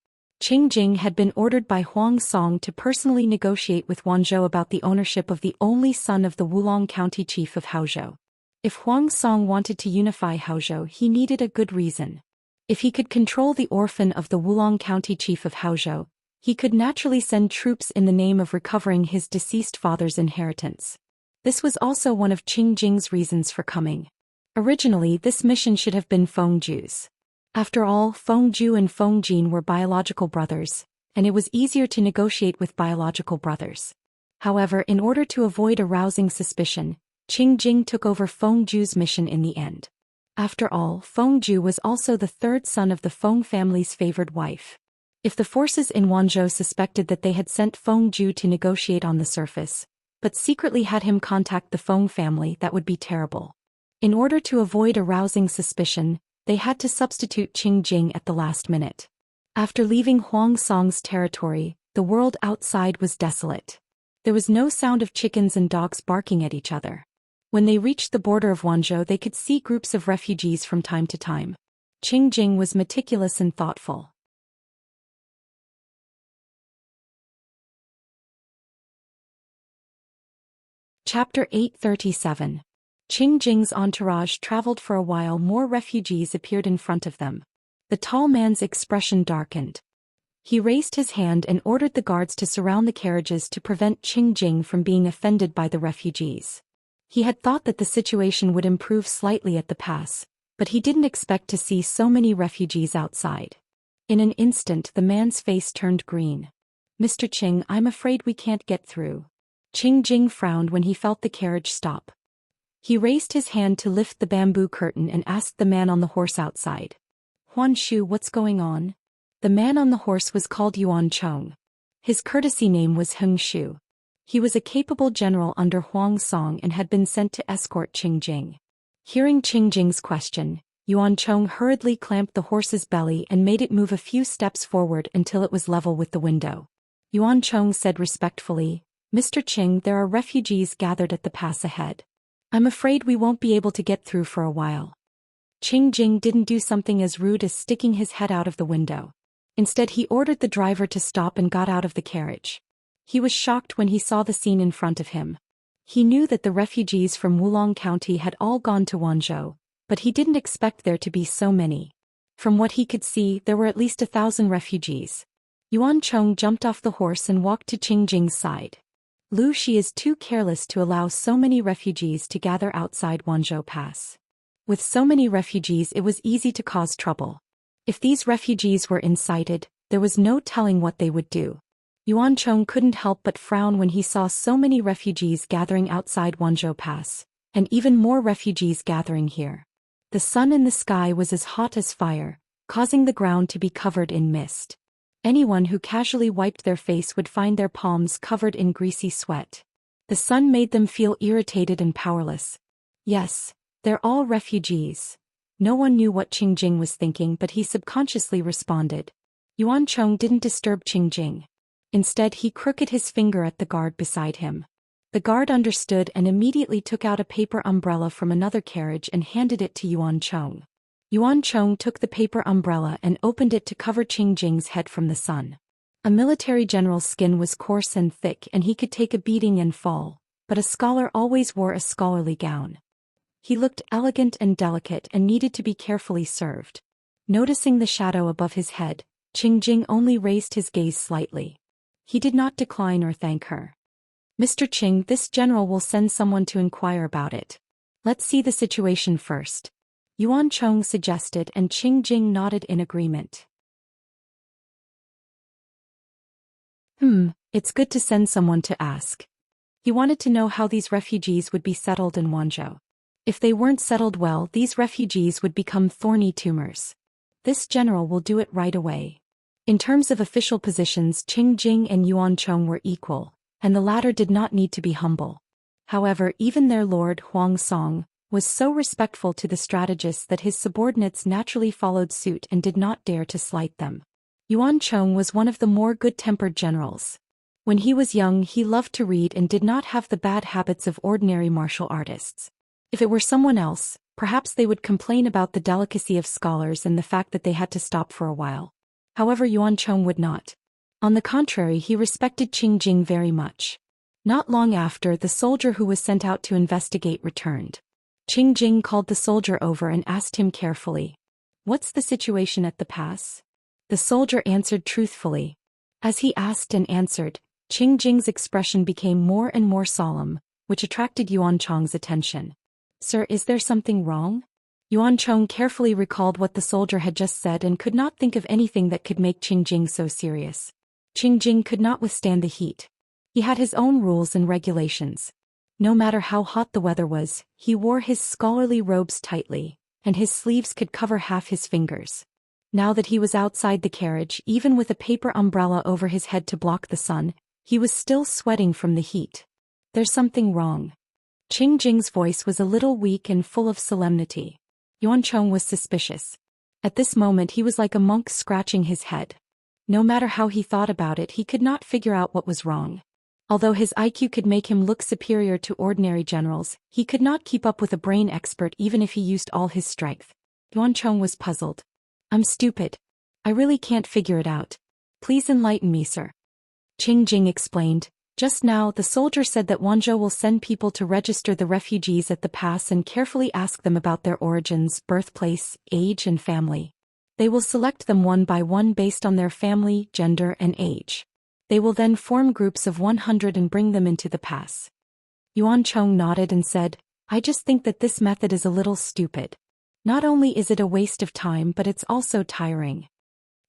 Qing Jing had been ordered by Huang Song to personally negotiate with Wanzhou about the ownership of the only son of the Wulong County chief of Haozhou. If Huang Song wanted to unify Haozhou, he needed a good reason. If he could control the orphan of the Wulong County chief of Haozhou, he could naturally send troops in the name of recovering his deceased father's inheritance. This was also one of Qing Jing's reasons for coming. Originally, this mission should have been Fengju's. After all, Fengju and Fengjin were biological brothers, and it was easier to negotiate with biological brothers. However, in order to avoid arousing suspicion, Qing Jing took over Fengju's mission in the end. After all, Fengju was also the third son of the Feng family's favored wife. If the forces in Wanzhou suspected that they had sent Fengju to negotiate on the surface, but secretly had him contact the Feng family, that would be terrible. In order to avoid arousing suspicion, they had to substitute Qing Jing at the last minute. After leaving Huang Song's territory, the world outside was desolate. There was no sound of chickens and dogs barking at each other. When they reached the border of Wanzhou, they could see groups of refugees from time to time. Qing Jing was meticulous and thoughtful. Chapter 837. Qing Jing's entourage traveled for a while. More refugees appeared in front of them. The tall man's expression darkened. He raised his hand and ordered the guards to surround the carriages to prevent Qing Jing from being offended by the refugees. He had thought that the situation would improve slightly at the pass, but he didn't expect to see so many refugees outside. In an instant, the man's face turned green. "Mr. Qing, I'm afraid we can't get through." Qing Jing frowned when he felt the carriage stop. He raised his hand to lift the bamboo curtain and asked the man on the horse outside. "Huan Shu, what's going on?" The man on the horse was called Yuan Chong. His courtesy name was Heng Shu. He was a capable general under Huang Song and had been sent to escort Qing Jing. Hearing Qing Jing's question, Yuan Chong hurriedly clamped the horse's belly and made it move a few steps forward until it was level with the window. Yuan Chong said respectfully, "Mr. Qing, there are refugees gathered at the pass ahead. I'm afraid we won't be able to get through for a while." Qing Jing didn't do something as rude as sticking his head out of the window. Instead, he ordered the driver to stop and got out of the carriage. He was shocked when he saw the scene in front of him. He knew that the refugees from Wulong County had all gone to Wanzhou, but he didn't expect there to be so many. From what he could see, there were at least 1,000 refugees. Yuan Chong jumped off the horse and walked to Qing Jing's side. Lu Shi is too careless to allow so many refugees to gather outside Wanzhou Pass. With so many refugees, it was easy to cause trouble. If these refugees were incited, there was no telling what they would do. Yuan Chong couldn't help but frown when he saw so many refugees gathering outside Wanzhou Pass, and even more refugees gathering here. The sun in the sky was as hot as fire, causing the ground to be covered in mist. Anyone who casually wiped their face would find their palms covered in greasy sweat. The sun made them feel irritated and powerless. Yes, they're all refugees. No one knew what Qingjing was thinking, but he subconsciously responded. Yuan Chong didn't disturb Qingjing. Instead, he crooked his finger at the guard beside him. The guard understood and immediately took out a paper umbrella from another carriage and handed it to Yuan Chong. Yuan Chong took the paper umbrella and opened it to cover Qingjing's head from the sun. A military general's skin was coarse and thick and he could take a beating and fall, but a scholar always wore a scholarly gown. He looked elegant and delicate and needed to be carefully served. Noticing the shadow above his head, Qingjing only raised his gaze slightly. He did not decline or thank her. Mr. Qing, this general will send someone to inquire about it. Let's see the situation first. Yuan Chong suggested and Qingjing nodded in agreement. It's good to send someone to ask. He wanted to know how these refugees would be settled in Wanzhou. If they weren't settled well, these refugees would become thorny tumors. This general will do it right away. In terms of official positions, Qingjing and Yuan Chong were equal, and the latter did not need to be humble. However, even their lord Huang Song was so respectful to the strategists that his subordinates naturally followed suit and did not dare to slight them. Yuan Chong was one of the more good-tempered generals. When he was young, he loved to read and did not have the bad habits of ordinary martial artists. If it were someone else, perhaps they would complain about the delicacy of scholars and the fact that they had to stop for a while. However, Yuan Chong would not. On the contrary, he respected Qingjing very much. Not long after, the soldier who was sent out to investigate returned. Qingjing called the soldier over and asked him carefully, "What's the situation at the pass?" The soldier answered truthfully. As he asked and answered, Qingjing's expression became more and more solemn, which attracted Yuan Chong's attention. "Sir, is there something wrong?" Yuan Chong carefully recalled what the soldier had just said and could not think of anything that could make Qingjing so serious. Qingjing could not withstand the heat. He had his own rules and regulations. No matter how hot the weather was, he wore his scholarly robes tightly, and his sleeves could cover half his fingers. Now that he was outside the carriage, even with a paper umbrella over his head to block the sun, he was still sweating from the heat. "There's something wrong." Qingjing's voice was a little weak and full of solemnity. Yuan Chong was suspicious. At this moment he was like a monk scratching his head. No matter how he thought about it, he could not figure out what was wrong. Although his IQ could make him look superior to ordinary generals, he could not keep up with a brain expert even if he used all his strength. Yuan Chong was puzzled. "I'm stupid. I really can't figure it out. Please enlighten me, sir." Qingjing explained. "Just now, the soldier said that Wanzhou will send people to register the refugees at the pass and carefully ask them about their origins, birthplace, age and family. They will select them one by one based on their family, gender and age. They will then form groups of 100 and bring them into the pass." Yuan Chong nodded and said, "I just think that this method is a little stupid. Not only is it a waste of time, but it's also tiring."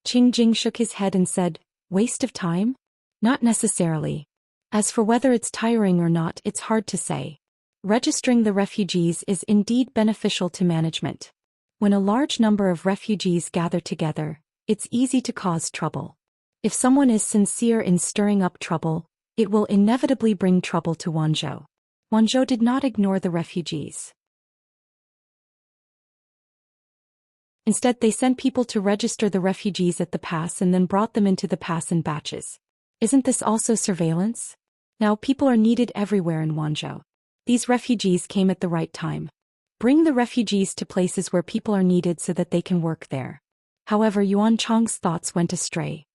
Qingjing shook his head and said, "Waste of time? Not necessarily. As for whether it's tiring or not, it's hard to say. Registering the refugees is indeed beneficial to management. When a large number of refugees gather together, it's easy to cause trouble. If someone is sincere in stirring up trouble, it will inevitably bring trouble to Wanzhou." Wanzhou did not ignore the refugees. Instead, they sent people to register the refugees at the pass and then brought them into the pass in batches. Isn't this also surveillance? Now people are needed everywhere in Wanzhou. These refugees came at the right time. Bring the refugees to places where people are needed so that they can work there. However, Yuan Chong's thoughts went astray.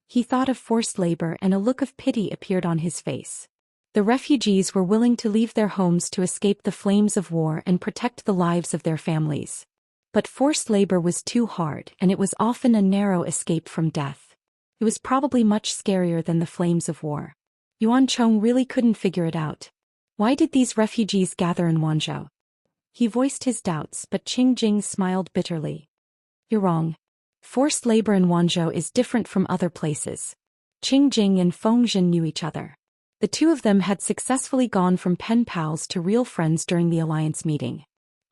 He thought of forced labor and a look of pity appeared on his face. The refugees were willing to leave their homes to escape the flames of war and protect the lives of their families. But forced labor was too hard, and it was often a narrow escape from death. It was probably much scarier than the flames of war. Yuan Chong really couldn't figure it out. Why did these refugees gather in Wanzhou? He voiced his doubts, but Qingjing smiled bitterly. "You're wrong. Forced labor in Wanzhou is different from other places." Qingjing and Fengzhen knew each other. The two of them had successfully gone from pen pals to real friends during the alliance meeting.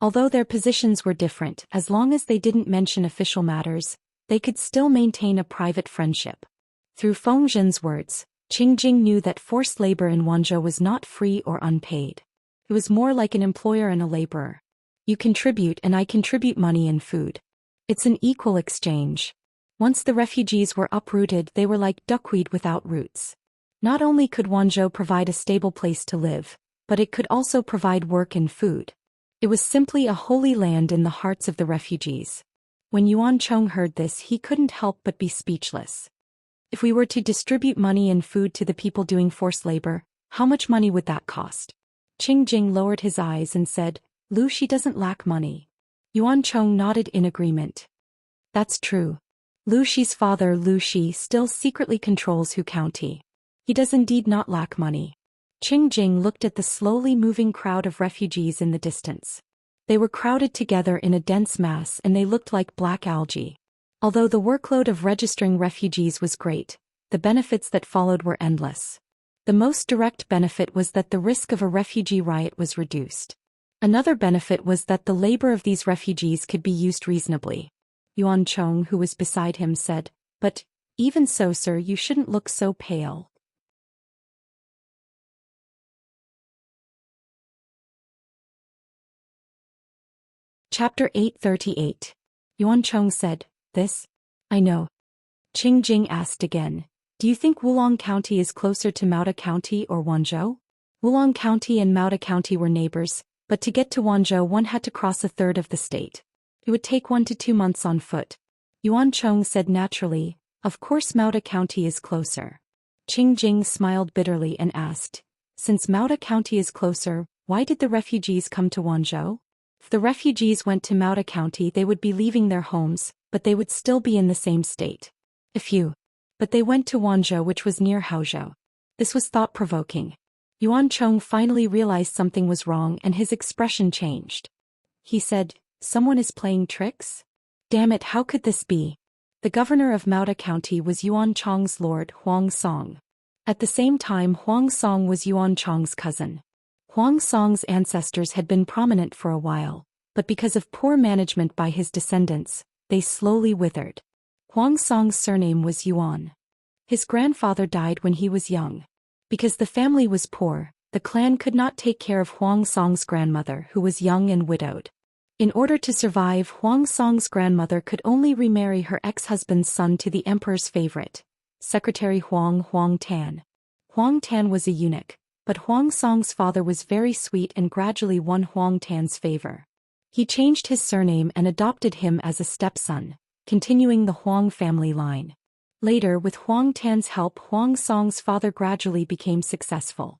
Although their positions were different, as long as they didn't mention official matters, they could still maintain a private friendship. Through Feng Zhen's words, Qingjing knew that forced labor in Wanzhou was not free or unpaid. It was more like an employer and a laborer. You contribute and I contribute money and food. It's an equal exchange. Once the refugees were uprooted, they were like duckweed without roots. Not only could Wanzhou provide a stable place to live, but it could also provide work and food. It was simply a holy land in the hearts of the refugees. When Yuan Chong heard this, he couldn't help but be speechless. If we were to distribute money and food to the people doing forced labor, how much money would that cost? Qingjing lowered his eyes and said, Lu Shi doesn't lack money. Yuan Chong nodded in agreement. That's true. Lu Shi's father Lu Shi still secretly controls Hu County. He does indeed not lack money. Qingjing looked at the slowly moving crowd of refugees in the distance. They were crowded together in a dense mass and they looked like black algae. Although the workload of registering refugees was great, the benefits that followed were endless. The most direct benefit was that the risk of a refugee riot was reduced. Another benefit was that the labor of these refugees could be used reasonably. Yuan Chong, who was beside him, said, But, even so, sir, you shouldn't look so pale. Chapter 838. Yuan Chong said, This? I know. Qingjing asked again, Do you think Wulong County is closer to Maota County or Wanzhou? Wulong County and Maota County were neighbors, but to get to Wanzhou one had to cross a third of the state. It would take 1 to 2 months on foot. Yuan Chong said naturally, Of course Maota County is closer. Qingjing smiled bitterly and asked, Since Maota County is closer, why did the refugees come to Wanzhou? If the refugees went to Maota County, they would be leaving their homes, but they would still be in the same state. But they went to Wanzhou, which was near Haozhou. This was thought-provoking. Yuan Chong finally realized something was wrong and his expression changed. He said, Someone is playing tricks? Damn it, how could this be? The governor of Maota County was Yuan Chong's lord, Huang Song. At the same time, Huang Song was Yuan Chong's cousin. Huang Song's ancestors had been prominent for a while, but because of poor management by his descendants, they slowly withered. Huang Song's surname was Yuan. His grandfather died when he was young. Because the family was poor, the clan could not take care of Huang Song's grandmother, who was young and widowed. In order to survive, Huang Song's grandmother could only remarry her ex-husband's son to the emperor's favorite, Secretary Huang Tan. Huang Tan was a eunuch, but Huang Song's father was very sweet and gradually won Huang Tan's favor. He changed his surname and adopted him as a stepson, continuing the Huang family line. Later, with Huang Tan's help, Huang Song's father gradually became successful.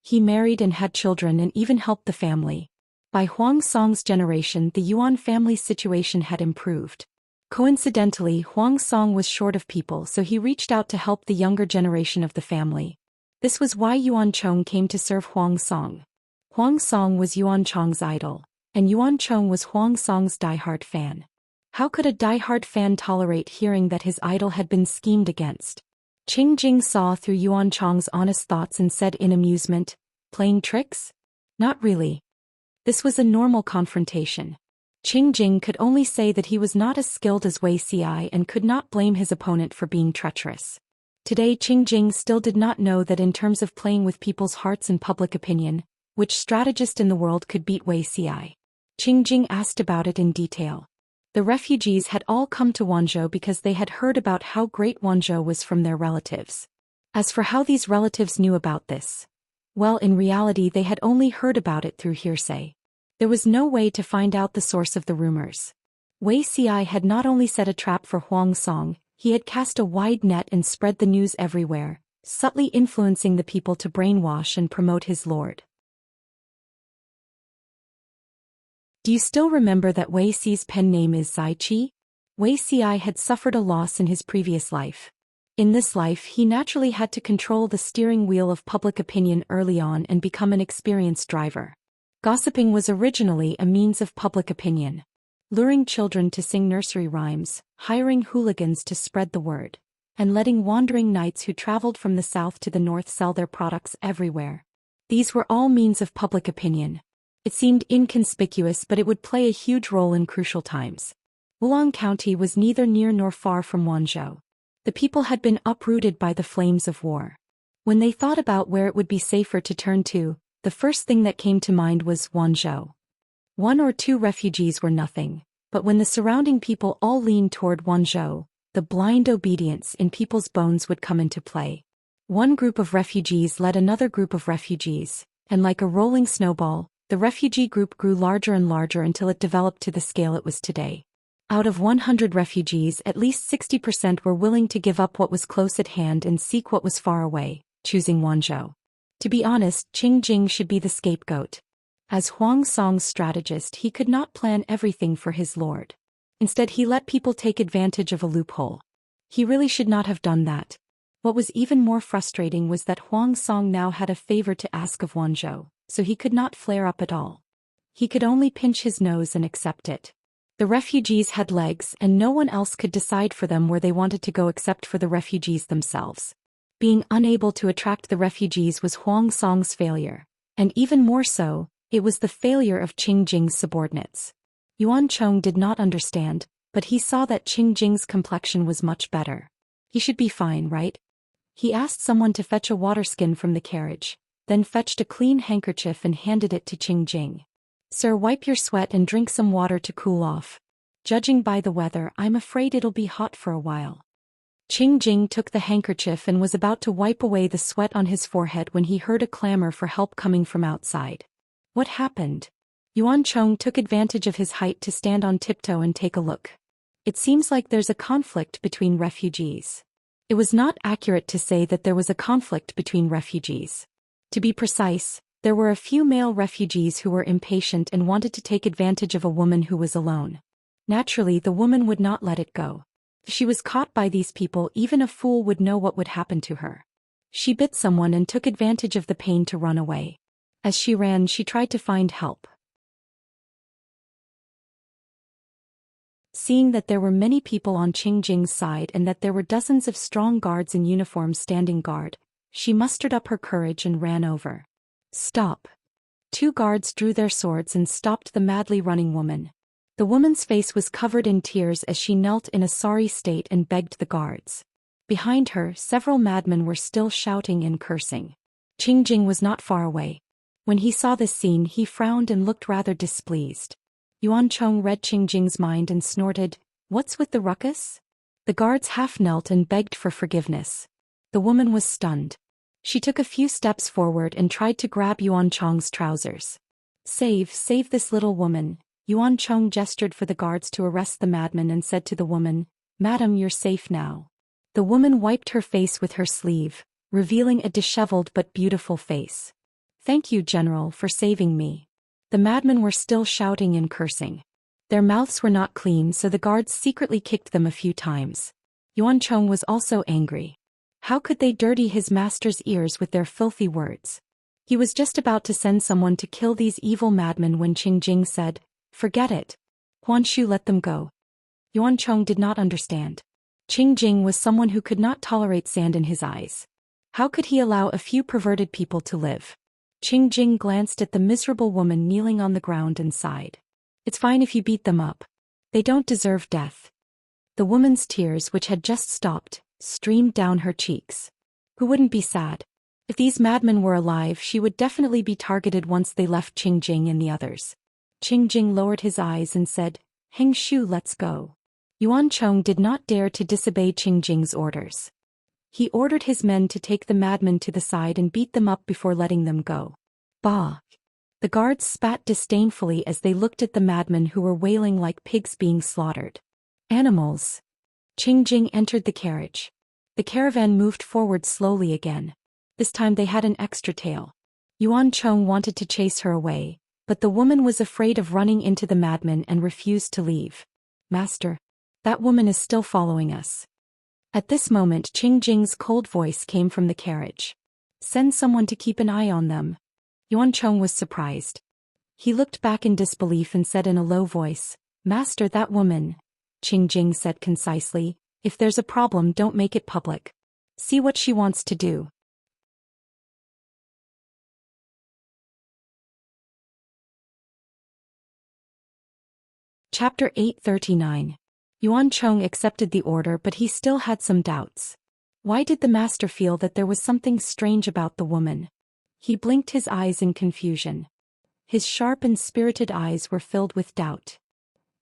He married and had children and even helped the family. By Huang Song's generation, the Yuan family's situation had improved. Coincidentally, Huang Song was short of people, so he reached out to help the younger generation of the family. This was why Yuan Chong came to serve Huang Song. Huang Song was Yuan Chong's idol, and Yuan Chong was Huang Song's diehard fan. How could a diehard fan tolerate hearing that his idol had been schemed against? Qingjing saw through Yuan Chong's honest thoughts and said in amusement, Playing tricks? Not really. This was a normal confrontation. Qingjing could only say that he was not as skilled as Wei Xi and could not blame his opponent for being treacherous. Today Qingjing still did not know that in terms of playing with people's hearts and public opinion, which strategist in the world could beat Wei Xi? Qingjing asked about it in detail. The refugees had all come to Wanzhou because they had heard about how great Wanzhou was from their relatives. As for how these relatives knew about this, well, in reality they had only heard about it through hearsay. There was no way to find out the source of the rumors. Wei Xi had not only set a trap for Huang Song, he had cast a wide net and spread the news everywhere, subtly influencing the people to brainwash and promote his lord. Do you still remember that Wei Xi's pen name is Zaiqi? Wei Xi had suffered a loss in his previous life. In this life he naturally had to control the steering wheel of public opinion early on and become an experienced driver. Gossiping was originally a means of public opinion. Luring children to sing nursery rhymes, hiring hooligans to spread the word, and letting wandering knights who traveled from the south to the north sell their products everywhere. These were all means of public opinion. It seemed inconspicuous, but it would play a huge role in crucial times. Wulong County was neither near nor far from Wanzhou. The people had been uprooted by the flames of war. When they thought about where it would be safer to turn to, the first thing that came to mind was Wanzhou. 1 or 2 refugees were nothing, but when the surrounding people all leaned toward Wanzhou, the blind obedience in people's bones would come into play. One group of refugees led another group of refugees, and like a rolling snowball, the refugee group grew larger and larger until it developed to the scale it was today. Out of 100 refugees, at least 60% were willing to give up what was close at hand and seek what was far away, choosing Wanzhou. To be honest, Qing Jing should be the scapegoat. As Huang Song's strategist, he could not plan everything for his lord. Instead, he let people take advantage of a loophole. He really should not have done that. What was even more frustrating was that Huang Song now had a favor to ask of Wanzhou, so he could not flare up at all. He could only pinch his nose and accept it. The refugees had legs, and no one else could decide for them where they wanted to go except for the refugees themselves. Being unable to attract the refugees was Huang Song's failure, and even more so, it was the failure of Qing Jing's subordinates. Yuan Chong did not understand, but he saw that Qing Jing's complexion was much better. He should be fine, right? He asked someone to fetch a water skin from the carriage, then fetched a clean handkerchief and handed it to Qing Jing. Sir, wipe your sweat and drink some water to cool off. Judging by the weather, I'm afraid it'll be hot for a while. Qing Jing took the handkerchief and was about to wipe away the sweat on his forehead when he heard a clamor for help coming from outside. What happened? Yuan Chong took advantage of his height to stand on tiptoe and take a look. It seems like there's a conflict between refugees. It was not accurate to say that there was a conflict between refugees. To be precise, there were a few male refugees who were impatient and wanted to take advantage of a woman who was alone. Naturally, the woman would not let it go. If she was caught by these people, even a fool would know what would happen to her. She bit someone and took advantage of the pain to run away. As she ran, she tried to find help. Seeing that there were many people on Qing Jing's side and that there were dozens of strong guards in uniform standing guard, she mustered up her courage and ran over. Stop. 2 guards drew their swords and stopped the madly running woman. The woman's face was covered in tears as she knelt in a sorry state and begged the guards. Behind her, several madmen were still shouting and cursing. Qing Jing was not far away. When he saw this scene, he frowned and looked rather displeased. Yuan Chong read Qing Jing's mind and snorted, "What's with the ruckus?" The guards half knelt and begged for forgiveness. The woman was stunned. She took a few steps forward and tried to grab Yuan Chong's trousers. Save this little woman." Yuan Chong gestured for the guards to arrest the madman and said to the woman, "Madam, you're safe now." The woman wiped her face with her sleeve, revealing a disheveled but beautiful face. "Thank you, General, for saving me." The madmen were still shouting and cursing. Their mouths were not clean, so the guards secretly kicked them a few times. Yuan Chong was also angry. How could they dirty his master's ears with their filthy words? He was just about to send someone to kill these evil madmen when Qing Jing said, "Forget it. Huan Shu, let them go." Yuan Chong did not understand. Qing Jing was someone who could not tolerate sand in his eyes. How could he allow a few perverted people to live? Qing Jing glanced at the miserable woman kneeling on the ground and sighed. "It's fine if you beat them up. They don't deserve death." The woman's tears, which had just stopped, streamed down her cheeks. Who wouldn't be sad? If these madmen were alive, she would definitely be targeted once they left Qing Jing and the others. Qing Jing lowered his eyes and said, "Heng Shu, let's go." Yuan Chong did not dare to disobey Qing Jing's orders. He ordered his men to take the madmen to the side and beat them up before letting them go. Bah! The guards spat disdainfully as they looked at the madmen who were wailing like pigs being slaughtered. Animals! Qing Jing entered the carriage. The caravan moved forward slowly again. This time they had an extra tail. Yuan Chong wanted to chase her away, but the woman was afraid of running into the madmen and refused to leave. "Master, that woman is still following us." At this moment, Qing Jing's cold voice came from the carriage. "Send someone to keep an eye on them." Yuan Chong was surprised. He looked back in disbelief and said in a low voice, "Master, that woman." Qing Jing said concisely, "If there's a problem, don't make it public. See what she wants to do." Chapter 839. Yuan Chong accepted the order, but he still had some doubts. Why did the master feel that there was something strange about the woman? He blinked his eyes in confusion. His sharp and spirited eyes were filled with doubt.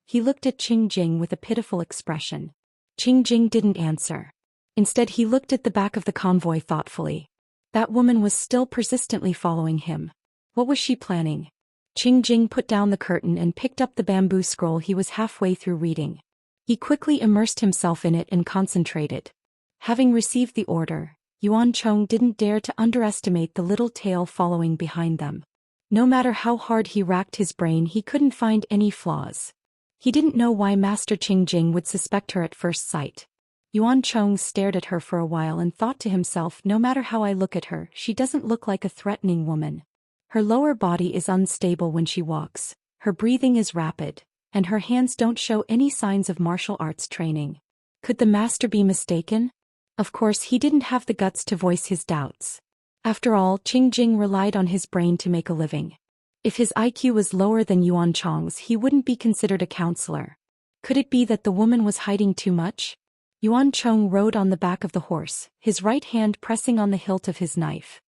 He looked at Qing Jing with a pitiful expression. Qing Jing didn't answer. Instead, he looked at the back of the convoy thoughtfully. That woman was still persistently following him. What was she planning? Qing Jing put down the curtain and picked up the bamboo scroll he was halfway through reading. He quickly immersed himself in it and concentrated. Having received the order, Yuan Chong didn't dare to underestimate the little tail following behind them. No matter how hard he racked his brain, he couldn't find any flaws. He didn't know why Master Qing Jing would suspect her at first sight. Yuan Chong stared at her for a while and thought to himself, no matter how I look at her, she doesn't look like a threatening woman. Her lower body is unstable when she walks, her breathing is rapid, and her hands don't show any signs of martial arts training. Could the master be mistaken? Of course, he didn't have the guts to voice his doubts. After all, Qing Jing relied on his brain to make a living. If his IQ was lower than Yuan Chong's, he wouldn't be considered a counselor. Could it be that the woman was hiding too much? Yuan Chong rode on the back of the horse, his right hand pressing on the hilt of his knife.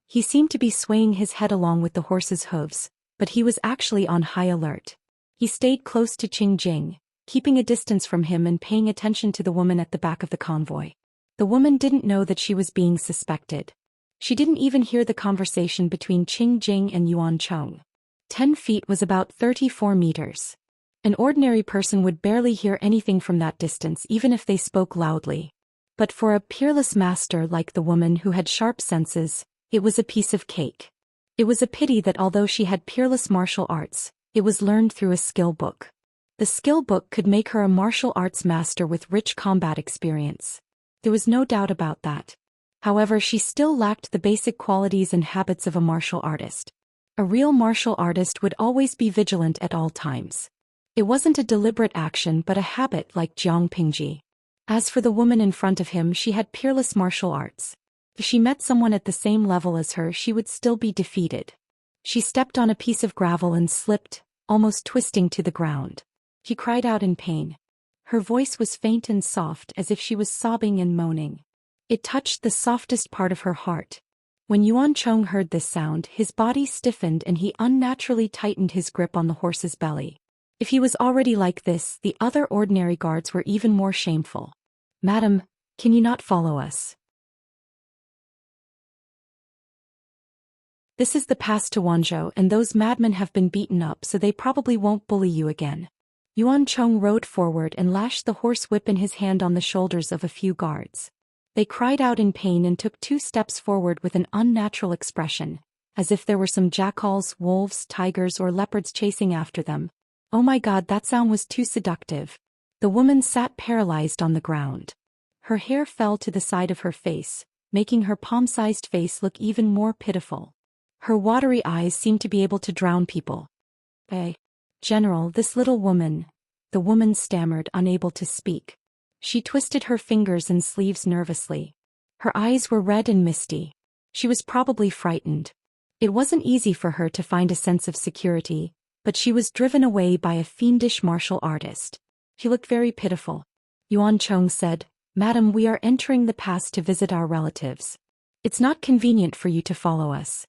He seemed to be swaying his head along with the horse's hooves, but he was actually on high alert. He stayed close to Qing Jing, keeping a distance from him and paying attention to the woman at the back of the convoy. The woman didn't know that she was being suspected. She didn't even hear the conversation between Qing Jing and Yuan Chong. 10 feet was about 34 meters. An ordinary person would barely hear anything from that distance, even if they spoke loudly. But for a peerless master like the woman who had sharp senses, it was a piece of cake. It was a pity that although she had peerless martial arts, it was learned through a skill book. The skill book could make her a martial arts master with rich combat experience. There was no doubt about that. However, she still lacked the basic qualities and habits of a martial artist. A real martial artist would always be vigilant at all times. It wasn't a deliberate action but a habit like Jiang Pingji. As for the woman in front of him, she had peerless martial arts. If she met someone at the same level as her, she would still be defeated. She stepped on a piece of gravel and slipped, almost twisting to the ground. She cried out in pain. Her voice was faint and soft, as if she was sobbing and moaning. It touched the softest part of her heart. When Yuan Chong heard this sound, his body stiffened and he unnaturally tightened his grip on the horse's belly. If he was already like this, the other ordinary guards were even more shameful. "Madam, can you not follow us? This is the pass to Wanzhou, and those madmen have been beaten up, so they probably won't bully you again." Yuan Chong rode forward and lashed the horse whip in his hand on the shoulders of a few guards. They cried out in pain and took 2 steps forward with an unnatural expression, as if there were some jackals, wolves, tigers, or leopards chasing after them. Oh my God, that sound was too seductive. The woman sat paralyzed on the ground. Her hair fell to the side of her face, making her palm-sized face look even more pitiful. Her watery eyes seemed to be able to drown people. General, this little woman," the woman stammered, unable to speak. She twisted her fingers and sleeves nervously. Her eyes were red and misty. She was probably frightened. It wasn't easy for her to find a sense of security, but she was driven away by a fiendish martial artist. She looked very pitiful. Yuan Chong said, "Madam, we are entering the pass to visit our relatives. It's not convenient for you to follow us."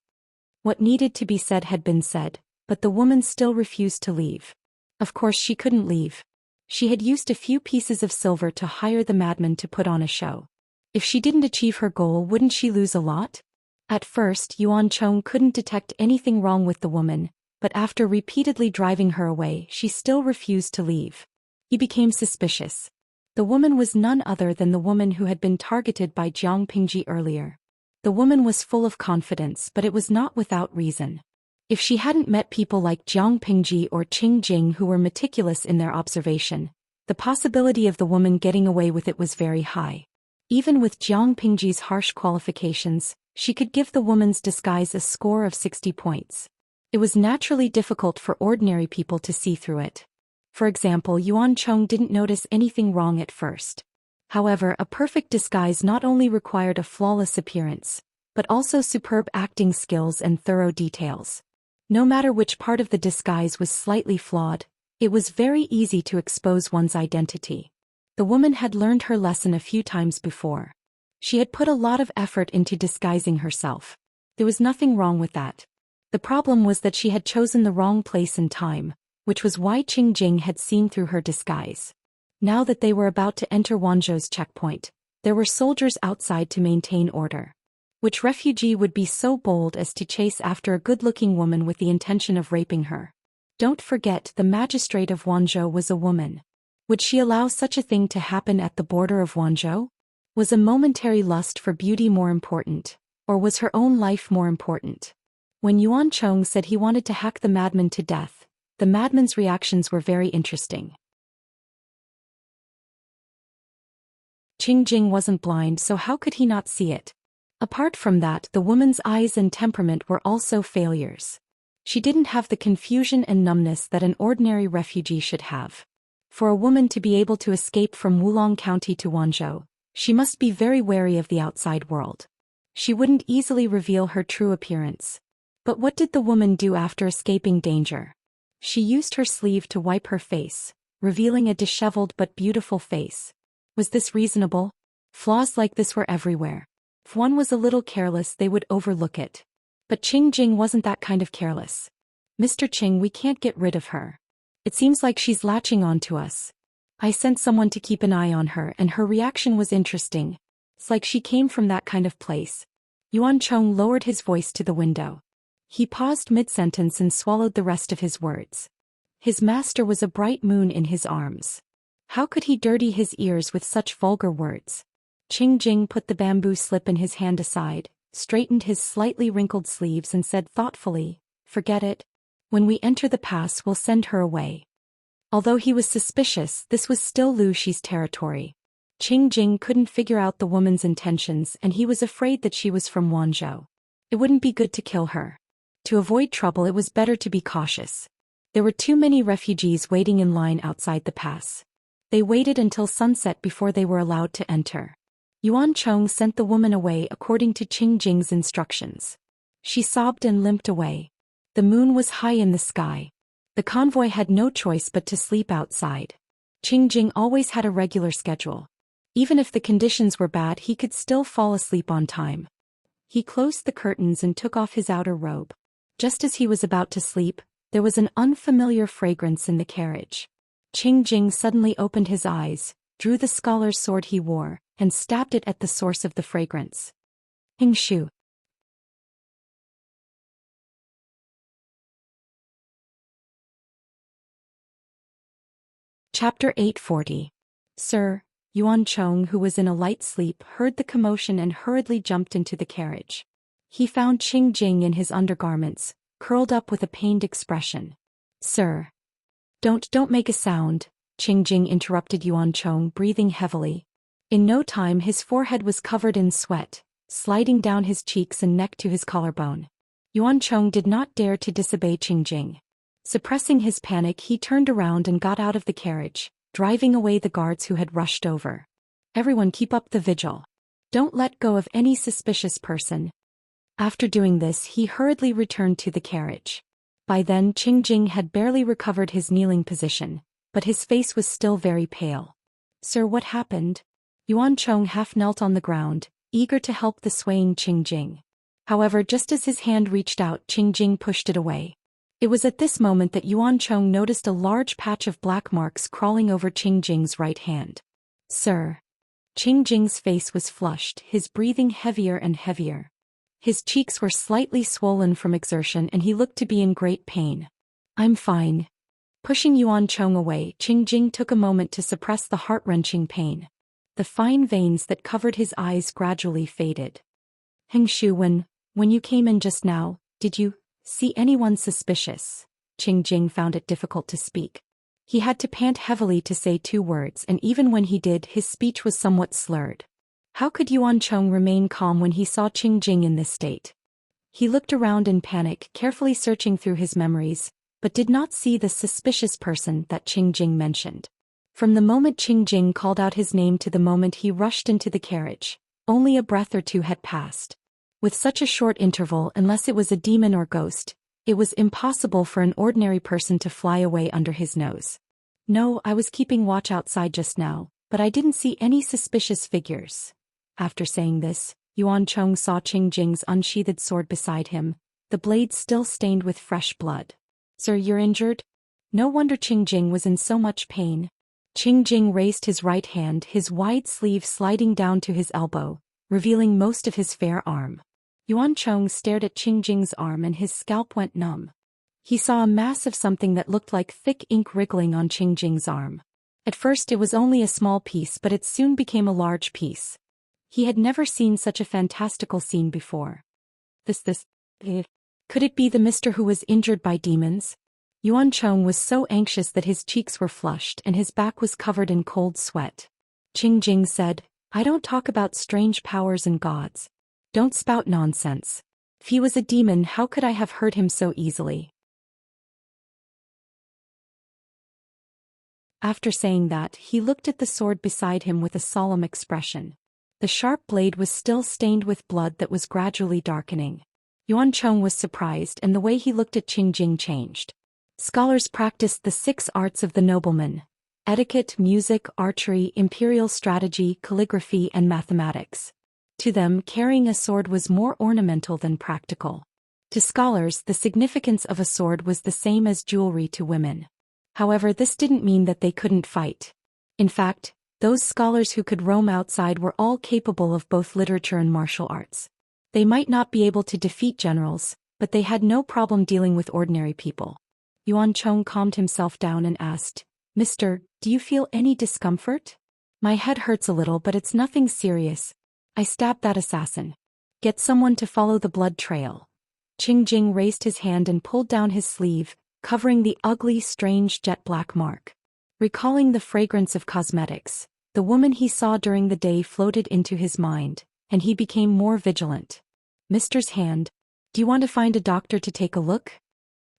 What needed to be said had been said, but the woman still refused to leave. Of course she couldn't leave. She had used a few pieces of silver to hire the madman to put on a show. If she didn't achieve her goal, wouldn't she lose a lot? At first, Yuan Chong couldn't detect anything wrong with the woman, but after repeatedly driving her away, she still refused to leave. He became suspicious. The woman was none other than the woman who had been targeted by Jiang Pingji earlier. The woman was full of confidence, but it was not without reason. If she hadn't met people like Jiang Pingji or Qing Jing who were meticulous in their observation, the possibility of the woman getting away with it was very high. Even with Jiang Pingji's harsh qualifications, she could give the woman's disguise a score of 60 points. It was naturally difficult for ordinary people to see through it. For example, Yuan Chong didn't notice anything wrong at first. However, a perfect disguise not only required a flawless appearance, but also superb acting skills and thorough details. No matter which part of the disguise was slightly flawed, It was very easy to expose one's identity. The woman had learned her lesson a few times before. She had put a lot of effort into disguising herself. There was nothing wrong with that. The problem was that she had chosen the wrong place and time, which was why Qingjing had seen through her disguise. Now that they were about to enter Wanzhou's checkpoint, there were soldiers outside to maintain order. Which refugee would be so bold as to chase after a good-looking woman with the intention of raping her? Don't forget, the magistrate of Wanzhou was a woman. Would she allow such a thing to happen at the border of Wanzhou? Was a momentary lust for beauty more important, or was her own life more important? When Yuan Chong said he wanted to hack the madman to death, the madman's reactions were very interesting. Qingjing wasn't blind, so how could he not see it? Apart from that, the woman's eyes and temperament were also failures. She didn't have the confusion and numbness that an ordinary refugee should have. For a woman to be able to escape from Wulong County to Wanzhou, she must be very wary of the outside world. She wouldn't easily reveal her true appearance. But what did the woman do after escaping danger? She used her sleeve to wipe her face, revealing a disheveled but beautiful face. Was this reasonable? Flaws like this were everywhere. If one was a little careless, they would overlook it. But Qingjing wasn't that kind of careless. Mr. Qing, we can't get rid of her. It seems like she's latching on to us. I sent someone to keep an eye on her, and her reaction was interesting. It's like she came from that kind of place. Yuan Chong lowered his voice to the window. He paused mid-sentence and swallowed the rest of his words. His master was a bright moon in his arms. How could he dirty his ears with such vulgar words? Qingjing put the bamboo slip in his hand aside, straightened his slightly wrinkled sleeves and said thoughtfully, "Forget it. When we enter the pass, we'll send her away." Although he was suspicious, this was still Lu Shi's territory. Qingjing couldn't figure out the woman's intentions, and he was afraid that she was from Wanzhou. It wouldn't be good to kill her. To avoid trouble, it was better to be cautious. There were too many refugees waiting in line outside the pass. They waited until sunset before they were allowed to enter. Yuan Chong sent the woman away according to Qingjing's instructions. She sobbed and limped away. The moon was high in the sky. The convoy had no choice but to sleep outside. Qingjing always had a regular schedule. Even if the conditions were bad, he could still fall asleep on time. He closed the curtains and took off his outer robe. Just as he was about to sleep, there was an unfamiliar fragrance in the carriage. Qingjing suddenly opened his eyes, drew the scholar's sword he wore, and stabbed it at the source of the fragrance. Hingshu. Chapter 840. Sir, Yuan Chong, who was in a light sleep, heard the commotion and hurriedly jumped into the carriage. He found Qingjing in his undergarments, curled up with a pained expression. Sir. Don't make a sound, Qingjing interrupted Yuan Chong, breathing heavily. In no time his forehead was covered in sweat, sliding down his cheeks and neck to his collarbone. Yuan Chong did not dare to disobey Qingjing. Suppressing his panic, he turned around and got out of the carriage, driving away the guards who had rushed over. Everyone keep up the vigil. Don't let go of any suspicious person. After doing this, he hurriedly returned to the carriage. By then Qingjing had barely recovered his kneeling position, but his face was still very pale. Sir, what happened? Yuan Chong half knelt on the ground, eager to help the swaying Qingjing. However, just as his hand reached out, Qingjing pushed it away. It was at this moment that Yuan Chong noticed a large patch of black marks crawling over Qingjing's right hand. Sir. Qingjing's face was flushed, his breathing heavier and heavier. His cheeks were slightly swollen from exertion and he looked to be in great pain. I'm fine. Pushing Yuan Chong away, Qingjing took a moment to suppress the heart-wrenching pain. The fine veins that covered his eyes gradually faded. Hingshu, when you came in just now, did you see anyone suspicious? Qingjing found it difficult to speak. He had to pant heavily to say 2 words, and even when he did, his speech was somewhat slurred. How could Yuan Chong remain calm when he saw Qingjing in this state? He looked around in panic, carefully searching through his memories, but did not see the suspicious person that Qingjing mentioned. From the moment Qingjing called out his name to the moment he rushed into the carriage, only a breath or two had passed. With such a short interval, unless it was a demon or ghost, It was impossible for an ordinary person to fly away under his nose. No, I was keeping watch outside just now, but I didn't see any suspicious figures. After saying this, Yuan Chong saw Qing Jing's unsheathed sword beside him, the blade still stained with fresh blood. Sir, you're injured? No wonder Qing Jing was in so much pain. Qing Jing raised his right hand, his wide sleeve sliding down to his elbow, revealing most of his fair arm. Yuan Chong stared at Qing Jing's arm and his scalp went numb. He saw a mass of something that looked like thick ink wriggling on Qing Jing's arm. At first it was only a small piece, but it soon became a large piece. He had never seen such a fantastical scene before. Could it be the mister who was injured by demons? Yuan Chong was so anxious that his cheeks were flushed and his back was covered in cold sweat. Qing Jing said, I don't talk about strange powers and gods. Don't spout nonsense. If he was a demon, how could I have hurt him so easily? After saying that, he looked at the sword beside him with a solemn expression. The sharp blade was still stained with blood that was gradually darkening. Yuan Chong was surprised and the way he looked at Qing Jing changed. Scholars practiced the 6 arts of the nobleman: etiquette, music, archery, imperial strategy, calligraphy, and mathematics. To them, carrying a sword was more ornamental than practical. To scholars, the significance of a sword was the same as jewelry to women. However, this didn't mean that they couldn't fight. In fact, those scholars who could roam outside were all capable of both literature and martial arts. They might not be able to defeat generals, but they had no problem dealing with ordinary people. Yuan Chong calmed himself down and asked, Mister, do you feel any discomfort? My head hurts a little, but it's nothing serious. I stabbed that assassin. Get someone to follow the blood trail. Qing Jing raised his hand and pulled down his sleeve, covering the ugly, strange jet-black mark. Recalling the fragrance of cosmetics, the woman he saw during the day floated into his mind, and he became more vigilant. Mister's hand. Do you want to find a doctor to take a look?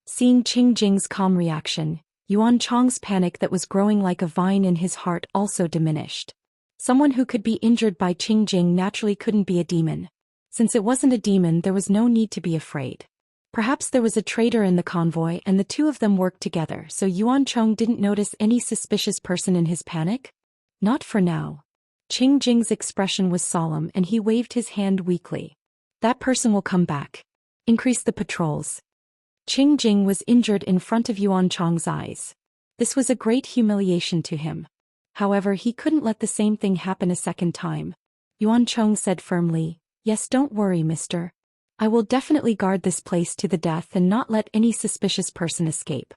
Seeing Qing Jing's calm reaction, Yuan Chong's panic that was growing like a vine in his heart also diminished. Someone who could be injured by Qing Jing naturally couldn't be a demon. Since it wasn't a demon, there was no need to be afraid. Perhaps there was a traitor in the convoy and the two of them worked together, so Yuan Chong didn't notice any suspicious person in his panic? Not for now. Qing Jing's expression was solemn and he waved his hand weakly. That person will come back. Increase the patrols. Qing Jing was injured in front of Yuan Chong's eyes. This was a great humiliation to him. However, he couldn't let the same thing happen a second time. Yuan Chong said firmly, Yes, don't worry, mister. I will definitely guard this place to the death and not let any suspicious person escape.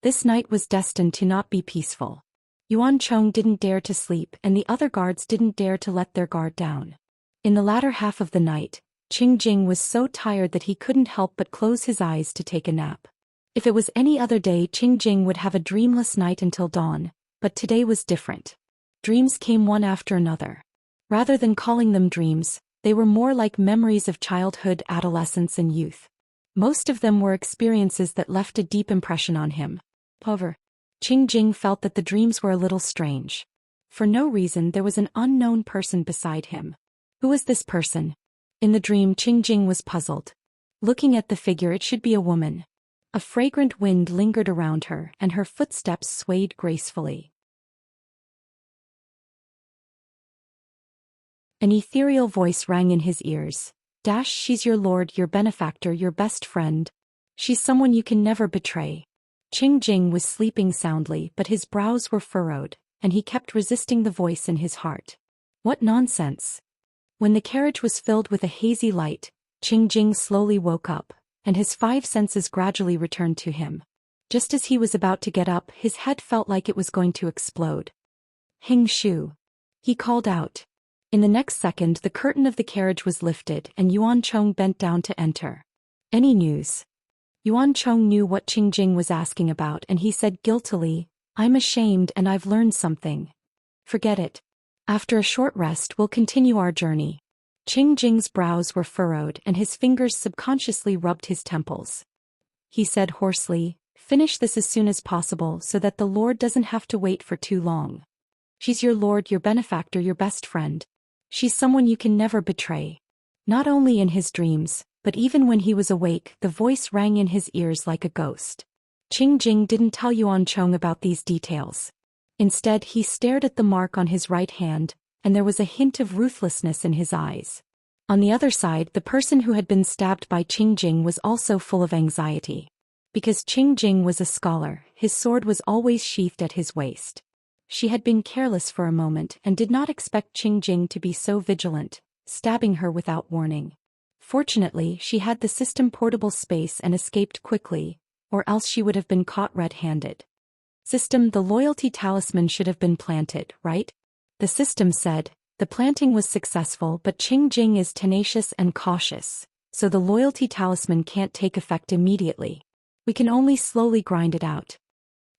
This night was destined to not be peaceful. Yuan Chong didn't dare to sleep and the other guards didn't dare to let their guard down. In the latter half of the night, Qing Jing was so tired that he couldn't help but close his eyes to take a nap. If it was any other day, Qing Jing would have a dreamless night until dawn, but today was different. Dreams came one after another. Rather than calling them dreams, they were more like memories of childhood, adolescence, and youth. Most of them were experiences that left a deep impression on him. However, Qing Jing felt that the dreams were a little strange. For no reason, there was an unknown person beside him. Who was this person? In the dream, Qing Jing was puzzled. Looking at the figure, it should be a woman. A fragrant wind lingered around her, and her footsteps swayed gracefully. An ethereal voice rang in his ears. She's your lord, your benefactor, your best friend. She's someone you can never betray. Qing Jing was sleeping soundly, but his brows were furrowed, and he kept resisting the voice in his heart. What nonsense! When the carriage was filled with a hazy light, Qing Jing slowly woke up, and his 5 senses gradually returned to him. Just as he was about to get up, his head felt like it was going to explode. Hing Shu! He called out. In the next second, the curtain of the carriage was lifted, and Yuan Chong bent down to enter. Any news? Yuan Chong knew what Qing Jing was asking about, and he said guiltily, I'm ashamed and I've learned something. Forget it. After a short rest, we'll continue our journey. Qing Jing's brows were furrowed and his fingers subconsciously rubbed his temples. He said hoarsely, Finish this as soon as possible so that the Lord doesn't have to wait for too long. She's your lord, your benefactor, your best friend. She's someone you can never betray. Not only in his dreams, but even when he was awake, the voice rang in his ears like a ghost. Qingjing didn't tell Yuan Chong about these details. Instead, he stared at the mark on his right hand, and there was a hint of ruthlessness in his eyes. On the other side, the person who had been stabbed by Qingjing was also full of anxiety. Because Qingjing was a scholar, his sword was always sheathed at his waist. She had been careless for a moment and did not expect Qingjing to be so vigilant, stabbing her without warning. Fortunately, she had the system portable space and escaped quickly, or else she would have been caught red-handed. System, the loyalty talisman should have been planted, right? The system said. The planting was successful, but Qingjing is tenacious and cautious, so the loyalty talisman can't take effect immediately. We can only slowly grind it out.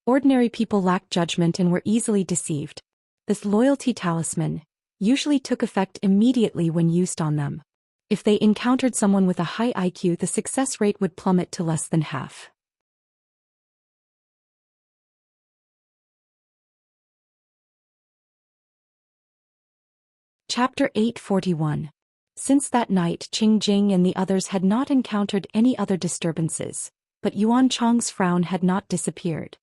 Ordinary people lack judgment and were easily deceived. This loyalty talisman usually took effect immediately when used on them. If they encountered someone with a high IQ, the success rate would plummet to less than half. Chapter 841. Since that night, Qingjing and the others had not encountered any other disturbances, but Yuan Chong's frown had not disappeared.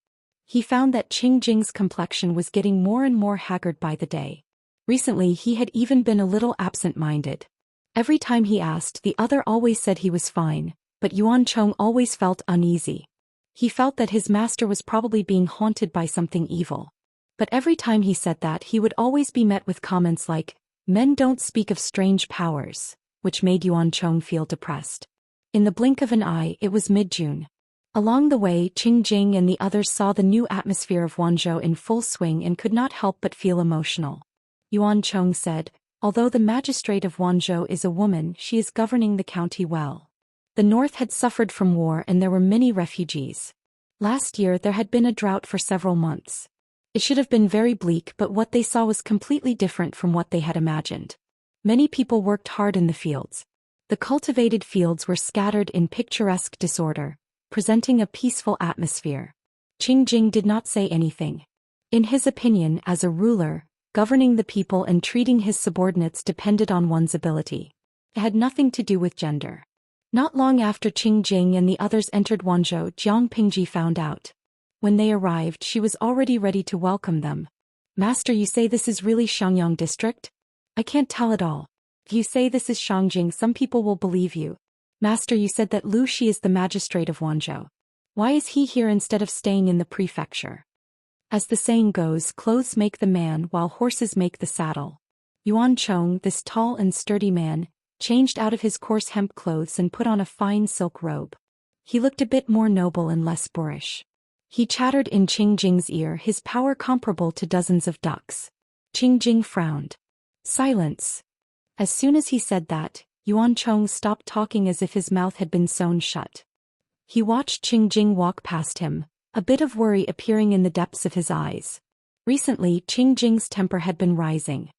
He found that Qingjing's complexion was getting more and more haggard by the day. Recently, he had even been a little absent-minded. Every time he asked, the other always said he was fine, but Yuan Chong always felt uneasy. He felt that his master was probably being haunted by something evil. But every time he said that, he would always be met with comments like, "Men don't speak of strange powers," which made Yuan Chong feel depressed. In the blink of an eye, it was mid-June. Along the way, Qingjing and the others saw the new atmosphere of Wanzhou in full swing and could not help but feel emotional. Yuan Chong said, "Although the magistrate of Wanzhou is a woman, she is governing the county well." The north had suffered from war and there were many refugees. Last year there had been a drought for several months. It should have been very bleak, but what they saw was completely different from what they had imagined. Many people worked hard in the fields. The cultivated fields were scattered in picturesque disorder, presenting a peaceful atmosphere. Qingjing did not say anything. In his opinion, as a ruler, governing the people and treating his subordinates depended on one's ability. It had nothing to do with gender. Not long after Qingjing and the others entered Wanzhou, Jiang Pingji found out. When they arrived, she was already ready to welcome them. "Master, you say this is really Xiangyang district? I can't tell at all. If you say this is Shangjing, some people will believe you. Master, you said that Lu Shi is the magistrate of Wanzhou. Why is he here instead of staying in the prefecture?" As the saying goes, clothes make the man while horses make the saddle. Yuan Chong, this tall and sturdy man, changed out of his coarse hemp clothes and put on a fine silk robe. He looked a bit more noble and less boorish. He chattered in Qingjing's ear, his power comparable to dozens of ducks. Qingjing frowned. "Silence." As soon as he said that, Yuan Chong stopped talking as if his mouth had been sewn shut. He watched Qingjing walk past him, a bit of worry appearing in the depths of his eyes. Recently, Qingjing's temper had been rising.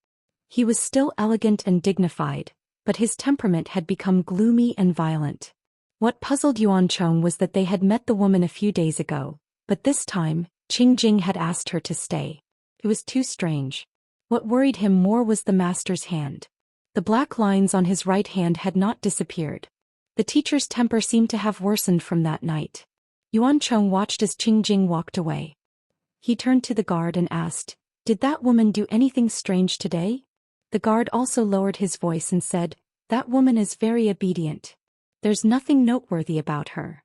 He was still elegant and dignified, but his temperament had become gloomy and violent. What puzzled Yuan Chong was that they had met the woman a few days ago, but this time, Qingjing had asked her to stay. It was too strange. What worried him more was the master's hand. The black lines on his right hand had not disappeared. The teacher's temper seemed to have worsened from that night. Yuan Chong watched as Qingjing walked away. He turned to the guard and asked, "Did that woman do anything strange today?" The guard also lowered his voice and said, "That woman is very obedient. There's nothing noteworthy about her."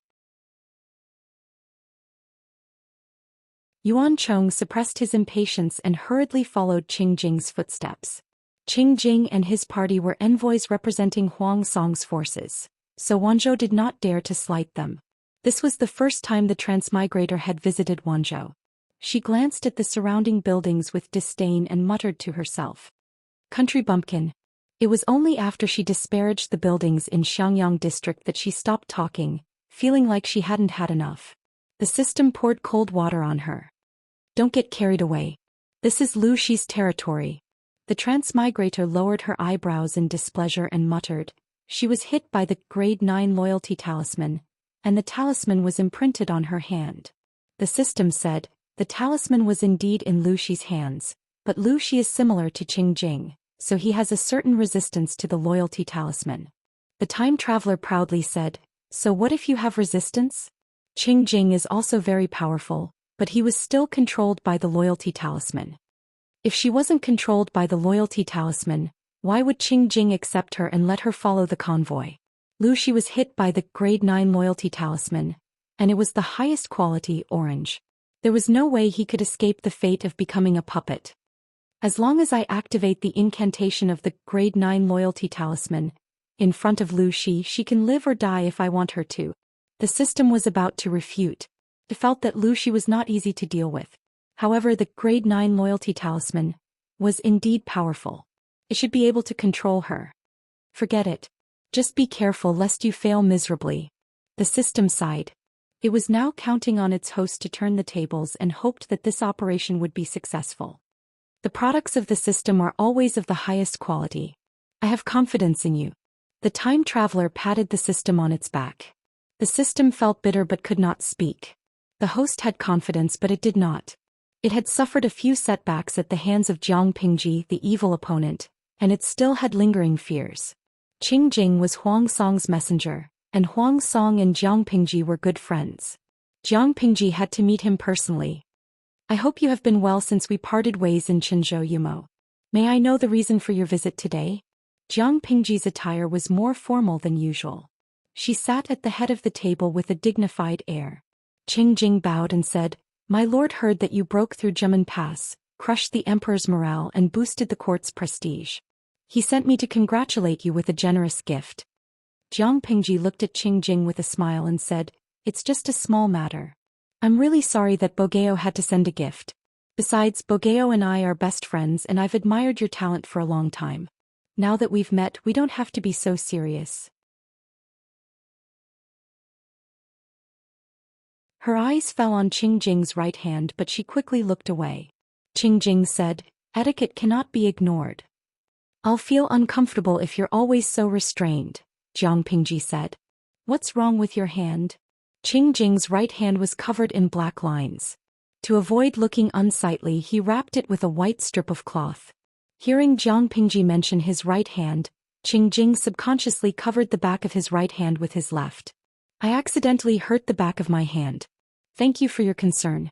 Yuan Chong suppressed his impatience and hurriedly followed Qingjing's footsteps. Qingjing and his party were envoys representing Huang Song's forces, so Wanzhou did not dare to slight them. This was the first time the transmigrator had visited Wanzhou. She glanced at the surrounding buildings with disdain and muttered to herself, "Country bumpkin." It was only after she disparaged the buildings in Xiangyang district that she stopped talking, feeling like she hadn't had enough. The system poured cold water on her. "Don't get carried away. This is Lu Shi's territory." The transmigrator lowered her eyebrows in displeasure and muttered, "She was hit by the grade 9 loyalty talisman, and the talisman was imprinted on her hand." The system said, the talisman was indeed in Lu Shi's hands, but Lu Shi is similar to Qingjing, so he has a certain resistance to the loyalty talisman. The time traveler proudly said, "So what if you have resistance?" Qing Jing is also very powerful, but he was still controlled by the loyalty talisman. If she wasn't controlled by the loyalty talisman, why would Qing Jing accept her and let her follow the convoy? Lu Shi was hit by the grade 9 loyalty talisman, and it was the highest quality, orange. There was no way he could escape the fate of becoming a puppet. As long as I activate the incantation of the grade 9 loyalty talisman in front of Lu Shi, she can live or die if I want her to. The system was about to refute. It felt that Lu Shi was not easy to deal with. However, the grade 9 loyalty talisman was indeed powerful. It should be able to control her. Forget it. Just be careful lest you fail miserably. The system sighed. It was now counting on its host to turn the tables and hoped that this operation would be successful. The products of the system are always of the highest quality. I have confidence in you. The time traveler patted the system on its back. The system felt bitter but could not speak. The host had confidence but it did not. It had suffered a few setbacks at the hands of Jiang Pingji, the evil opponent, and it still had lingering fears. Qing Jing was Huang Song's messenger, and Huang Song and Jiang Pingji were good friends. Jiang Pingji had to meet him personally. I hope you have been well since we parted ways in Qinzhou Yumo. May I know the reason for your visit today? Jiang Pingji's attire was more formal than usual. She sat at the head of the table with a dignified air. Qing Jing bowed and said, "My lord heard that you broke through Jimen Pass, crushed the emperor's morale and boosted the court's prestige. He sent me to congratulate you with a generous gift." Jiang Pingji looked at Qing Jing with a smile and said, "It's just a small matter. I'm really sorry that Bogeo had to send a gift. Besides, Bogeo and I are best friends and I've admired your talent for a long time. Now that we've met, we don't have to be so serious." Her eyes fell on Qing Jing's right hand but she quickly looked away. Qing Jing said, "Etiquette cannot be ignored." "I'll feel uncomfortable if you're always so restrained," Jiang Pingji said. "What's wrong with your hand?" Qing Jing's right hand was covered in black lines. To avoid looking unsightly, he wrapped it with a white strip of cloth. Hearing Jiang Pingji mention his right hand, Qing Jing subconsciously covered the back of his right hand with his left. "I accidentally hurt the back of my hand. Thank you for your concern.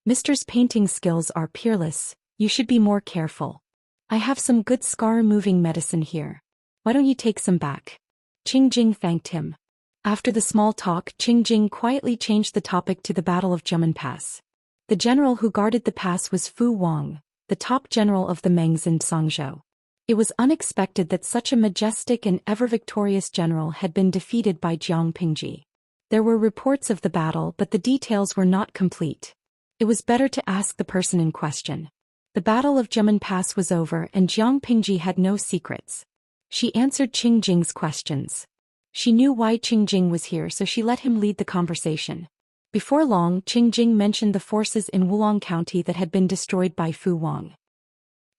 Mister's painting skills are peerless, you should be more careful. I have some good scar-removing medicine here. Why don't you take some back?" Qing Jing thanked him. After the small talk, Qing Jing quietly changed the topic to the Battle of Jimen Pass. The general who guarded the pass was Fu Wang, the top general of the Mengs in Songzhou. It was unexpected that such a majestic and ever-victorious general had been defeated by Jiang Pingji. There were reports of the battle but the details were not complete. It was better to ask the person in question. The Battle of Jimen Pass was over and Jiang Pingji had no secrets. She answered Qing Jing's questions. She knew why Qing Jing was here so she let him lead the conversation. Before long, Qing Jing mentioned the forces in Wulong County that had been destroyed by Fu Wang.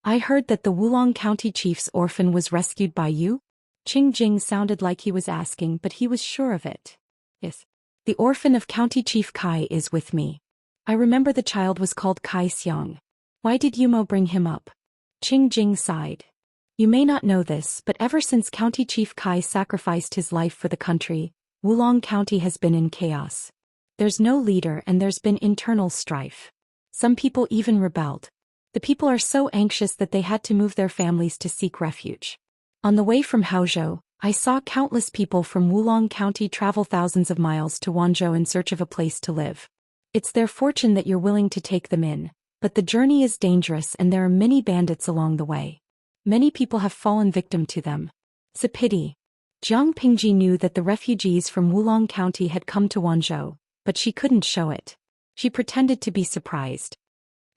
"I heard that the Wulong County chief's orphan was rescued by you?" Qing Jing sounded like he was asking but he was sure of it. "Yes. The orphan of County Chief Kai is with me. I remember the child was called Kai Xiang. Why did Yumo bring him up?" Qing Jing sighed. "You may not know this, but ever since County Chief Kai sacrificed his life for the country, Wulong County has been in chaos. There's no leader and there's been internal strife. Some people even rebelled. The people are so anxious that they had to move their families to seek refuge. On the way from Haozhou, I saw countless people from Wulong County travel thousands of miles to Wanzhou in search of a place to live. It's their fortune that you're willing to take them in, but the journey is dangerous and there are many bandits along the way. Many people have fallen victim to them. It's a pity." Jiang Pingji knew that the refugees from Wulong County had come to Wanzhou, but she couldn't show it. She pretended to be surprised.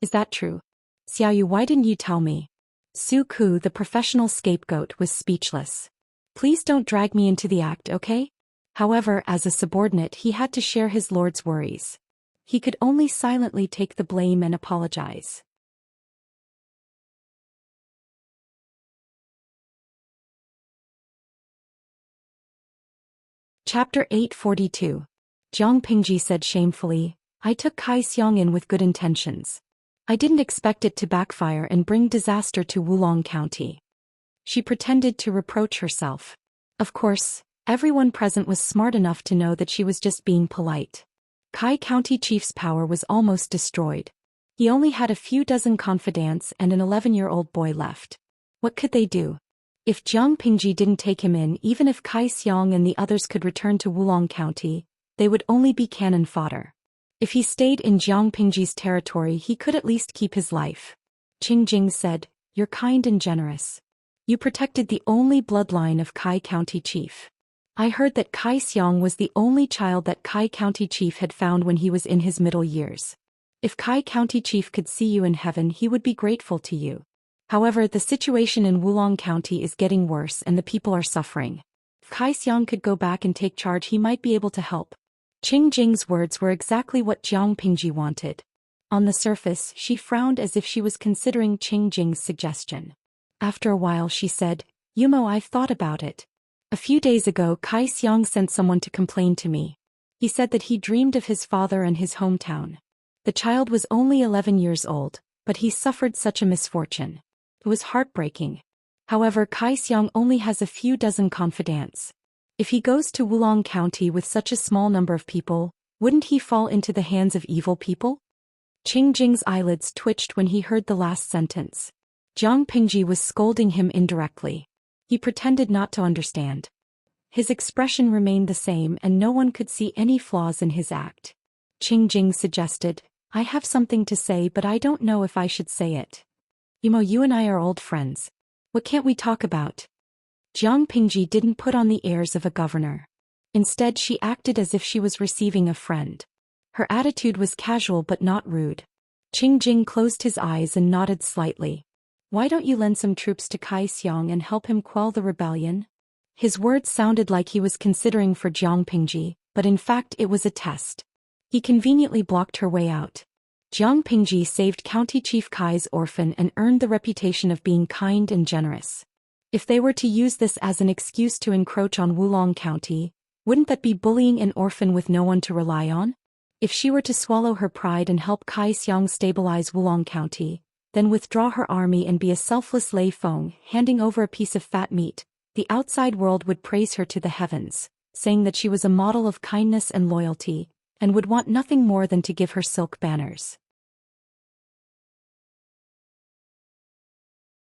"Is that true? Xiaoyu, why didn't you tell me?" Su Ku, the professional scapegoat, was speechless. "Please don't drag me into the act, okay?" However, as a subordinate he had to share his lord's worries. He could only silently take the blame and apologize. Chapter 842. Jiang Pingji said shamefully, "I took Kai Xiang in with good intentions. I didn't expect it to backfire and bring disaster to Wulong County." She pretended to reproach herself. Of course, everyone present was smart enough to know that she was just being polite. Kai County Chief's power was almost destroyed. He only had a few dozen confidants and an 11-year-old boy left. What could they do? If Jiang Pingji didn't take him in, even if Kai Xiang and the others could return to Wulong County, they would only be cannon fodder. If he stayed in Jiang Pingji's territory, he could at least keep his life. Qing Jing said, "You're kind and generous. You protected the only bloodline of Kai County Chief. I heard that Kai Xiang was the only child that Kai County Chief had found when he was in his middle years. If Kai County Chief could see you in heaven, he would be grateful to you. However, the situation in Wulong County is getting worse and the people are suffering. If Kai Xiang could go back and take charge, he might be able to help." Qing Jing's words were exactly what Jiang Pingji wanted. On the surface, she frowned as if she was considering Qing Jing's suggestion. After a while she said, "Yumo, I've thought about it. A few days ago Kai Xiang sent someone to complain to me. He said that he dreamed of his father and his hometown. The child was only 11 years old, but he suffered such a misfortune. It was heartbreaking. However, Kai Xiang only has a few dozen confidants. If he goes to Wulong County with such a small number of people, wouldn't he fall into the hands of evil people?" Qing Jing's eyelids twitched when he heard the last sentence. Jiang Pingji was scolding him indirectly. He pretended not to understand. His expression remained the same and no one could see any flaws in his act. Qing Jing suggested, "I have something to say, but I don't know if I should say it. Yumo, you and I are old friends. What can't we talk about?" Jiang Pingji didn't put on the airs of a governor. Instead, she acted as if she was receiving a friend. Her attitude was casual but not rude. Qing Jing closed his eyes and nodded slightly. "Why don't you lend some troops to Kai Xiang and help him quell the rebellion?" His words sounded like he was considering for Jiang Pingji, but in fact it was a test. He conveniently blocked her way out. Jiang Pingji saved County Chief Kai's orphan and earned the reputation of being kind and generous. If they were to use this as an excuse to encroach on Wulong County, wouldn't that be bullying an orphan with no one to rely on? If she were to swallow her pride and help Kai Xiang stabilize Wulong County, then withdraw her army and be a selfless Lei Feng, handing over a piece of fat meat, the outside world would praise her to the heavens, saying that she was a model of kindness and loyalty, and would want nothing more than to give her silk banners.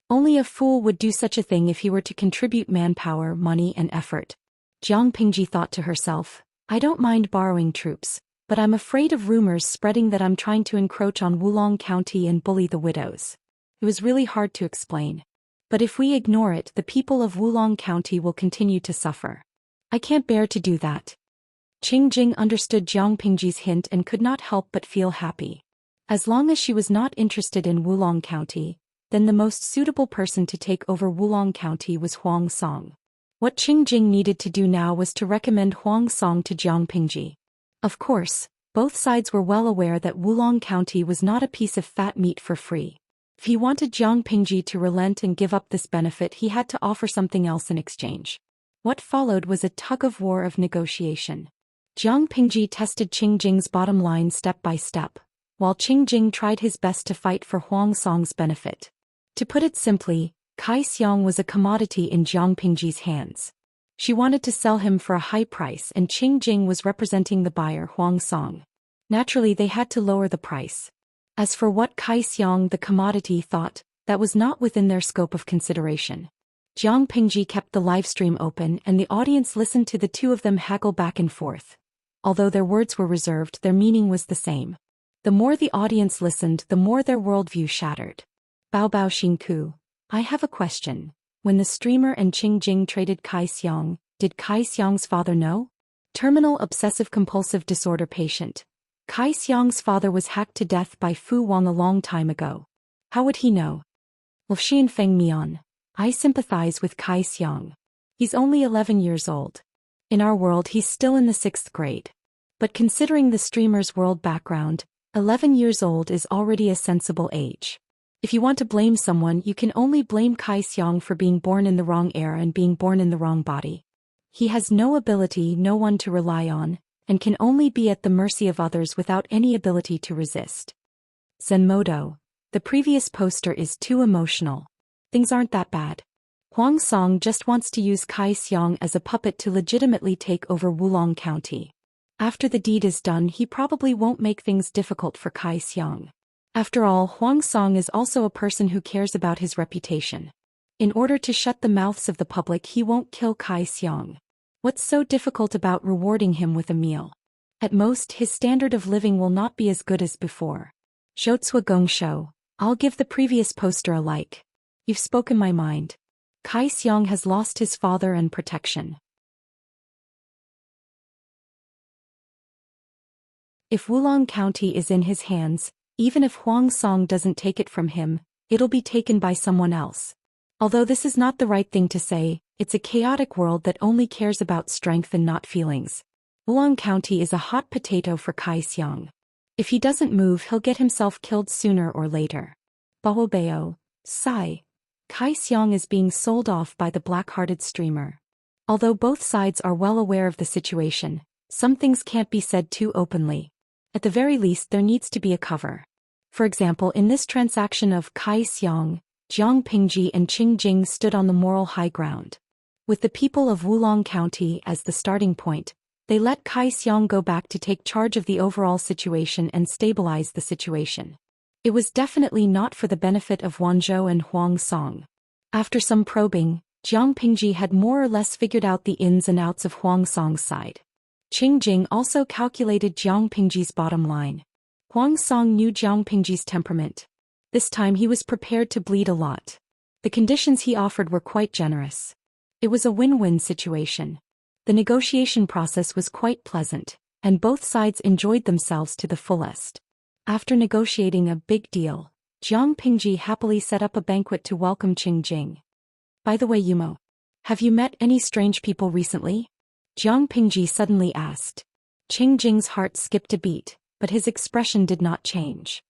Only a fool would do such a thing if he were to contribute manpower, money and effort. Jiang Pingji thought to herself, "I don't mind borrowing troops, but I'm afraid of rumors spreading that I'm trying to encroach on Wulong County and bully the widows." It was really hard to explain. "But if we ignore it, the people of Wulong County will continue to suffer. I can't bear to do that." Qing Jing understood Jiang Pingji's hint and could not help but feel happy. As long as she was not interested in Wulong County, then the most suitable person to take over Wulong County was Huang Song. What Qing Jing needed to do now was to recommend Huang Song to Jiang Pingji. Of course, both sides were well aware that Wulong County was not a piece of fat meat for free. If he wanted Jiang Pingji to relent and give up this benefit, he had to offer something else in exchange. What followed was a tug-of-war of negotiation. Jiang Pingji tested Qing Jing's bottom line step by step, while Qing Jing tried his best to fight for Huang Song's benefit. To put it simply, Kai Xiang was a commodity in Jiang Pingji's hands. She wanted to sell him for a high price and Qing Jing was representing the buyer Huang Song. Naturally they had to lower the price. As for what Kai Xiang the commodity thought, that was not within their scope of consideration. Jiang Pingji kept the livestream open and the audience listened to the two of them haggle back and forth. Although their words were reserved, their meaning was the same. The more the audience listened, the more their worldview shattered. Bao Bao Xingku, I have a question. When the streamer and Qing Jing traded Kai Xiang, did Kai Xiang's father know? Terminal obsessive-compulsive disorder patient. Kai Xiang's father was hacked to death by Fu Wang a long time ago. How would he know? Wuxian Feng Mian, I sympathize with Kai Xiang. He's only 11 years old. In our world he's still in the 6th grade. But considering the streamer's world background, 11 years old is already a sensible age. If you want to blame someone, you can only blame Kai Xiang for being born in the wrong era and being born in the wrong body. He has no ability, no one to rely on, and can only be at the mercy of others without any ability to resist. Zenmodo, the previous poster is too emotional. Things aren't that bad. Huang Song just wants to use Xiang as a puppet to legitimately take over Wulong County. After the deed is done, he probably won't make things difficult for Xiang. After all, Huang Song is also a person who cares about his reputation. In order to shut the mouths of the public, he won't kill Xiang. What's so difficult about rewarding him with a meal? At most, his standard of living will not be as good as before. Zhou Xian, I'll give the previous poster a like. You've spoken my mind. Xiang has lost his father and protection. If Wulong County is in his hands, even if Huang Song doesn't take it from him, it'll be taken by someone else. Although this is not the right thing to say, it's a chaotic world that only cares about strength and not feelings. Wulong County is a hot potato for Xiang. If he doesn't move, he'll get himself killed sooner or later. Bao Sai. Xiang is being sold off by the black-hearted streamer. Although both sides are well aware of the situation, some things can't be said too openly. At the very least, there needs to be a cover. For example, in this transaction of Xiang, Jiang Pingji and Qing Jing stood on the moral high ground. With the people of Wulong County as the starting point, they let Xiang go back to take charge of the overall situation and stabilize the situation. It was definitely not for the benefit of Wanzhou and Huang Song. After some probing, Jiang Pingji had more or less figured out the ins and outs of Huang Song's side. Qing Jing also calculated Jiang Pingji's bottom line. Huang Song knew Jiang Pingji's temperament. This time he was prepared to bleed a lot. The conditions he offered were quite generous. It was a win-win situation. The negotiation process was quite pleasant, and both sides enjoyed themselves to the fullest. After negotiating a big deal, Jiang Pingji happily set up a banquet to welcome Qing Jing. By the way, Yumo, have you met any strange people recently? Jiang Pingji suddenly asked. Qing Jing's heart skipped a beat, but his expression did not change.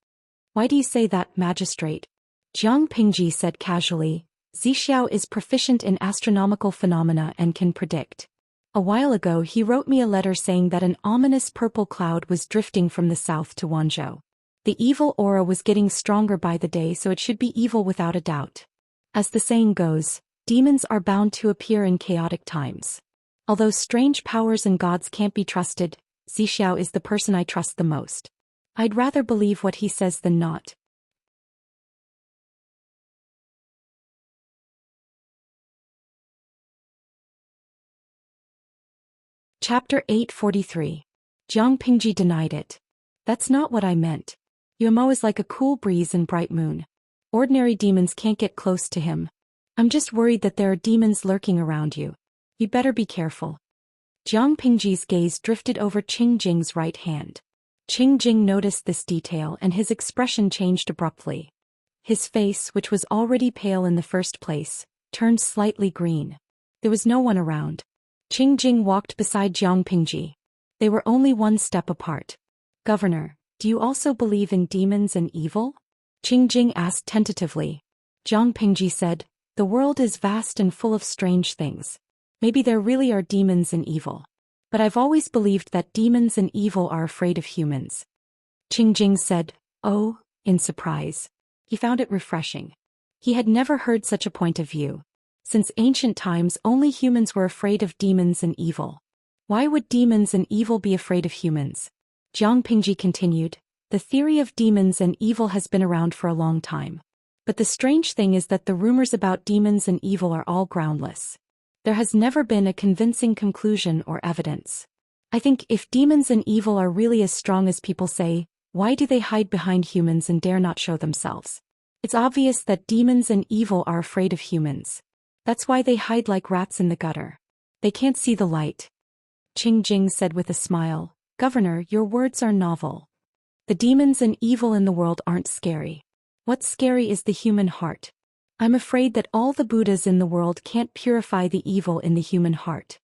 Why do you say that, magistrate? Jiang Pingji said casually, Zixiao is proficient in astronomical phenomena and can predict. A while ago he wrote me a letter saying that an ominous purple cloud was drifting from the south to Wanzhou. The evil aura was getting stronger by the day, so it should be evil without a doubt. As the saying goes, demons are bound to appear in chaotic times. Although strange powers and gods can't be trusted, Zixiao is the person I trust the most. I'd rather believe what he says than not. Chapter 843. Jiang Pingji denied it. That's not what I meant. Yumo is like a cool breeze and bright moon. Ordinary demons can't get close to him. I'm just worried that there are demons lurking around you. You better be careful. Jiang Pingji's gaze drifted over Qing Jing's right hand. Qing Jing noticed this detail and his expression changed abruptly. His face, which was already pale in the first place, turned slightly green. There was no one around. Qing Jing walked beside Jiang Pingji. They were only one step apart. Governor, do you also believe in demons and evil? Qing Jing asked tentatively. Jiang Pingji said, the world is vast and full of strange things. Maybe there really are demons and evil. But I've always believed that demons and evil are afraid of humans. Qing Jing said, oh, in surprise. He found it refreshing. He had never heard such a point of view. Since ancient times, only humans were afraid of demons and evil. Why would demons and evil be afraid of humans? Jiang Pingji continued, the theory of demons and evil has been around for a long time. But the strange thing is that the rumors about demons and evil are all groundless. There has never been a convincing conclusion or evidence. I think if demons and evil are really as strong as people say, why do they hide behind humans and dare not show themselves? It's obvious that demons and evil are afraid of humans. That's why they hide like rats in the gutter. They can't see the light. Qing Jing said with a smile, Governor, your words are novel. The demons and evil in the world aren't scary. What's scary is the human heart. I'm afraid that all the Buddhas in the world can't purify the evil in the human heart.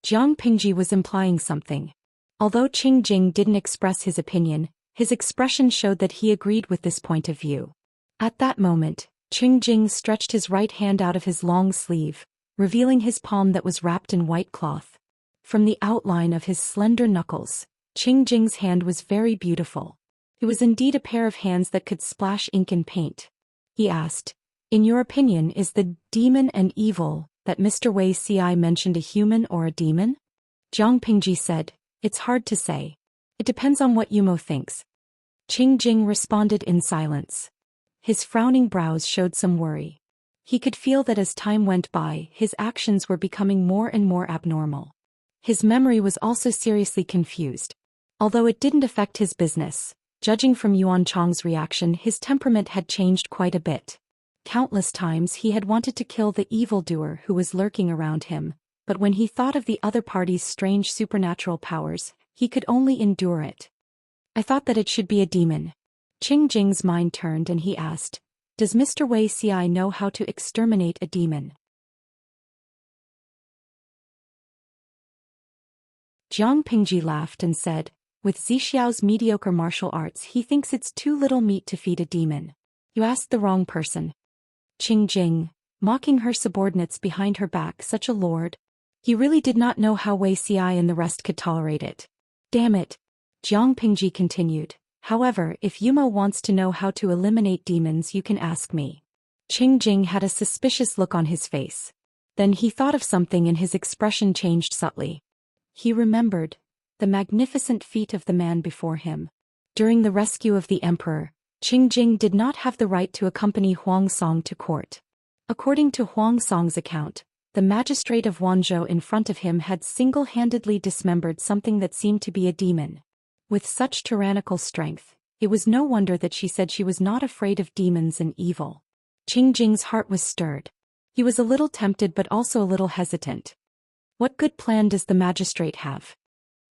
Jiang Pingji was implying something. Although Qing Jing didn't express his opinion, his expression showed that he agreed with this point of view. At that moment, Qing Jing stretched his right hand out of his long sleeve, revealing his palm that was wrapped in white cloth. From the outline of his slender knuckles, Qing Jing's hand was very beautiful. It was indeed a pair of hands that could splash ink and paint. He asked, In your opinion, is the demon and evil that Mr. Wei Ci mentioned a human or a demon? Jiang Pingji said, it's hard to say. It depends on what Yumo thinks. Qing Jing responded in silence. His frowning brows showed some worry. He could feel that as time went by, his actions were becoming more and more abnormal. His memory was also seriously confused. Although it didn't affect his business, judging from Yuan Chang's reaction, his temperament had changed quite a bit. Countless times he had wanted to kill the evildoer who was lurking around him, but when he thought of the other party's strange supernatural powers, he could only endure it. I thought that it should be a demon. Qing Jing's mind turned and he asked, does Mr. Wei Ci know how to exterminate a demon? Jiang Pingji laughed and said, with Zixiao's mediocre martial arts, he thinks it's too little meat to feed a demon. You asked the wrong person. Qing Jing, mocking her subordinates behind her back, such a lord. He really did not know how Wei Ci and the rest could tolerate it. Damn it. Jiang Pingji continued. However, if Yumo wants to know how to eliminate demons, you can ask me. Qing Jing had a suspicious look on his face. Then he thought of something and his expression changed subtly. He remembered the magnificent feat of the man before him. During the rescue of the emperor, Qing Jing did not have the right to accompany Huang Song to court. According to Huang Song's account, the magistrate of Wanzhou in front of him had single-handedly dismembered something that seemed to be a demon. With such tyrannical strength, it was no wonder that she said she was not afraid of demons and evil. Qing Jing's heart was stirred. He was a little tempted but also a little hesitant. What good plan does the magistrate have?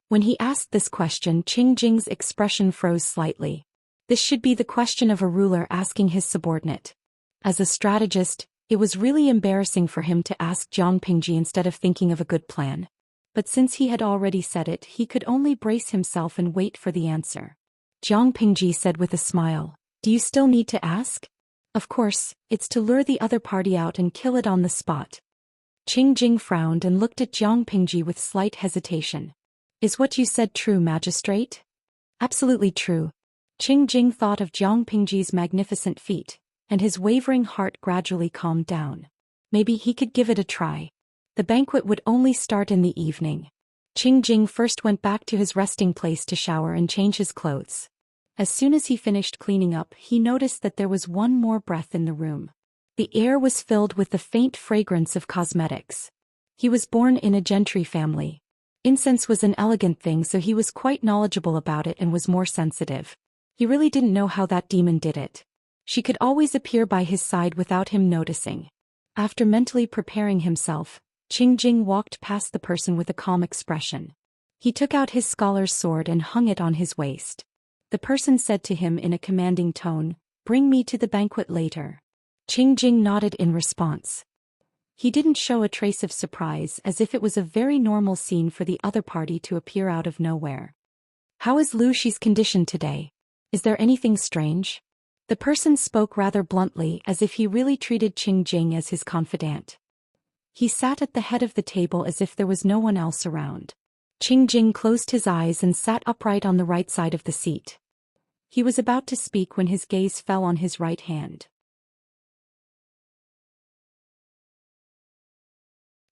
When he asked this question, Qing Jing's expression froze slightly. This should be the question of a ruler asking his subordinate. As a strategist, it was really embarrassing for him to ask Jiang Pingji instead of thinking of a good plan. But since he had already said it, he could only brace himself and wait for the answer. Jiang Pingji said with a smile, do you still need to ask? Of course, it's to lure the other party out and kill it on the spot. Qing Jing frowned and looked at Jiang Pingji with slight hesitation. Is what you said true, magistrate? Absolutely true. Qing Jing thought of Jiang Pingji's magnificent feat, and his wavering heart gradually calmed down. Maybe he could give it a try. The banquet would only start in the evening. Qing Jing first went back to his resting place to shower and change his clothes. As soon as he finished cleaning up, he noticed that there was one more breath in the room. The air was filled with the faint fragrance of cosmetics. He was born in a gentry family. Incense was an elegant thing, so he was quite knowledgeable about it and was more sensitive. He really didn't know how that demon did it. She could always appear by his side without him noticing. After mentally preparing himself, Qing Jing walked past the person with a calm expression. He took out his scholar's sword and hung it on his waist. The person said to him in a commanding tone, "Bring me to the banquet later." Qing Jing nodded in response. He didn't show a trace of surprise, as if it was a very normal scene for the other party to appear out of nowhere. How is Lu Shi's condition today? Is there anything strange? The person spoke rather bluntly, as if he really treated Qing Jing as his confidant. He sat at the head of the table as if there was no one else around. Qing Jing closed his eyes and sat upright on the right side of the seat. He was about to speak when his gaze fell on his right hand.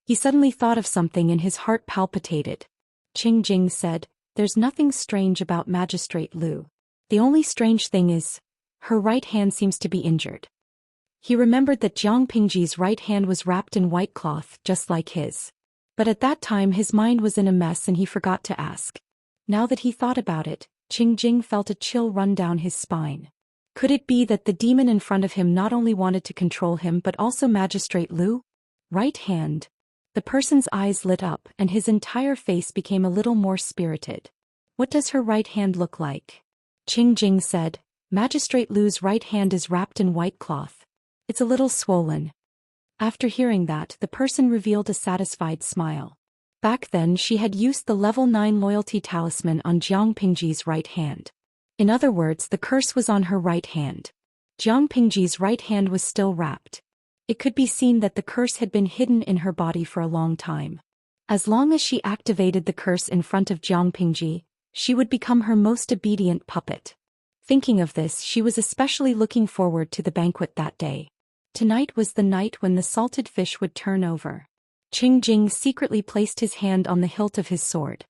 He suddenly thought of something and his heart palpitated. Qing Jing said, "There's nothing strange about Magistrate Lu. The only strange thing is, her right hand seems to be injured." He remembered that Jiang Pingji's right hand was wrapped in white cloth, just like his. But at that time his mind was in a mess and he forgot to ask. Now that he thought about it, Qing Jing felt a chill run down his spine. Could it be that the demon in front of him not only wanted to control him but also Magistrate Lu? Right hand. The person's eyes lit up and his entire face became a little more spirited. "What does her right hand look like?" Qing Jing said, "Magistrate Lu's right hand is wrapped in white cloth. It's a little swollen." After hearing that, the person revealed a satisfied smile. Back then she had used the level 9 loyalty talisman on Jiang Pingji's right hand. In other words, the curse was on her right hand. Jiang Pingji's right hand was still wrapped. It could be seen that the curse had been hidden in her body for a long time. As long as she activated the curse in front of Jiang Pingji, she would become her most obedient puppet. Thinking of this, she was especially looking forward to the banquet that day. Tonight was the night when the salted fish would turn over. Qingjing secretly placed his hand on the hilt of his sword.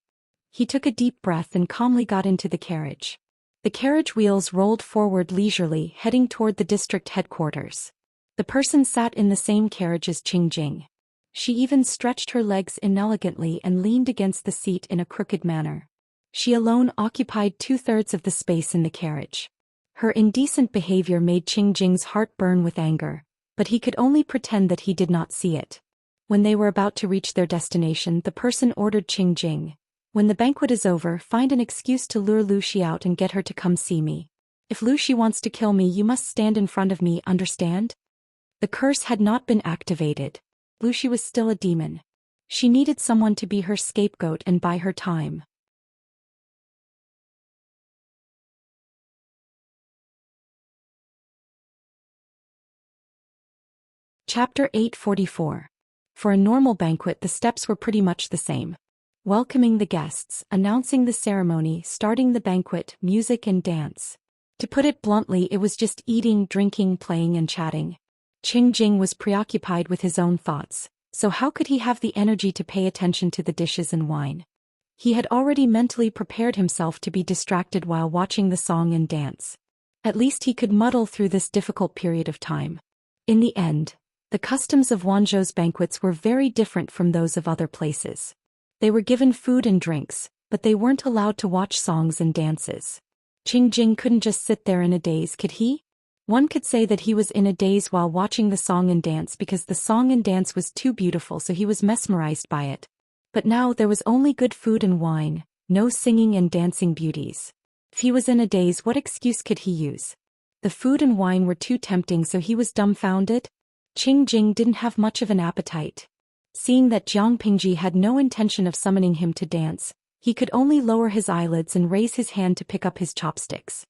He took a deep breath and calmly got into the carriage. The carriage wheels rolled forward leisurely, heading toward the district headquarters. The person sat in the same carriage as Qingjing. She even stretched her legs inelegantly and leaned against the seat in a crooked manner. She alone occupied 2/3 of the space in the carriage. Her indecent behavior made Qingjing's heart burn with anger, but he could only pretend that he did not see it. When they were about to reach their destination, the person ordered Qingjing, "When the banquet is over, find an excuse to lure Lucy out and get her to come see me. If Lucy wants to kill me, you must stand in front of me, understand?" The curse had not been activated. Lucy was still a demon. She needed someone to be her scapegoat and buy her time. Chapter 844. For a normal banquet, the steps were pretty much the same. Welcoming the guests, announcing the ceremony, starting the banquet, music and dance. To put it bluntly, it was just eating, drinking, playing and chatting. Qingjing was preoccupied with his own thoughts, so how could he have the energy to pay attention to the dishes and wine? He had already mentally prepared himself to be distracted while watching the song and dance. At least he could muddle through this difficult period of time. In the end, the customs of Wanzhou's banquets were very different from those of other places. They were given food and drinks, but they weren't allowed to watch songs and dances. Qingjing couldn't just sit there in a daze, could he? One could say that he was in a daze while watching the song and dance because the song and dance was too beautiful, so he was mesmerized by it. But now there was only good food and wine, no singing and dancing beauties. If he was in a daze, what excuse could he use? The food and wine were too tempting, so he was dumbfounded. Qingjing didn't have much of an appetite. Seeing that Jiang Pingji had no intention of summoning him to dance, he could only lower his eyelids and raise his hand to pick up his chopsticks.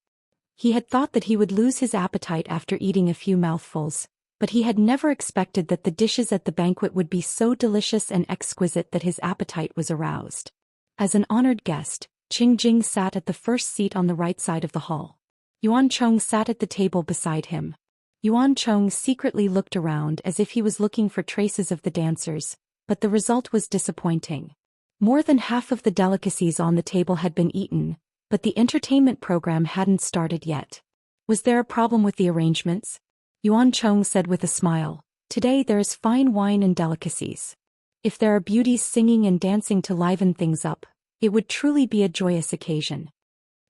He had thought that he would lose his appetite after eating a few mouthfuls, but he had never expected that the dishes at the banquet would be so delicious and exquisite that his appetite was aroused. As an honored guest, Qingjing sat at the first seat on the right side of the hall. Yuan Chong sat at the table beside him. Yuan Chong secretly looked around as if he was looking for traces of the dancers, but the result was disappointing. More than half of the delicacies on the table had been eaten, but the entertainment program hadn't started yet. Was there a problem with the arrangements? Yuan Chong said with a smile, "Today there is fine wine and delicacies. If there are beauties singing and dancing to liven things up, it would truly be a joyous occasion."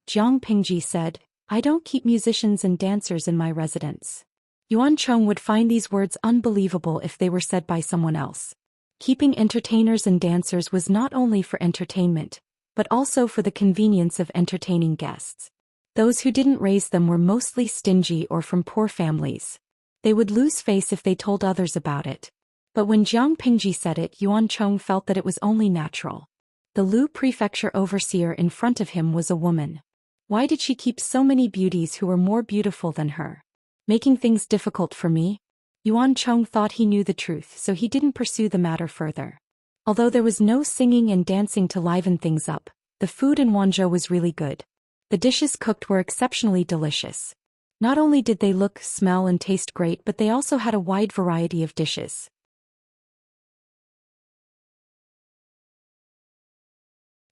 Jiang Pingji said, "I don't keep musicians and dancers in my residence." Yuan Chong would find these words unbelievable if they were said by someone else. Keeping entertainers and dancers was not only for entertainment, but also for the convenience of entertaining guests. Those who didn't raise them were mostly stingy or from poor families. They would lose face if they told others about it. But when Jiang Pingji said it, Yuan Chong felt that it was only natural. The Lu prefecture overseer in front of him was a woman. Why did she keep so many beauties who were more beautiful than her? Making things difficult for me? Yuan Chong thought he knew the truth, so he didn't pursue the matter further. Although there was no singing and dancing to liven things up, the food in Wanzhou was really good. The dishes cooked were exceptionally delicious. Not only did they look, smell and taste great, but they also had a wide variety of dishes.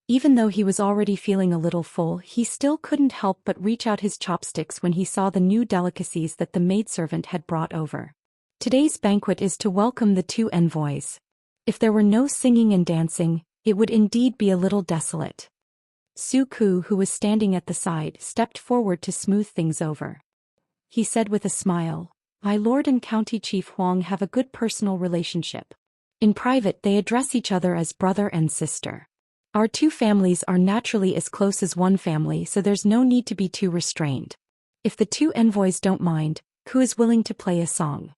Even though he was already feeling a little full, he still couldn't help but reach out his chopsticks when he saw the new delicacies that the maidservant had brought over. Today's banquet is to welcome the 2 envoys. If there were no singing and dancing, it would indeed be a little desolate. Su Ku, who was standing at the side, stepped forward to smooth things over. He said with a smile, "My lord and county chief Huang have a good personal relationship. In private they address each other as brother and sister. Our 2 families are naturally as close as one family, so there's no need to be too restrained. If the 2 envoys don't mind, Ku is willing to play a song."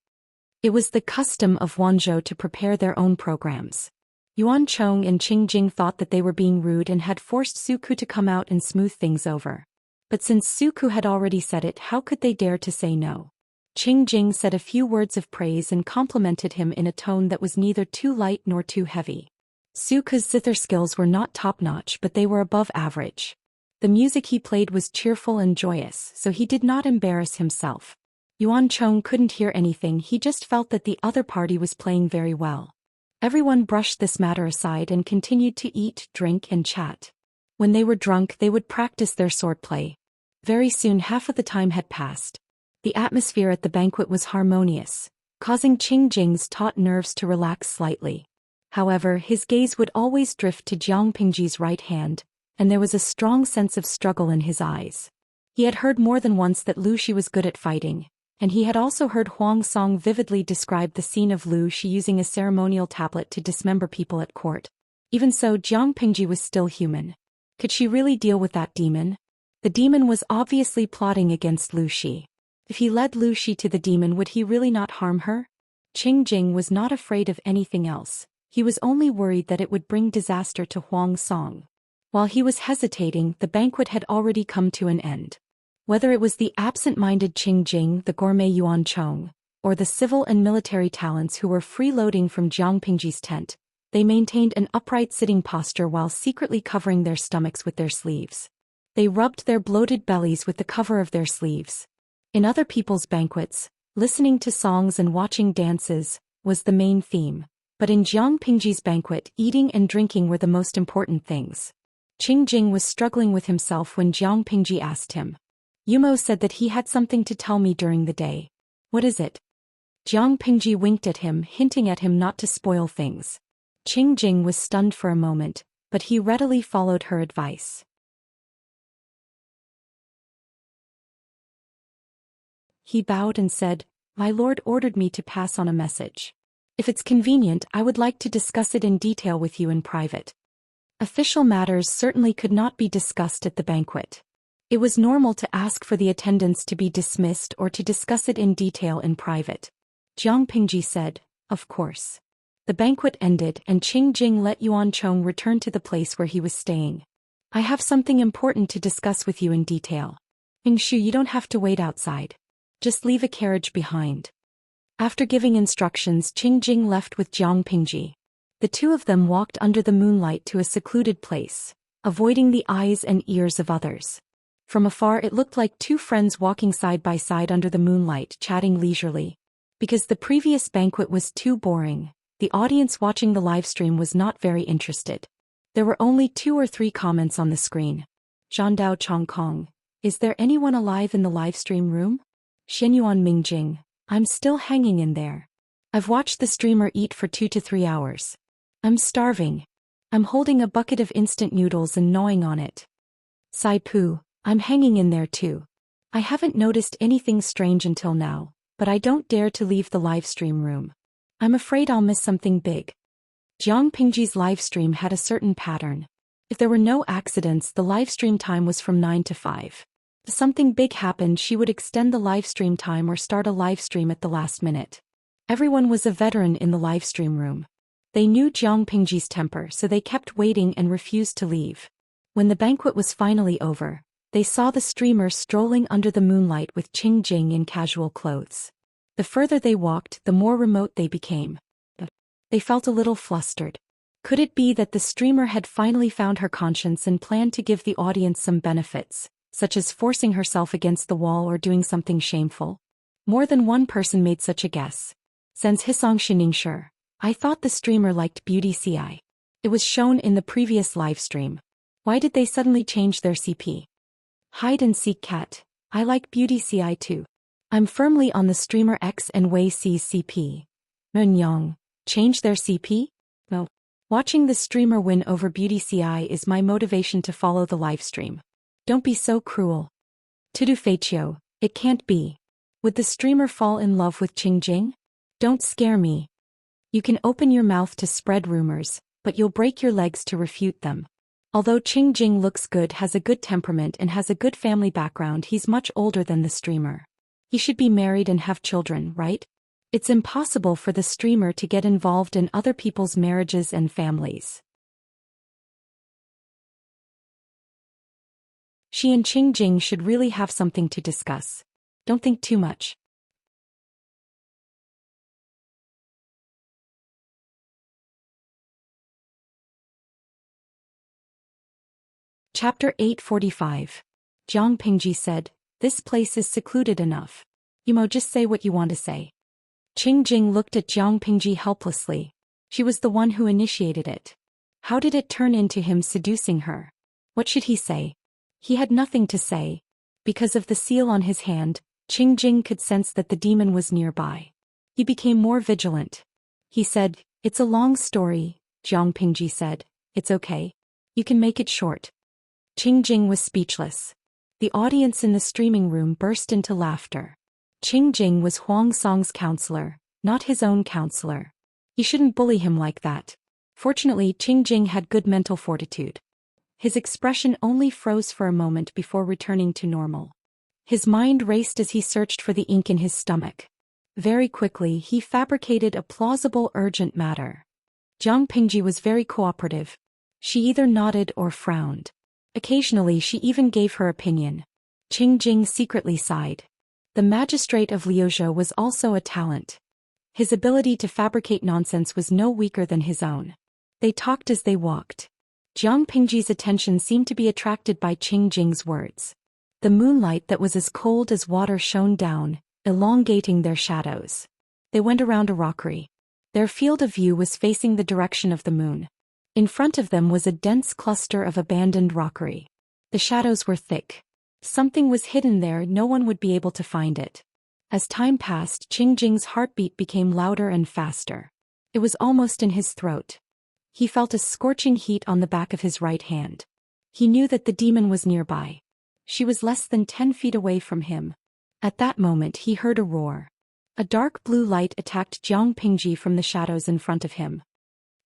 It was the custom of Wanzhou to prepare their own programs. Yuan Chong and Qingjing thought that they were being rude and had forced Su Ku to come out and smooth things over. But since Su Ku had already said it, how could they dare to say no? Qingjing said a few words of praise and complimented him in a tone that was neither too light nor too heavy. Su Ku's zither skills were not top-notch, but they were above average. The music he played was cheerful and joyous, so he did not embarrass himself. Yuan Chong couldn't hear anything, he just felt that the other party was playing very well. Everyone brushed this matter aside and continued to eat, drink and chat. When they were drunk they would practice their swordplay. Very soon half of the time had passed. The atmosphere at the banquet was harmonious, causing Qing Jing's taut nerves to relax slightly. However, his gaze would always drift to Jiang Pingji's right hand, and there was a strong sense of struggle in his eyes. He had heard more than once that Lu Shi was good at fighting, and he had also heard Huang Song vividly describe the scene of Lu Shi using a ceremonial tablet to dismember people at court. Even so, Jiang Pingji was still human. Could she really deal with that demon? The demon was obviously plotting against Lu Shi. If he led Lu Shi to the demon, would he really not harm her? Qing Jing was not afraid of anything else. He was only worried that it would bring disaster to Huang Song. While he was hesitating, the banquet had already come to an end. Whether it was the absent-minded Qing Jing, the gourmet Yuan Chong, or the civil and military talents who were freeloading from Jiang Pingji's tent, they maintained an upright sitting posture while secretly covering their stomachs with their sleeves. They rubbed their bloated bellies with the cover of their sleeves. In other people's banquets, listening to songs and watching dances was the main theme, but in Jiang Pingji's banquet, eating and drinking were the most important things. Qing Jing was struggling with himself when Jiang Pingji asked him. Yumo said that he had something to tell me during the day. What is it? Jiang Pingji winked at him, hinting at him not to spoil things. Qing Jing was stunned for a moment, but he readily followed her advice. He bowed and said, "My lord ordered me to pass on a message. If it's convenient, I would like to discuss it in detail with you in private." Official matters certainly could not be discussed at the banquet. It was normal to ask for the attendants to be dismissed or to discuss it in detail in private. Jiang Pingji said, "Of course." The banquet ended and Qing Jing let Yuan Chong return to the place where he was staying. "I have something important to discuss with you in detail. Mingshu, you don't have to wait outside. Just leave a carriage behind." After giving instructions, Qing Jing left with Jiang Pingji. The two of them walked under the moonlight to a secluded place, avoiding the eyes and ears of others. From afar it looked like two friends walking side by side under the moonlight, chatting leisurely. Because the previous banquet was too boring, the audience watching the livestream was not very interested. There were only 2 or 3 comments on the screen. Zhandao Chongkong, "Is there anyone alive in the livestream room?" Xianyuan Mingjing, "I'm still hanging in there. I've watched the streamer eat for 2 to 3 hours. I'm starving. I'm holding a bucket of instant noodles and gnawing on it." Sai Pu, "I'm hanging in there too. I haven't noticed anything strange until now, but I don't dare to leave the livestream room. I'm afraid I'll miss something big." Jiang Pingji's livestream had a certain pattern. If there were no accidents, the livestream time was from 9 to 5. If something big happened, she would extend the livestream time or start a livestream at the last minute. Everyone was a veteran in the livestream room. They knew Jiang Pingji's temper, so they kept waiting and refused to leave. When the banquet was finally over, they saw the streamer strolling under the moonlight with Qing Jing in casual clothes. The further they walked, the more remote they became. They felt a little flustered. Could it be that the streamer had finally found her conscience and planned to give the audience some benefits, such as forcing herself against the wall or doing something shameful? More than one person made such a guess. Since Hisong Shiningsher, "I thought the streamer liked Beauty CI. It was shown in the previous livestream. Why did they suddenly change their CP?" Hide and Seek Cat, "I like Beauty CI too. I'm firmly on the streamer X and Wei C's CP. Munyang, change their CP? No. Watching the streamer win over Beauty CI is my motivation to follow the livestream. Don't be so cruel." Tudu Feichio, "It can't be. Would the streamer fall in love with Qing Jing? Don't scare me. You can open your mouth to spread rumors, but you'll break your legs to refute them. Although Qing Jing looks good, has a good temperament and has a good family background, he's much older than the streamer. He should be married and have children, right? It's impossible for the streamer to get involved in other people's marriages and families." She and Qing Jing should really have something to discuss. Don't think too much. Chapter 845. Jiang Pingji said, "This place is secluded enough. Just say what you want to say. Qing Jing looked at Jiang Pingji helplessly. She was the one who initiated it. How did it turn into him seducing her? What should he say? He had nothing to say. Because of the seal on his hand, Qing Jing could sense that the demon was nearby. He became more vigilant. He said, "It's a long story," Jiang Pingji said. "It's okay. You can make it short." Qing Jing was speechless. The audience in the streaming room burst into laughter. Qing Jing was Huang Song's counselor, not his own counselor. He shouldn't bully him like that. Fortunately, Qing Jing had good mental fortitude. His expression only froze for a moment before returning to normal. His mind raced as he searched for the ink in his stomach. Very quickly, he fabricated a plausible urgent matter. Jiang Pingji was very cooperative. She either nodded or frowned. Occasionally she even gave her opinion. Qing Jing secretly sighed. The magistrate of Liuzhou was also a talent. His ability to fabricate nonsense was no weaker than his own. They talked as they walked. Jiang Pingji's attention seemed to be attracted by Qing Jing's words. The moonlight that was as cold as water shone down, elongating their shadows. They went around a rockery. Their field of view was facing the direction of the moon. In front of them was a dense cluster of abandoned rockery. The shadows were thick. Something was hidden there, no one would be able to find it. As time passed, Qing Jing's heartbeat became louder and faster. It was almost in his throat. He felt a scorching heat on the back of his right hand. He knew that the demon was nearby. She was less than 10 feet away from him. At that moment he heard a roar. A dark blue light attacked Jiang Pingji from the shadows in front of him.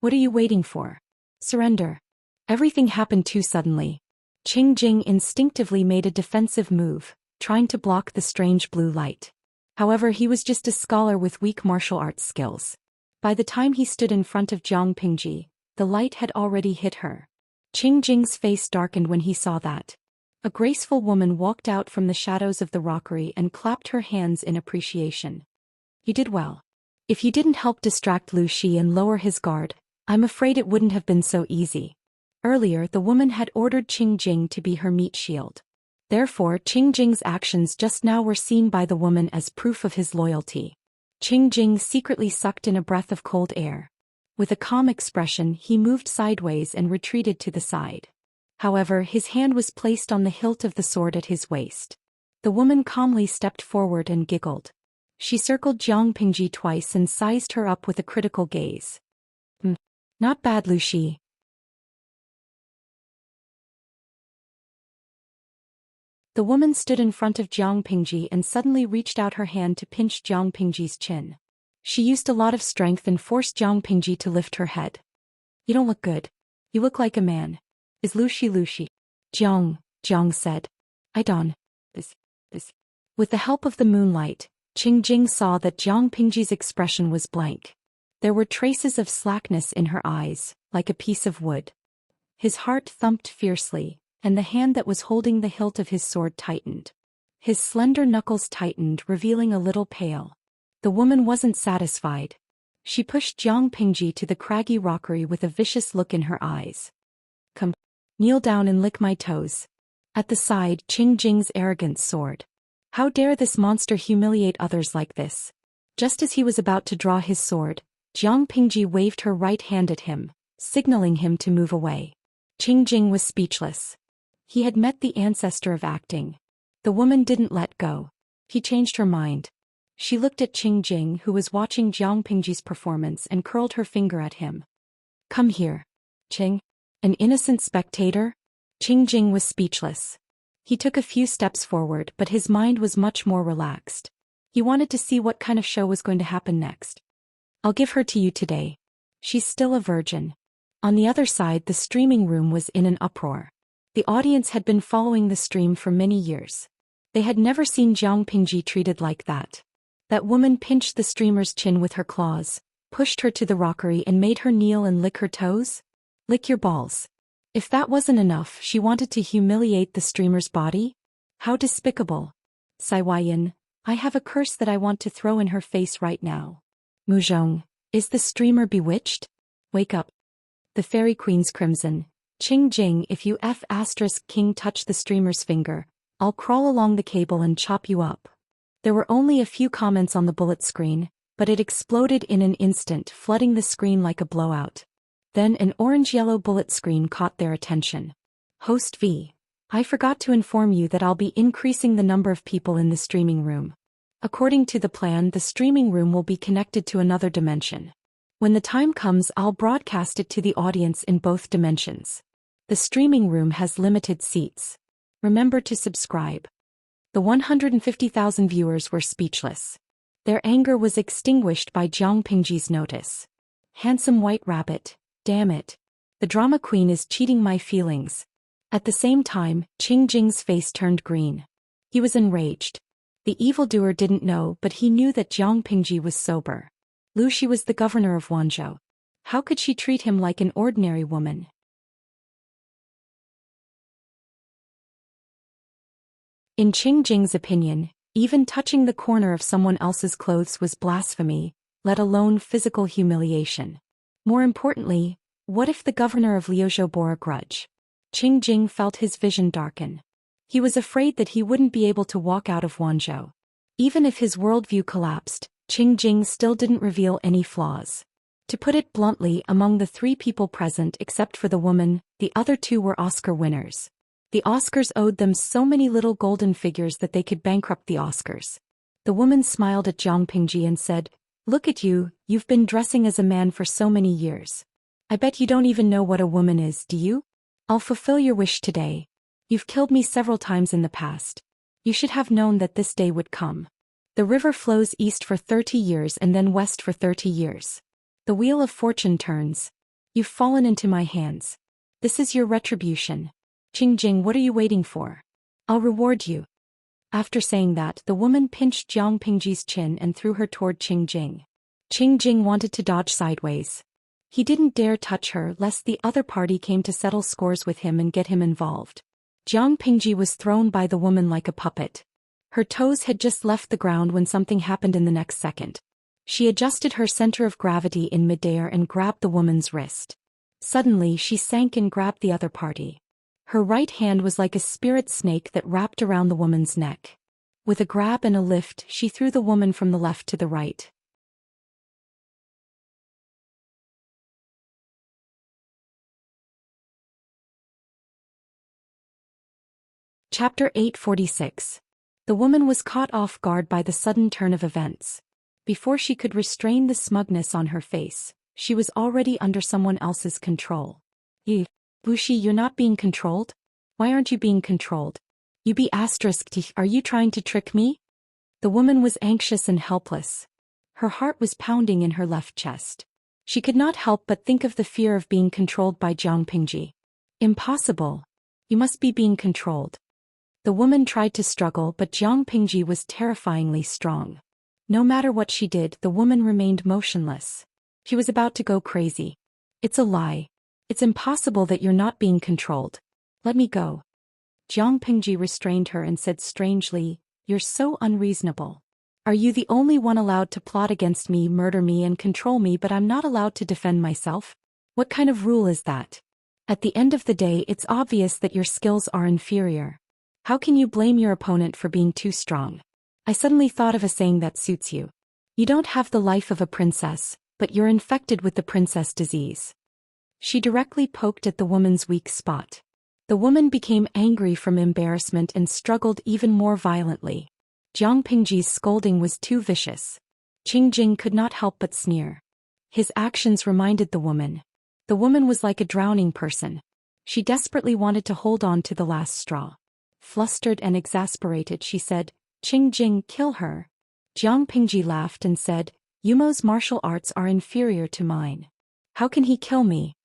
"What are you waiting for? Surrender." Everything happened too suddenly. Qing Jing instinctively made a defensive move, trying to block the strange blue light. However, he was just a scholar with weak martial arts skills. By the time he stood in front of Jiang Pingji, the light had already hit her. Qing Jing's face darkened when he saw that. A graceful woman walked out from the shadows of the rockery and clapped her hands in appreciation. "You did well. If you didn't help distract Lu Shi and lower his guard, I'm afraid it wouldn't have been so easy." Earlier, the woman had ordered Qing Jing to be her meat shield. Therefore, Qing Jing's actions just now were seen by the woman as proof of his loyalty. Qing Jing secretly sucked in a breath of cold air. With a calm expression, he moved sideways and retreated to the side. However, his hand was placed on the hilt of the sword at his waist. The woman calmly stepped forward and giggled. She circled Jiang Pingji twice and sized her up with a critical gaze. Not bad, Lu Shi." The woman stood in front of Jiang Pingji and suddenly reached out her hand to pinch Jiang Pingji's chin. She used a lot of strength and forced Jiang Pingji to lift her head. "You don't look good. You look like a man. Is Lu Shi Lu Shi?" Jiang said. "I don't. This. With the help of the moonlight, Qing Jing saw that Jiang Pingji's expression was blank. There were traces of slackness in her eyes, like a piece of wood. His heart thumped fiercely, and the hand that was holding the hilt of his sword tightened. His slender knuckles tightened, revealing a little pale. The woman wasn't satisfied. She pushed Jiang Pingji to the craggy rockery with a vicious look in her eyes. "Come, kneel down and lick my toes." At the side, Qing Jing's arrogance soared. How dare this monster humiliate others like this? Just as he was about to draw his sword, Jiang Pingji waved her right hand at him, signaling him to move away. Qing Jing was speechless. He had met the ancestor of acting. The woman didn't let go. He changed her mind. She looked at Qing Jing, who was watching Jiang Pingji's performance, and curled her finger at him. "Come here." "Qing? An innocent spectator?" Qing Jing was speechless. He took a few steps forward, but his mind was much more relaxed. He wanted to see what kind of show was going to happen next. "I'll give her to you today. She's still a virgin." On the other side, the streaming room was in an uproar. The audience had been following the stream for many years. They had never seen Jiang Pingji treated like that. That woman pinched the streamer's chin with her claws, pushed her to the rockery and made her kneel and lick her toes? Lick your balls. If that wasn't enough, she wanted to humiliate the streamer's body? How despicable. Sai Weiyan, I have a curse that I want to throw in her face right now. Muzhong, is the streamer bewitched? Wake up. The fairy queen's crimson. Qing Jing, if you King touch the streamer's finger, I'll crawl along the cable and chop you up. There were only a few comments on the bullet screen, but it exploded in an instant, flooding the screen like a blowout. Then an orange-yellow bullet screen caught their attention. Host V. I forgot to inform you that I'll be increasing the number of people in the streaming room. According to the plan, the streaming room will be connected to another dimension. When the time comes, I'll broadcast it to the audience in both dimensions. The streaming room has limited seats. Remember to subscribe. The 150,000 viewers were speechless. Their anger was extinguished by Jiang Pingji's notice. Handsome white rabbit, damn it. The drama queen is cheating my feelings. At the same time, Qing Jing's face turned green. He was enraged. The evildoer didn't know, but he knew that Jiang Pingji was sober. Lu Shi was the governor of Wanzhou. How could she treat him like an ordinary woman? In Qing Jing's opinion, even touching the corner of someone else's clothes was blasphemy, let alone physical humiliation. More importantly, what if the governor of Liuzhou bore a grudge? Qing Jing felt his vision darken. He was afraid that he wouldn't be able to walk out of Wanzhou. Even if his worldview collapsed, Qing Jing still didn't reveal any flaws. To put it bluntly, among the 3 people present except for the woman, the other 2 were Oscar winners. The Oscars owed them so many little golden figures that they could bankrupt the Oscars. The woman smiled at Jiang Pingji and said, "Look at you, you've been dressing as a man for so many years. I bet you don't even know what a woman is, do you? I'll fulfill your wish today. You've killed me several times in the past. You should have known that this day would come. The river flows east for 30 years and then west for 30 years. The wheel of fortune turns. You've fallen into my hands. This is your retribution. Qing Jing, what are you waiting for? I'll reward you." After saying that, the woman pinched Jiang Pingji's chin and threw her toward Qing Jing. Qing Jing wanted to dodge sideways. He didn't dare touch her lest the other party came to settle scores with him and get him involved. Jiang Pingji was thrown by the woman like a puppet. Her toes had just left the ground when something happened in the next second. She adjusted her center of gravity in midair and grabbed the woman's wrist. Suddenly she sank and grabbed the other party. Her right hand was like a spirit snake that wrapped around the woman's neck. With a grab and a lift, she threw the woman from the left to the right. Chapter 846. The woman was caught off guard by the sudden turn of events. Before she could restrain the smugness on her face, she was already under someone else's control. Wuxia, you're not being controlled? Why aren't you being controlled? You be *T, are you trying to trick me? The woman was anxious and helpless. Her heart was pounding in her left chest. She could not help but think of the fear of being controlled by Jiang Pingji. Impossible. You must be being controlled. The woman tried to struggle, but Jiang Pingji was terrifyingly strong. No matter what she did, the woman remained motionless. She was about to go crazy. It's a lie. It's impossible that you're not being controlled. Let me go. Jiang Pingji restrained her and said strangely, "You're so unreasonable. Are you the only one allowed to plot against me, murder me and control me, but I'm not allowed to defend myself? What kind of rule is that? At the end of the day, it's obvious that your skills are inferior. How can you blame your opponent for being too strong? I suddenly thought of a saying that suits you. You don't have the life of a princess, but you're infected with the princess disease." She directly poked at the woman's weak spot. The woman became angry from embarrassment and struggled even more violently. Jiang Pingji's scolding was too vicious. Qing Jing could not help but sneer. His actions reminded the woman. The woman was like a drowning person. She desperately wanted to hold on to the last straw. Flustered and exasperated, she said, "Qing Jing, kill her." Jiang Pingji laughed and said, "Yumo's martial arts are inferior to mine. How can he kill me?"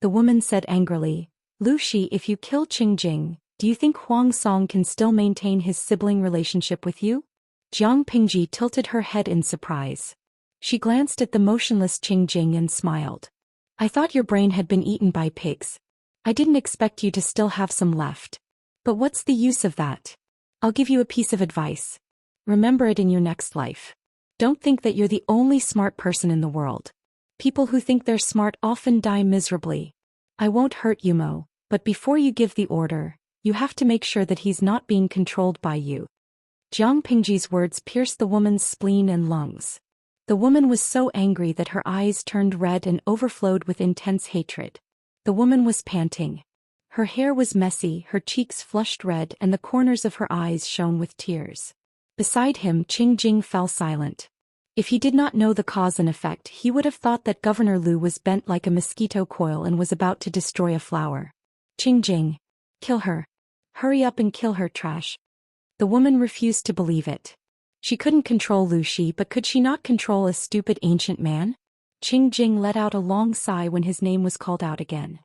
The woman said angrily, "Lu Shi, if you kill Qing Jing, do you think Huang Song can still maintain his sibling relationship with you?" Jiang Pingji tilted her head in surprise. She glanced at the motionless Qing Jing and smiled. "I thought your brain had been eaten by pigs. I didn't expect you to still have some left. But what's the use of that? I'll give you a piece of advice. Remember it in your next life. Don't think that you're the only smart person in the world. People who think they're smart often die miserably. I won't hurt Yumo, but before you give the order, you have to make sure that he's not being controlled by you." Jiang Pingji's words pierced the woman's spleen and lungs. The woman was so angry that her eyes turned red and overflowed with intense hatred. The woman was panting. Her hair was messy, her cheeks flushed red, and the corners of her eyes shone with tears. Beside him, Qing Jing fell silent. If he did not know the cause and effect, he would have thought that Governor Lu was bent like a mosquito coil and was about to destroy a flower. Qing Jing. Kill her. Hurry up and kill her, trash. The woman refused to believe it. She couldn't control Lu Shi, but could she not control a stupid ancient man? Qing Jing let out a long sigh when his name was called out again.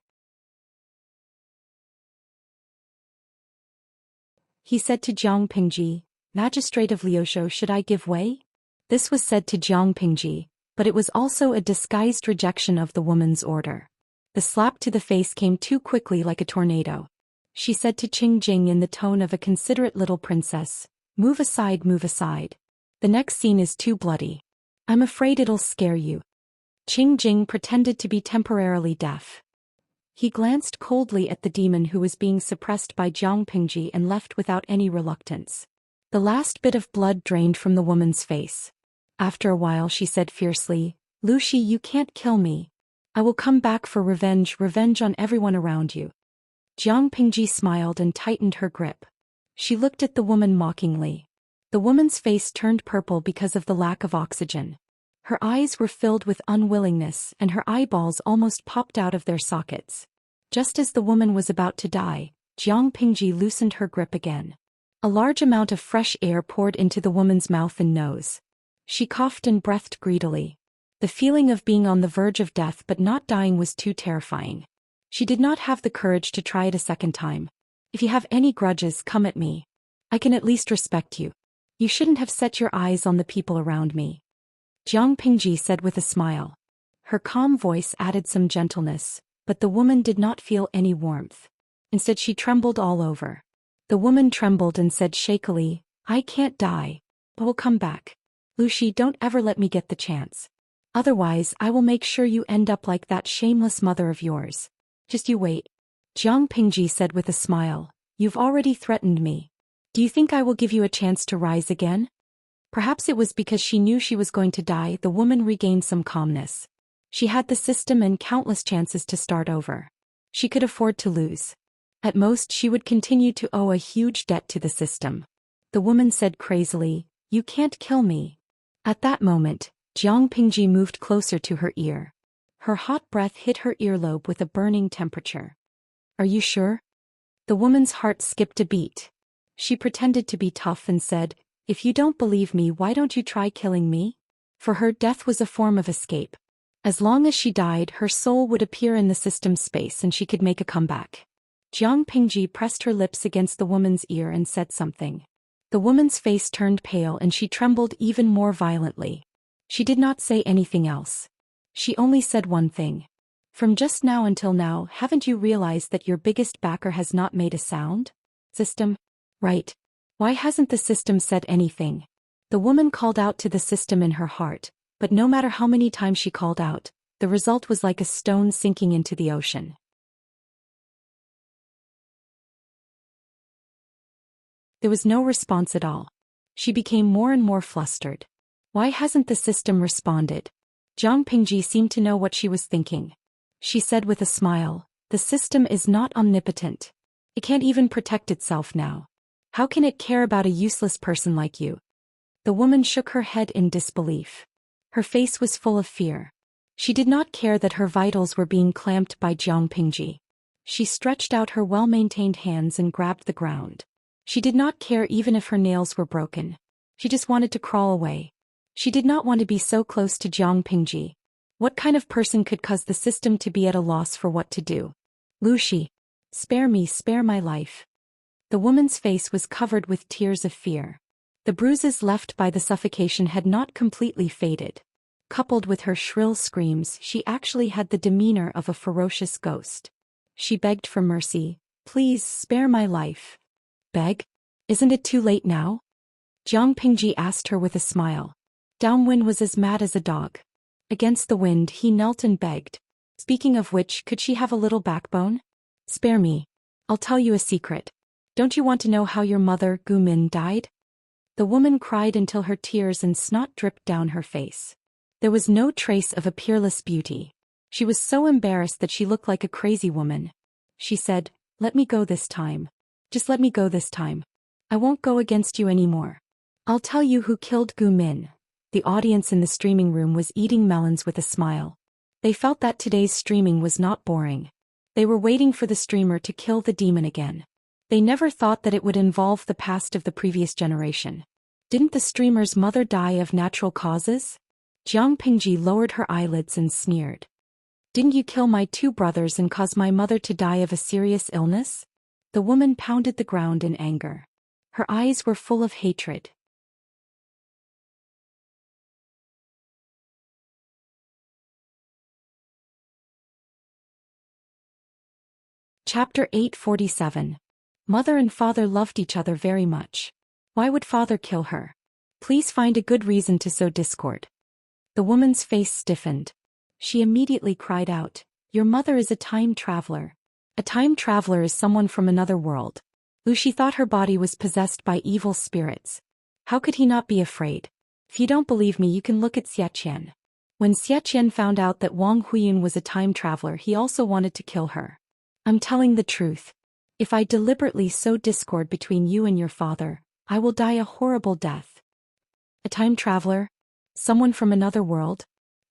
He said to Jiang Pingji, "Magistrate of Liushou, should I give way?" This was said to Jiang Pingji, but it was also a disguised rejection of the woman's order. The slap to the face came too quickly like a tornado. She said to Qing Jing in the tone of a considerate little princess, "Move aside, move aside. The next scene is too bloody. I'm afraid it'll scare you." Qing Jing pretended to be temporarily deaf. He glanced coldly at the demon who was being suppressed by Jiang Pingji and left without any reluctance. The last bit of blood drained from the woman's face. After a while she said fiercely, "Lu Shi, you can't kill me. I will come back for revenge on everyone around you." Jiang Pingji smiled and tightened her grip. She looked at the woman mockingly. The woman's face turned purple because of the lack of oxygen. Her eyes were filled with unwillingness and her eyeballs almost popped out of their sockets. Just as the woman was about to die, Jiang Pingji loosened her grip again. A large amount of fresh air poured into the woman's mouth and nose. She coughed and breathed greedily. The feeling of being on the verge of death but not dying was too terrifying. She did not have the courage to try it a second time. "If you have any grudges, come at me. I can at least respect you. You shouldn't have set your eyes on the people around me," Jiang Pingji said with a smile. Her calm voice added some gentleness, but the woman did not feel any warmth. Instead she trembled all over. The woman trembled and said shakily, "I can't die, but will come back. Lu Shi, don't ever let me get the chance. Otherwise I will make sure you end up like that shameless mother of yours. Just you wait." Jiang Pingji said with a smile, "You've already threatened me. Do you think I will give you a chance to rise again?" Perhaps it was because she knew she was going to die, the woman regained some calmness. She had the system and countless chances to start over. She could afford to lose. At most she would continue to owe a huge debt to the system. The woman said crazily, "You can't kill me." At that moment, Jiang Pingji moved closer to her ear. Her hot breath hit her earlobe with a burning temperature. "Are you sure?" The woman's heart skipped a beat. She pretended to be tough and said, "If you don't believe me, why don't you try killing me?" For her, death was a form of escape. As long as she died, her soul would appear in the system's space and she could make a comeback. Jiang Pingji pressed her lips against the woman's ear and said something. The woman's face turned pale and she trembled even more violently. She did not say anything else. She only said one thing. "From just now until now, haven't you realized that your biggest backer has not made a sound? System? Right. Why hasn't the system said anything?" The woman called out to the system in her heart, but no matter how many times she called out, the result was like a stone sinking into the ocean. There was no response at all. She became more and more flustered. Why hasn't the system responded? Jiang Pingji seemed to know what she was thinking. She said with a smile, "The system is not omnipotent. It can't even protect itself now. How can it care about a useless person like you?" The woman shook her head in disbelief. Her face was full of fear. She did not care that her vitals were being clamped by Jiang Pingji. She stretched out her well-maintained hands and grabbed the ground. She did not care even if her nails were broken. She just wanted to crawl away. She did not want to be so close to Jiang Pingji. What kind of person could cause the system to be at a loss for what to do? "Lu Shi, spare me, spare my life." The woman's face was covered with tears of fear. The bruises left by the suffocation had not completely faded. Coupled with her shrill screams, she actually had the demeanor of a ferocious ghost. She begged for mercy, "Please spare my life." "Beg? Isn't it too late now?" Jiang Pingji asked her with a smile. Downwind was as mad as a dog. Against the wind he knelt and begged. "Speaking of which, could she have a little backbone? Spare me. I'll tell you a secret. Don't you want to know how your mother, Gu Min, died?" The woman cried until her tears and snot dripped down her face. There was no trace of a peerless beauty. She was so embarrassed that she looked like a crazy woman. She said, "Let me go this time. Just let me go this time. I won't go against you anymore. I'll tell you who killed Gu Min." The audience in the streaming room was eating melons with a smile. They felt that today's streaming was not boring. They were waiting for the streamer to kill the demon again. They never thought that it would involve the past of the previous generation. Didn't the streamer's mother die of natural causes? Jiang Pingji lowered her eyelids and sneered. "Didn't you kill my 2 brothers and cause my mother to die of a serious illness?" The woman pounded the ground in anger. Her eyes were full of hatred. Chapter 847. Mother and father loved each other very much. Why would father kill her? Please find a good reason to sow discord. The woman's face stiffened. She immediately cried out, "Your mother is a time traveler. A time traveler is someone from another world." Lucy thought her body was possessed by evil spirits. How could he not be afraid? If you don't believe me, you can look at Xiaqian. When Xiaqian found out that Wang Huiyun was a time traveler, he also wanted to kill her. "I'm telling the truth. If I deliberately sow discord between you and your father, I will die a horrible death." A time traveler? Someone from another world?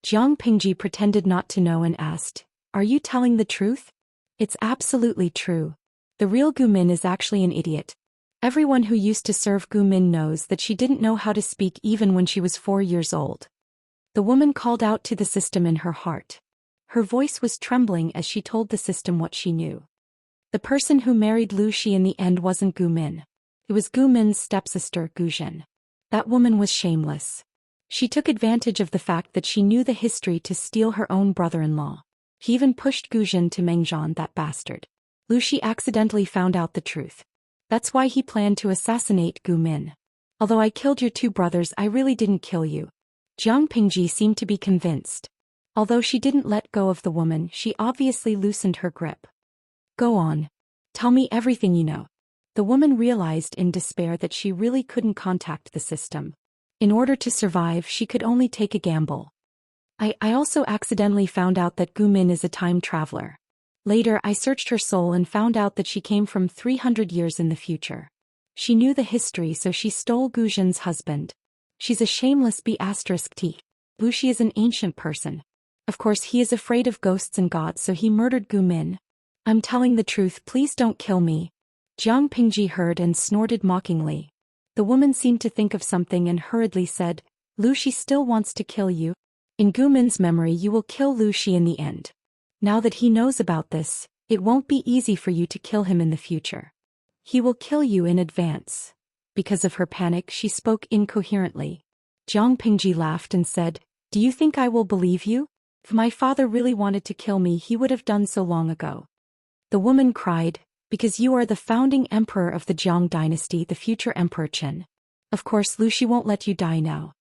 Jiang Pingji pretended not to know and asked, "Are you telling the truth?" "It's absolutely true. The real Gu Min is actually an idiot. Everyone who used to serve Gu Min knows that she didn't know how to speak even when she was 4 years old." The woman called out to the system in her heart. Her voice was trembling as she told the system what she knew. The person who married Lu Shi in the end wasn't Gu Min. It was Gu Min's stepsister, Gu Zhen. That woman was shameless. She took advantage of the fact that she knew the history to steal her own brother-in-law. She even pushed Gu Zhen to Mengzhan, that bastard. Lu Shi accidentally found out the truth. That's why he planned to assassinate Gu Min. "Although I killed your 2 brothers, I really didn't kill you." Jiang Pingji seemed to be convinced. Although she didn't let go of the woman, she obviously loosened her grip. "Go on. Tell me everything you know." The woman realized in despair that she really couldn't contact the system. In order to survive, she could only take a gamble. I also accidentally found out that Gu Min is a time traveler. Later, I searched her soul and found out that she came from 300 years in the future. She knew the history, so she stole Gu Zhen's husband. She's a shameless B*T. Lu Shi is an ancient person. Of course, he is afraid of ghosts and gods, so he murdered Gu Min. "I'm telling the truth, please don't kill me." Jiang Pingji heard and snorted mockingly. The woman seemed to think of something and hurriedly said, "Lu Shi still wants to kill you. In Gu Min's memory, you will kill Lu Shi in the end. Now that he knows about this, it won't be easy for you to kill him in the future. He will kill you in advance." Because of her panic, she spoke incoherently. Jiang Pingji laughed and said, "Do you think I will believe you? If my father really wanted to kill me, he would have done so long ago." The woman cried, "Because you are the founding emperor of the Jiang dynasty, the future Emperor Chen. Of course, Lu Shi won't let you die now."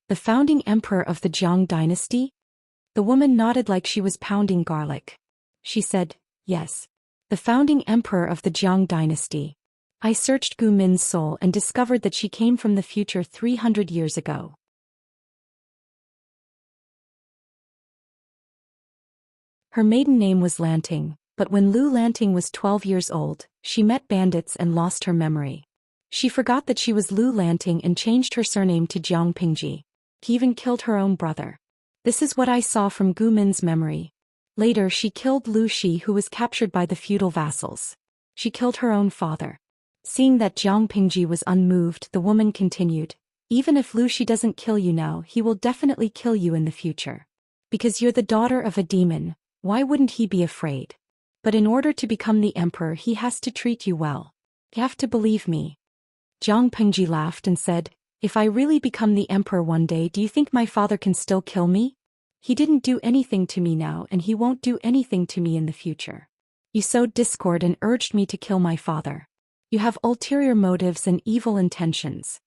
"The founding emperor of the Jiang dynasty?" The woman nodded like she was pounding garlic. She said, "Yes. The founding emperor of the Jiang dynasty. I searched Gu Min's soul and discovered that she came from the future 300 years ago." Her maiden name was Lanting, but when Lu Lanting was 12 years old, she met bandits and lost her memory. She forgot that she was Lu Lanting and changed her surname to Jiang Pingji. He even killed her own brother. This is what I saw from Gu Min's memory. Later, she killed Lu Shi, who was captured by the feudal vassals. She killed her own father. Seeing that Jiang Pingji was unmoved, the woman continued, "Even if Lu Shi doesn't kill you now, he will definitely kill you in the future. Because you're the daughter of a demon, why wouldn't he be afraid? But in order to become the emperor, he has to treat you well. You have to believe me." Jiang Pingji laughed and said, "If I really become the emperor one day, do you think my father can still kill me? He didn't do anything to me now, and he won't do anything to me in the future. You sowed discord and urged me to kill my father. You have ulterior motives and evil intentions."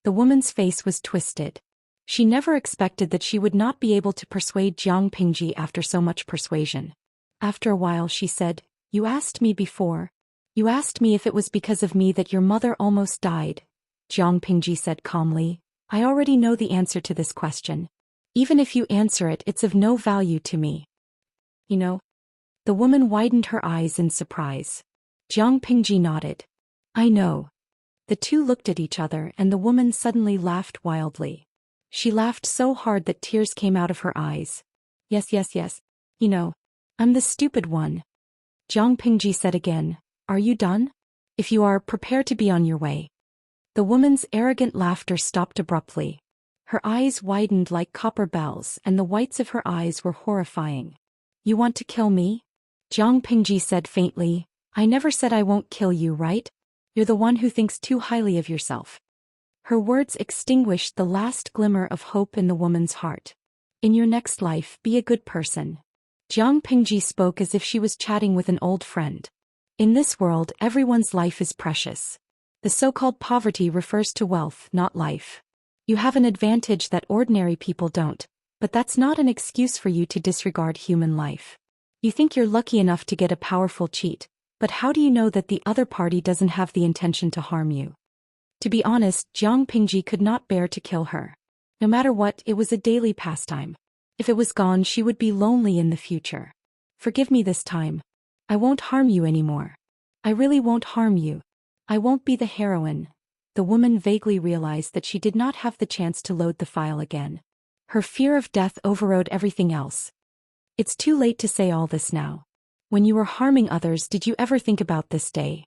The woman's face was twisted. She never expected that she would not be able to persuade Jiang Pingji after so much persuasion. After a while she said, "You asked me before. You asked me if it was because of me that your mother almost died. Jiang Pingji said calmly. I already know the answer to this question. Even if you answer it, it's of no value to me. You know? The woman widened her eyes in surprise. Jiang Pingji nodded. I know. The two looked at each other and the woman suddenly laughed wildly. She laughed so hard that tears came out of her eyes. Yes. You know. I'm the stupid one. Jiang Pingji said again. Are you done? If you are, prepare to be on your way. The woman's arrogant laughter stopped abruptly. Her eyes widened like copper bells and the whites of her eyes were horrifying. You want to kill me? Jiang Pingji said faintly. I never said I won't kill you, right? You're the one who thinks too highly of yourself. Her words extinguished the last glimmer of hope in the woman's heart. In your next life, be a good person. Jiang Pingji spoke as if she was chatting with an old friend. In this world, everyone's life is precious. The so-called poverty refers to wealth, not life. You have an advantage that ordinary people don't, but that's not an excuse for you to disregard human life. You think you're lucky enough to get a powerful cheat, but how do you know that the other party doesn't have the intention to harm you? To be honest, Jiang Pingji could not bear to kill her. No matter what, it was a daily pastime. If it was gone, she would be lonely in the future. Forgive me this time. I won't harm you anymore. I really won't harm you. I won't be the heroine. The woman vaguely realized that she did not have the chance to load the file again. Her fear of death overrode everything else. It's too late to say all this now. When you were harming others, did you ever think about this day?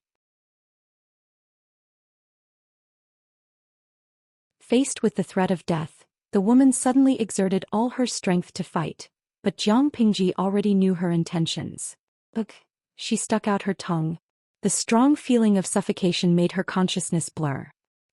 Faced with the threat of death, the woman suddenly exerted all her strength to fight, but Jiang Pingji already knew her intentions. Ugh, she stuck out her tongue. The strong feeling of suffocation made her consciousness blur.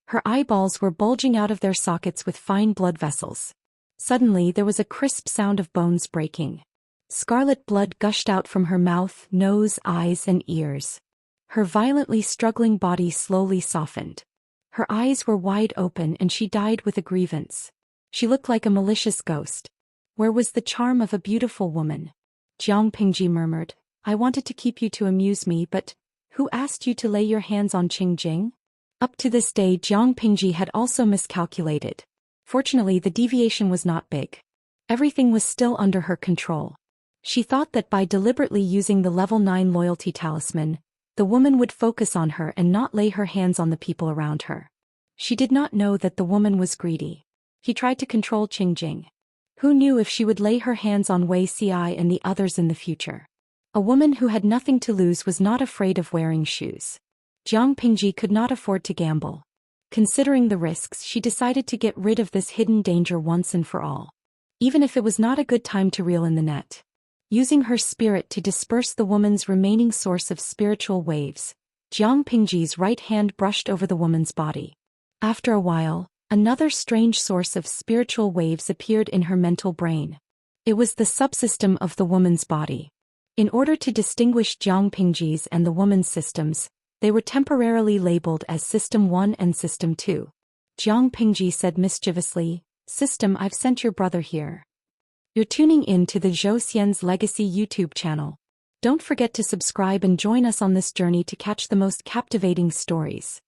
Her eyeballs were bulging out of their sockets with fine blood vessels. Suddenly there was a crisp sound of bones breaking. Scarlet blood gushed out from her mouth, nose, eyes, and ears. Her violently struggling body slowly softened. Her eyes were wide open and she died with a grievance. She looked like a malicious ghost. Where was the charm of a beautiful woman? Jiang Pingji murmured, I wanted to keep you to amuse me, but who asked you to lay your hands on Qingjing? Up to this day, Jiang Pingji had also miscalculated. Fortunately, the deviation was not big. Everything was still under her control. She thought that by deliberately using the level 9 loyalty talisman, the woman would focus on her and not lay her hands on the people around her. She did not know that the woman was greedy. He tried to control Qingjing. Who knew if she would lay her hands on Wei Ci and the others in the future? A woman who had nothing to lose was not afraid of wearing shoes. Jiang Pingji could not afford to gamble. Considering the risks, she decided to get rid of this hidden danger once and for all. Even if it was not a good time to reel in the net. Using her spirit to disperse the woman's remaining source of spiritual waves, Jiang Pingji's right hand brushed over the woman's body. After a while, another strange source of spiritual waves appeared in her mental brain. It was the subsystem of the woman's body. In order to distinguish Jiang Pingji's and the woman's systems, they were temporarily labeled as System 1 and System 2. Jiang Pingji said mischievously, System, I've sent your brother here. You're tuning in to the Zhou Xian's Legacy YouTube channel. Don't forget to subscribe and join us on this journey to catch the most captivating stories.